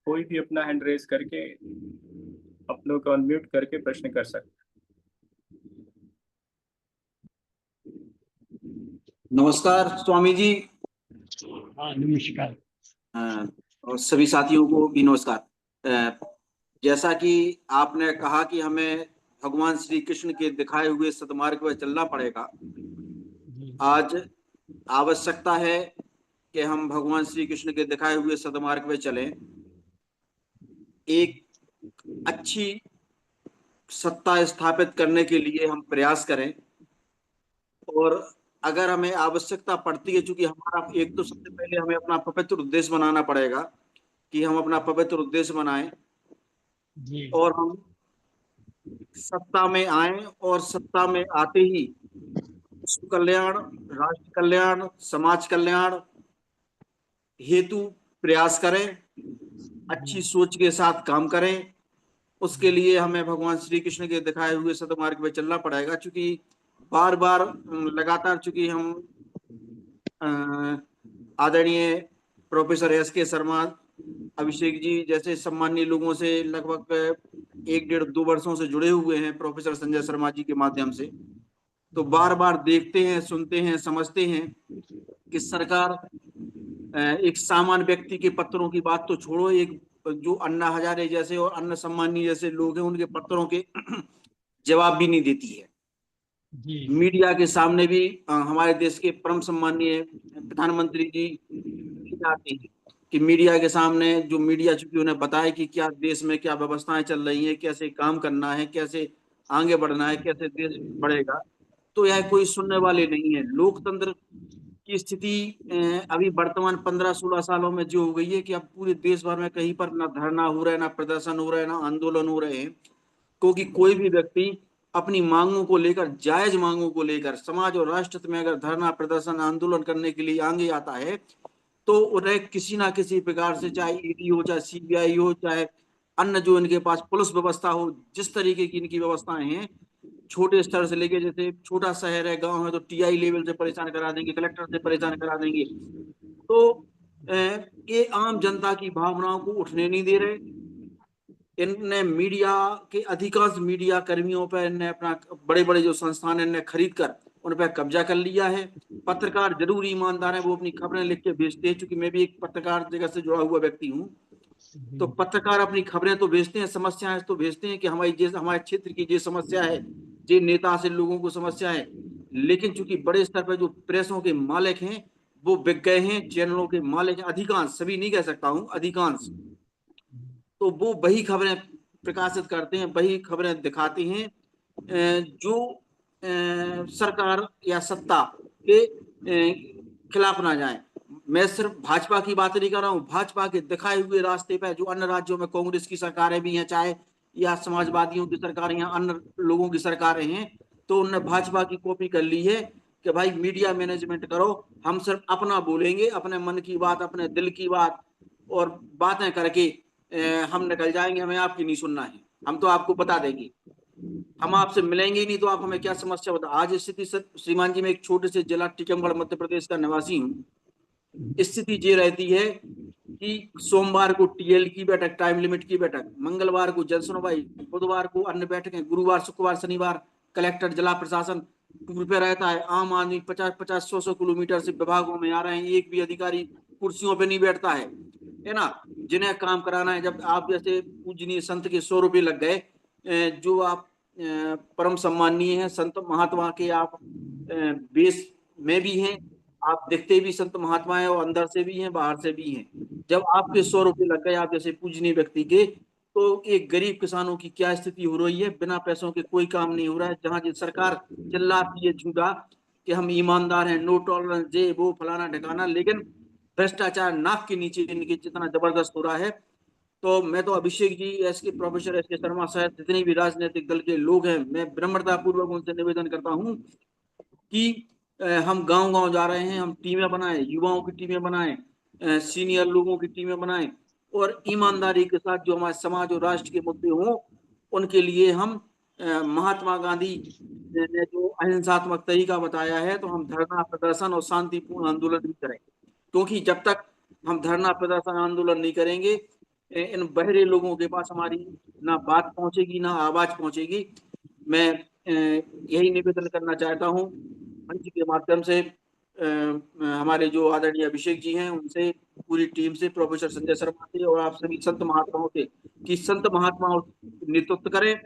कोई भी अपना हैंड रेज करके अपनों को अनम्यूट करके प्रश्न कर सकते। नमस्कार स्वामी जी। हाँ, नमस्कार। और सभी साथियों को भी नमस्कार। जैसा कि आपने कहा कि हमें भगवान श्री कृष्ण के दिखाए हुए सतमार्ग पर चलना पड़ेगा, आज आवश्यकता है कि हम भगवान श्री कृष्ण के दिखाए हुए सतमार्ग पर चलें। एक अच्छी सत्ता स्थापित करने के लिए हम प्रयास करें और अगर हमें आवश्यकता पड़ती है, चूंकि हमारा एक तो सबसे पहले हमें अपना पवित्र उद्देश्य बनाना पड़ेगा कि हम अपना पवित्र उद्देश्य बनाएं और हम सत्ता में आए और सत्ता में आते ही विश्व कल्याण, राष्ट्र कल्याण, समाज कल्याण हेतु प्रयास करें, अच्छी सोच के साथ काम करें। उसके लिए हमें भगवान श्री कृष्ण के दिखाए हुए सतमार्ग पे चलना पड़ेगा। चूंकि बार बार लगातार चूंकि हम आदरणीय प्रोफेसर एस.के. शर्मा, अभिषेक जी जैसे सम्मानीय लोगों से लगभग 1-1.5-2 वर्षों से जुड़े हुए हैं, प्रोफेसर संजय शर्मा जी के माध्यम से, तो बार बार देखते हैं, सुनते हैं, समझते हैं कि सरकार एक सामान्य व्यक्ति के पत्रों की बात तो छोड़ो, एक जो अन्ना हजारे जैसे और अन्ना सम्मानी जैसे लोग हैं उनके पत्रों के जवाब भी नहीं देती है। मीडिया के सामने भी हमारे देश के परम सम्मानीय प्रधानमंत्री जी आते हैं कि मीडिया के सामने जो मीडिया चूंकि उन्हें बताया कि क्या देश में क्या व्यवस्थाएं चल रही हैं, कैसे काम करना है, कैसे आगे बढ़ना है, कैसे देश बढ़ेगा, तो यह कोई सुनने वाले नहीं है। लोकतंत्र की स्थिति अभी वर्तमान 15-16 सालों में जो हो गई है कि अब पूरे देश भर में कहीं पर ना धरना हो रहा है, ना प्रदर्शन हो रहा है, ना आंदोलन हो रहे हैं, क्योंकि कोई भी व्यक्ति अपनी मांगों को लेकर, जायज मांगों को लेकर समाज और राष्ट्र में अगर धरना, प्रदर्शन, आंदोलन करने के लिए आगे आता है तो उन्हें किसी ना किसी प्रकार से, चाहे ईडी हो, चाहे सीबीआई हो, चाहे अन्य जो इनके पास पुलिस व्यवस्था हो, जिस तरीके की इनकी व्यवस्थाएं हैं, छोटे स्तर से लेके, जैसे छोटा शहर है, गांव है, तो टीआई लेवल से परेशान करा देंगे, कलेक्टर से परेशान करा देंगे। तो ये आम जनता की भावनाओं को उठने नहीं दे रहे। इनने मीडिया के अधिकांश मीडिया कर्मियों पर इनने अपना बड़े बड़े जो संस्थान है इनने खरीद कर उन पर कब्जा कर लिया है। पत्रकार जरूर ईमानदार है, वो अपनी खबरें लिख के भेजते हैं, क्योंकि मैं भी एक पत्रकार जगत से जुड़ा हुआ व्यक्ति हूँ, तो पत्रकार अपनी खबरें तो भेजते हैं, समस्याएं तो भेजते हैं कि हमारे क्षेत्र की ये समस्या है, ये नेता से लोगों को समस्या है, लेकिन चूंकि बड़े स्तर पर जो प्रेसों के मालिक हैं वो बिक गए हैं, चैनलों के मालिक हैं, अधिकांश, सभी नहीं कह सकता हूँ, अधिकांश, तो वो वही खबरें प्रकाशित करते हैं, वही खबरें दिखाते हैं जो सरकार या सत्ता के खिलाफ ना जाए। मैं सिर्फ भाजपा की बात नहीं कर रहा हूँ, भाजपा के दिखाए हुए रास्ते पर जो अन्य राज्यों में कांग्रेस की सरकारें भी हैं, चाहे या समाजवादियों की सरकारें या अन्य लोगों की सरकारें हैं, तो उन्होंने भाजपा की कॉपी कर ली है कि भाई मीडिया मैनेजमेंट करो, हम सिर्फ अपना बोलेंगे, अपने मन की बात, अपने दिल की बात और बातें करके हम निकल जाएंगे, हमें आपकी नहीं सुनना है, हम तो आपको बता देंगे, हम आपसे मिलेंगे ही नहीं तो आप हमें क्या समस्या बता। आज स्थिति श्रीमान जी, मैं एक छोटे से जिला टीकमगढ़ मध्य प्रदेश का निवासी हूँ, स्थिति ये रहती है कि सोमवार को टीएल की बैठक, टाइम लिमिट की बैठक, मंगलवार को जन सुनवाई, बुधवार को अन्य बैठकें, गुरुवार, शुक्रवार, शनिवार कलेक्टर, जिला प्रशासन, टूर पे रहता है, आम आदमी 50-50, 100-100 किलोमीटर से विभागों में आ रहे हैं, एक भी अधिकारी कुर्सियों पे नहीं बैठता है ना। जिन्हें काम कराना है, जब आप जैसे पूजनीय संत के 100 रुपये लग गए, जो आप परम सम्मानीय हैं, संत महात्मा के आप बेस में भी हैं, आप दिखते भी संत महात्मा है और अंदर से भी हैं, बाहर से भी हैं। जब आपके 100 रुपये लग गए आप जैसे पूजनीय व्यक्ति के, तो एक गरीब किसानों की क्या स्थिति हो रही है, बिना पैसों के कोई काम नहीं हो रहा है। जहां जी सरकार चिल्लाती है झूठा कि हम ईमानदार हैं, नो टॉलरेंस, जे वो फलाना ढकाना, लेकिन भ्रष्टाचार नाक के नीचे इनके जितना जबरदस्त हो रहा है। तो मैं तो अभिषेक जी, प्रोफेसर एस के शर्मा साहब, जितने भी राजनीतिक दल के लोग हैं, मैं विनम्रता पूर्वक उनसे निवेदन करता हूं कि हम गांव-गांव जा रहे हैं, हम टीमें बनाएं, युवाओं की टीमें बनाएं, सीनियर लोगों की टीमें बनाएं, और ईमानदारी के साथ जो हमारे समाज और राष्ट्र के मुद्दे हों, उनके लिए हम महात्मा गांधी ने जो अहिंसात्मक तरीका बताया है, तो हम धरना प्रदर्शन और शांतिपूर्ण आंदोलन भी करें। क्योंकि जब तक हम धरना प्रदर्शन आंदोलन नहीं करेंगे, इन बहरे लोगों के पास हमारी ना बात पहुंचेगी, ना आवाज पहुंचेगी। मैं यही निवेदन करना चाहता हूं मंच के माध्यम से हमारे जो आदरणीय अभिषेक जी हैं, उनसे, पूरी टीम से, प्रोफेसर संजय शर्मा से, और आप सभी संत महात्माओं से, कि संत महात्माओं नेतृत्व करें,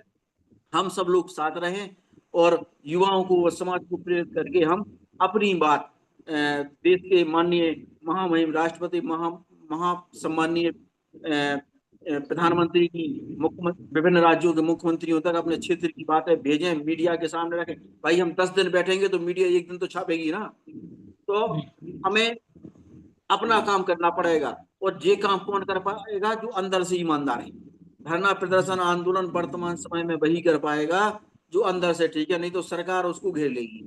हम सब लोग साथ रहें, और युवाओं को और समाज को प्रेरित करके हम अपनी बात देश के माननीय महामहिम राष्ट्रपति, महासम्मानीय प्रधानमंत्री की, मुख्यमंत्री, विभिन्न राज्यों के मुख्यमंत्रियों तक अपने क्षेत्र की बातें भेजें, मीडिया के सामने रखें। भाई हम 10 दिन बैठेंगे तो मीडिया एक दिन तो छापेगी ना, तो हमें अपना काम करना पड़ेगा। और ये काम कौन कर पाएगा? जो अंदर से ईमानदार है। धरना प्रदर्शन आंदोलन वर्तमान समय में वही कर पाएगा जो अंदर से ठीक है, नहीं तो सरकार उसको घेर लेगी।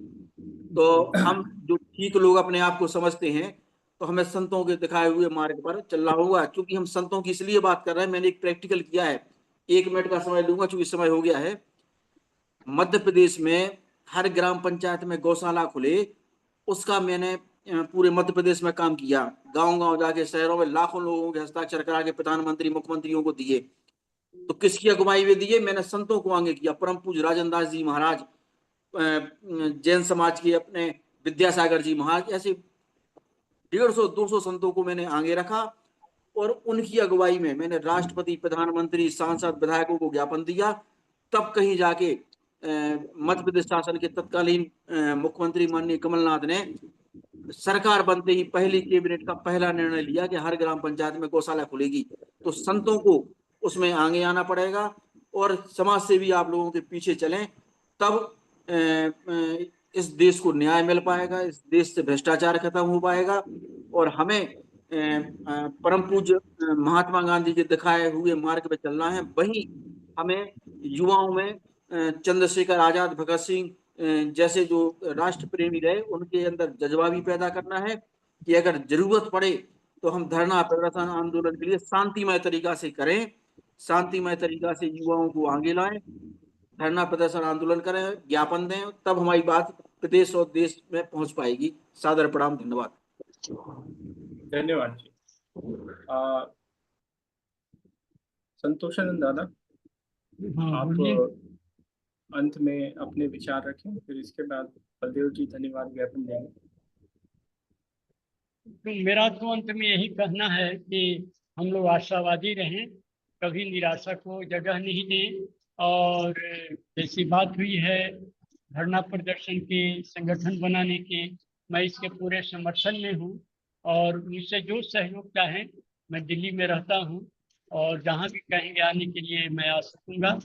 तो हम जो ठीक लोग अपने आप को समझते हैं, तो हमें संतों के दिखाए हुए मार्ग पर चलना होगा। क्योंकि हम संतों की इसलिए बात कर रहे हैं, मैंने एक प्रैक्टिकल किया है, 1 मिनट का समय लूंगा क्योंकि समय हो गया है। मध्य प्रदेश में हर ग्राम पंचायत में गौशाला खुले, उसका मैंने पूरे मध्य प्रदेश में काम किया। गांव-गांव जाके, शहरों में लाखों लोगों के हस्ताक्षर करा के प्रधानमंत्री, मुख्यमंत्रियों को दिए। तो किसकी अगुवाई में दिए? मैंने संतों को आगे किया। परम पूज्य राजन दास जी महाराज, जैन समाज के अपने विद्यासागर जी महाराज, ऐसे 150-200 संतों को मैंने आगे रखा, और उनकी अगुवाई में मैंने राष्ट्रपति, प्रधानमंत्री, सांसद, विधायकों को ज्ञापन दिया। तब कहीं जाके मध्य प्रदेश शासन के तत्कालीन मुख्यमंत्री माननीय कमलनाथ ने सरकार बनते ही पहली कैबिनेट का पहला निर्णय लिया कि हर ग्राम पंचायत में गौशाला खुलेगी। तो संतों को उसमें आगे आना पड़ेगा, और समाज से भी आप लोगों के पीछे चलें, तब इस देश को न्याय मिल पाएगा, इस देश से भ्रष्टाचार खत्म हो पाएगा, और हमें परम पूज्य महात्मा गांधी के दिखाए हुए मार्ग पे चलना है। वहीं हमें युवाओं में चंद्रशेखर आजाद, भगत सिंह जैसे जो राष्ट्र प्रेमी रहे, उनके अंदर जज्बा भी पैदा करना है कि अगर जरूरत पड़े तो हम धरना प्रदर्शन आंदोलन के लिए शांतिमय तरीका से करें, शांतिमय तरीका से युवाओं को आगे लाएं, धरना प्रदर्शन आंदोलन करें, ज्ञापन दें, तब हमारी बात प्रदेश और देश में पहुंच पाएगी। सादर प्रणाम, धन्यवाद। धन्यवाद जी। संतोषानंद दादा, आप अंत में अपने विचार रखें, फिर इसके बाद बलदेव जी धन्यवाद ज्ञापन देंगे। तो मेरा तो अंत में यही कहना है कि हम लोग आशावादी रहें, कभी निराशा को जगह नहीं दें, और जैसी बात हुई है धरना प्रदर्शन के, संगठन बनाने के, मैं इसके पूरे समर्थन में हूँ, और मुझसे जो सहयोग चाहें, मैं दिल्ली में रहता हूँ, और जहाँ भी कहेंगे आने के लिए मैं आ सकूँगा।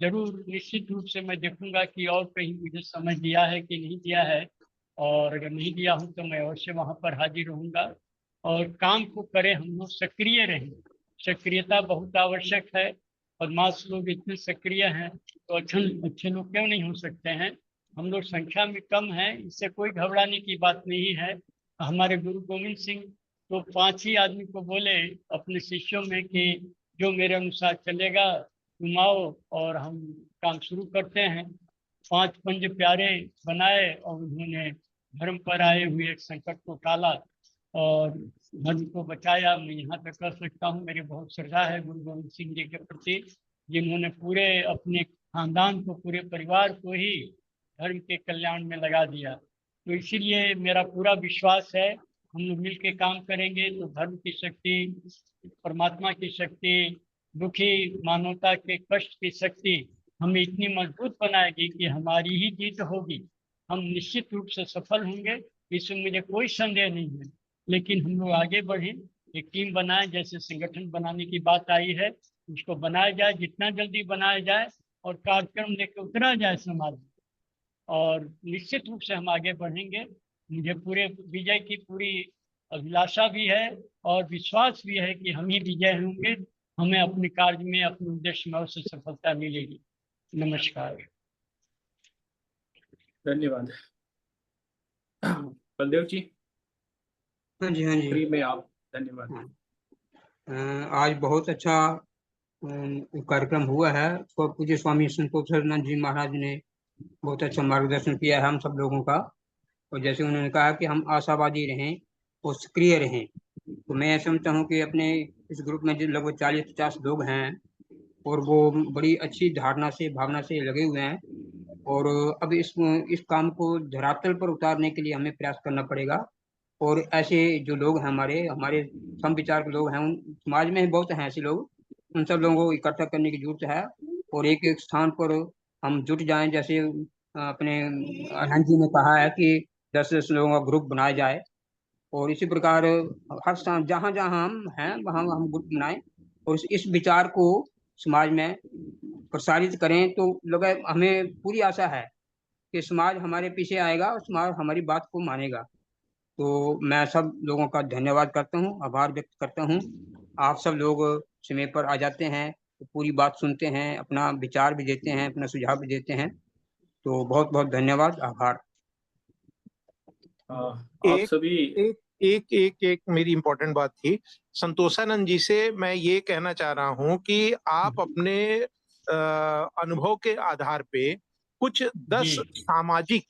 जरूर निश्चित रूप से मैं देखूंगा कि और कहीं मुझे समझ दिया है कि नहीं दिया है, और अगर नहीं दिया हूँ तो मैं अवश्य वहाँ पर हाजिर रहूँगा। और काम को करें, हम लोग सक्रिय रहें, सक्रियता बहुत आवश्यक है, और मास लोग इतने सक्रिय हैं तो अच्छे लोग क्यों नहीं हो सकते हैं। हम लोग संख्या में कम हैं, इससे कोई घबराने की बात नहीं है। हमारे गुरु गोविंद सिंह तो 5 ही आदमी को बोले अपने शिष्यों में कि जो मेरे अनुसार चलेगा तुम आओ और हम काम शुरू करते हैं। 5 पंज प्यारे बनाए, और उन्होंने धर्म पर आए हुए एक संकट को टाला और धर्म को बचाया। मैं यहाँ तक कह सकता हूँ, मेरी बहुत श्रद्धा है गुरु गोविंद सिंह जी के प्रति, जिन्होंने पूरे अपने खानदान को, पूरे परिवार को ही धर्म के कल्याण में लगा दिया। तो इसीलिए मेरा पूरा विश्वास है हम लोग मिल के काम करेंगे तो धर्म की शक्ति, परमात्मा की शक्ति, दुखी मानवता के कष्ट की शक्ति हमें इतनी मजबूत बनाएगी कि हमारी ही जीत होगी। हम निश्चित रूप से सफल होंगे, इसमें मुझे कोई संदेह नहीं है। लेकिन हम लोग आगे बढ़ें, एक टीम बनाए, जैसे संगठन बनाने की बात आई है उसको बनाया जाए, जितना जल्दी बनाया जाए और कार्यक्रम लेकर उतरा जाए समाज में, और निश्चित रूप से हम आगे बढ़ेंगे। मुझे पूरे विजय की पूरी अभिलाषा भी है और विश्वास भी है कि हम ही विजय होंगे, हमें अपने कार्य में, अपने उद्देश्य में अवश्य सफलता मिलेगी। नमस्कार। धन्यवाद। बलदेव जी। हाँ जी, हाँ जी। फ्री में आप। धन्यवाद। आज बहुत अच्छा कार्यक्रम हुआ है। तो पूज्य स्वामी संतोषानंद जी महाराज ने बहुत अच्छा मार्गदर्शन किया है हम सब लोगों का। और जैसे उन्होंने कहा कि हम आशावादी रहें और सक्रिय रहें, तो मैं समझता हूँ कि अपने इस ग्रुप में जो लगभग 40-50 लोग हैं और वो बड़ी अच्छी धारणा से, भावना से लगे हुए हैं। और अब इस काम को धरातल पर उतारने के लिए हमें प्रयास करना पड़ेगा। और ऐसे जो लोग हैं, हमारे सम विचार के लोग हैं, उन समाज में बहुत हैं ऐसे लोग, उन सब लोगों को इकट्ठा करने की जरूरत है और एक एक स्थान पर हम जुट जाएं। जैसे अपने आनंद जी ने कहा है कि 10-10 लोगों का ग्रुप बनाया जाए, और इसी प्रकार हर स्थान जहाँ जहाँ हम हैं वहाँ हम ग्रुप बनाएं और इस विचार को समाज में प्रसारित करें। तो लोग, हमें पूरी आशा है कि समाज हमारे पीछे आएगा और समाज हमारी बात को मानेगा। तो मैं सब लोगों का धन्यवाद करता हूँ, आभार व्यक्त करता हूँ। आप सब लोग समय पर आ जाते हैं, तो पूरी बात सुनते हैं, अपना विचार भी देते हैं, अपना सुझाव भी देते हैं। तो बहुत बहुत धन्यवाद, आभार। आप सभी एक मेरी इंपॉर्टेंट बात थी संतोषानंद जी से। मैं ये कहना चाह रहा हूँ कि आप अपने अनुभव के आधार पे कुछ 10 सामाजिक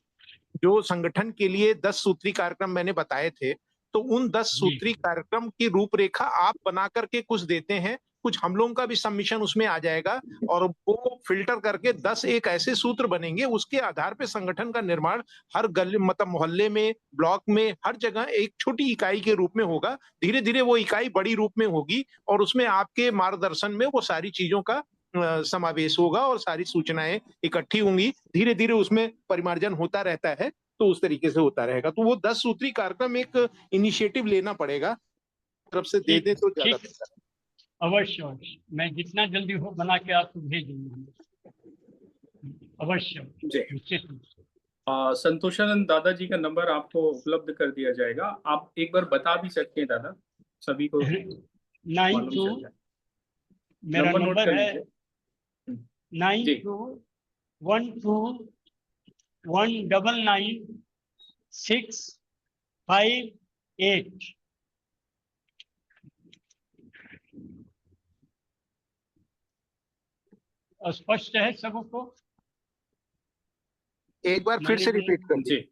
जो संगठन के लिए 10 सूत्री कार्यक्रम मैंने बताए थे, तो उन 10 सूत्री कार्यक्रम की रूपरेखा आप बना करके कुछ देते हैं, कुछ हम लोगों का भी सबमिशन उसमें आ जाएगा और वो फिल्टर करके 10 एक ऐसे सूत्र बनेंगे, उसके आधार पे संगठन का निर्माण हर गली, मतलब मोहल्ले में, ब्लॉक में, हर जगह एक छोटी इकाई के रूप में होगा। धीरे धीरे वो इकाई बड़ी रूप में होगी और उसमें आपके मार्गदर्शन में वो सारी चीजों का समावेश होगा और सारी सूचनाएं इकट्ठी होंगी। धीरे धीरे उसमें परिमार्जन होता रहता है, तो उस तरीके से होता रहेगा। तो वो 10 सूत्री कार्यक्रम एक इनिशिएटिव लेना पड़ेगा, तरफ से दे दे तो ज्यादा बेहतर है। अवश्य अवश्य, मैं जितना जल्दी हो बना के आपको भेज दूंगा। अवश्य निश्चित। संतोषानंद दादाजी का नंबर आपको उपलब्ध कर दिया जाएगा। आप एक बार बता भी सकते हैं दादा, सभी को 92 मेरा नंबर है 9212199658। स्पष्ट है सबको? एक बार फिर से रिपीट कर दीजिए।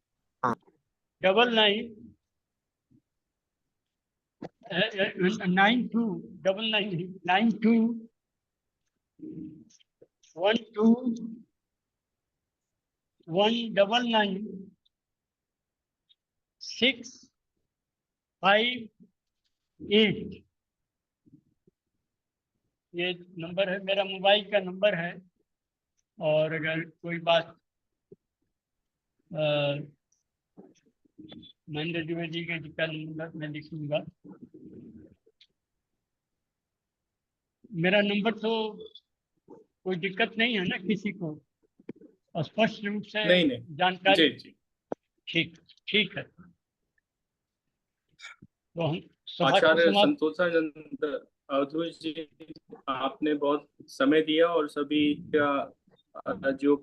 9212199658। ये नंबर है, मेरा मोबाइल का नंबर है। और अगर कोई बात महेंद्र द्विवेदी का नंबर मैं लिखूंगा। मेरा नंबर तो कोई दिक्कत नहीं है ना किसी को? स्पष्ट रूप से नहीं। जानकारी। ठीक ठीक है। तो हम आचार्य संतोषानंद अवधूत जी, आपने बहुत समय दिया और सभी का जो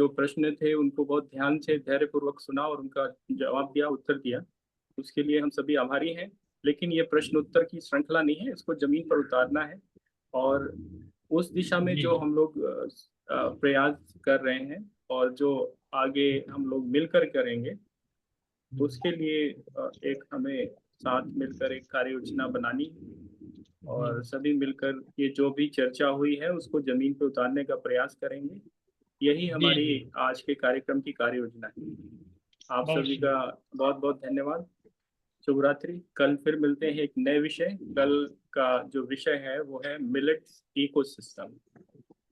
प्रश्न थे उनको बहुत ध्यान से, धैर्य पूर्वक सुना और उनका जवाब दिया, उत्तर दिया, उसके लिए हम सभी आभारी हैं। लेकिन ये प्रश्न उत्तर की श्रृंखला नहीं है, इसको जमीन पर उतारना है और उस दिशा में जो हम लोग प्रयास कर रहे हैं और जो आगे हम लोग मिलकर करेंगे, उसके लिए एक हमें साथ मिलकर एक कार्य योजना बनानी और सभी मिलकर ये जो भी चर्चा हुई है उसको जमीन पे उतारने का प्रयास करेंगे यही हमारी जी। आज के कार्यक्रम की कार्य योजना है। आप बहुत सभी का बहुत बहुत धन्यवाद। शुभ रात्रि। कल फिर मिलते हैं एक नए विषय। कल का जो विषय है वो है मिलेट्स इकोसिस्टम,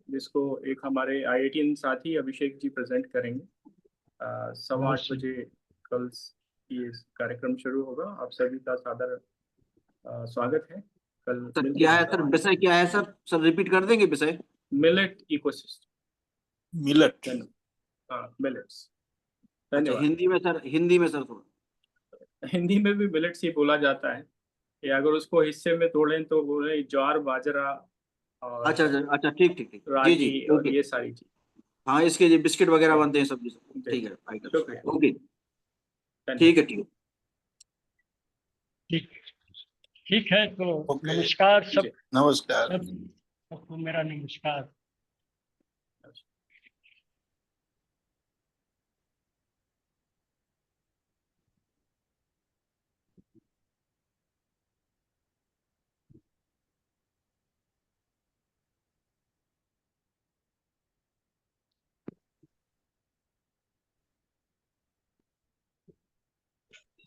जिसको एक हमारे IITian साथी अभिषेक जी प्रेजेंट करेंगे। 8:15 बजे कल ये कार्यक्रम शुरू होगा। आप सभी का सादर स्वागत है। कल सर मिलते क्या है हैं। सर, विषय क्या है सर? सर रिपीट कर देंगे विषय? Millet ecosystem. मिलेट। हाँ, मिलेट्स। अच्छा धन्यवाद। हिंदी में सर, हिंदी में सर थोड़ा। हिंदी में भी मिलेट्स ही बोला जाता है, या अगर उसको हिस्से में तोड़ें तो बोले ज्वार, बाजरा और अच्छा अच्छा अच्छा, ठीक ठीक ठीक, जी जी, रागी और ओके। ये सारी चीज। हाँ इसके जो बिस्किट वगैरह बनते हैं सब्जी सब, ठीक है, शुक्रिया। ओके, धन्यवाद। ठीक है ठीक है। ठीक ठीक है। तो नमस्कार सब, नमस्कार। सबको मेरा नमस्कार।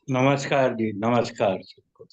नमस्कार जी, नमस्कार सबको।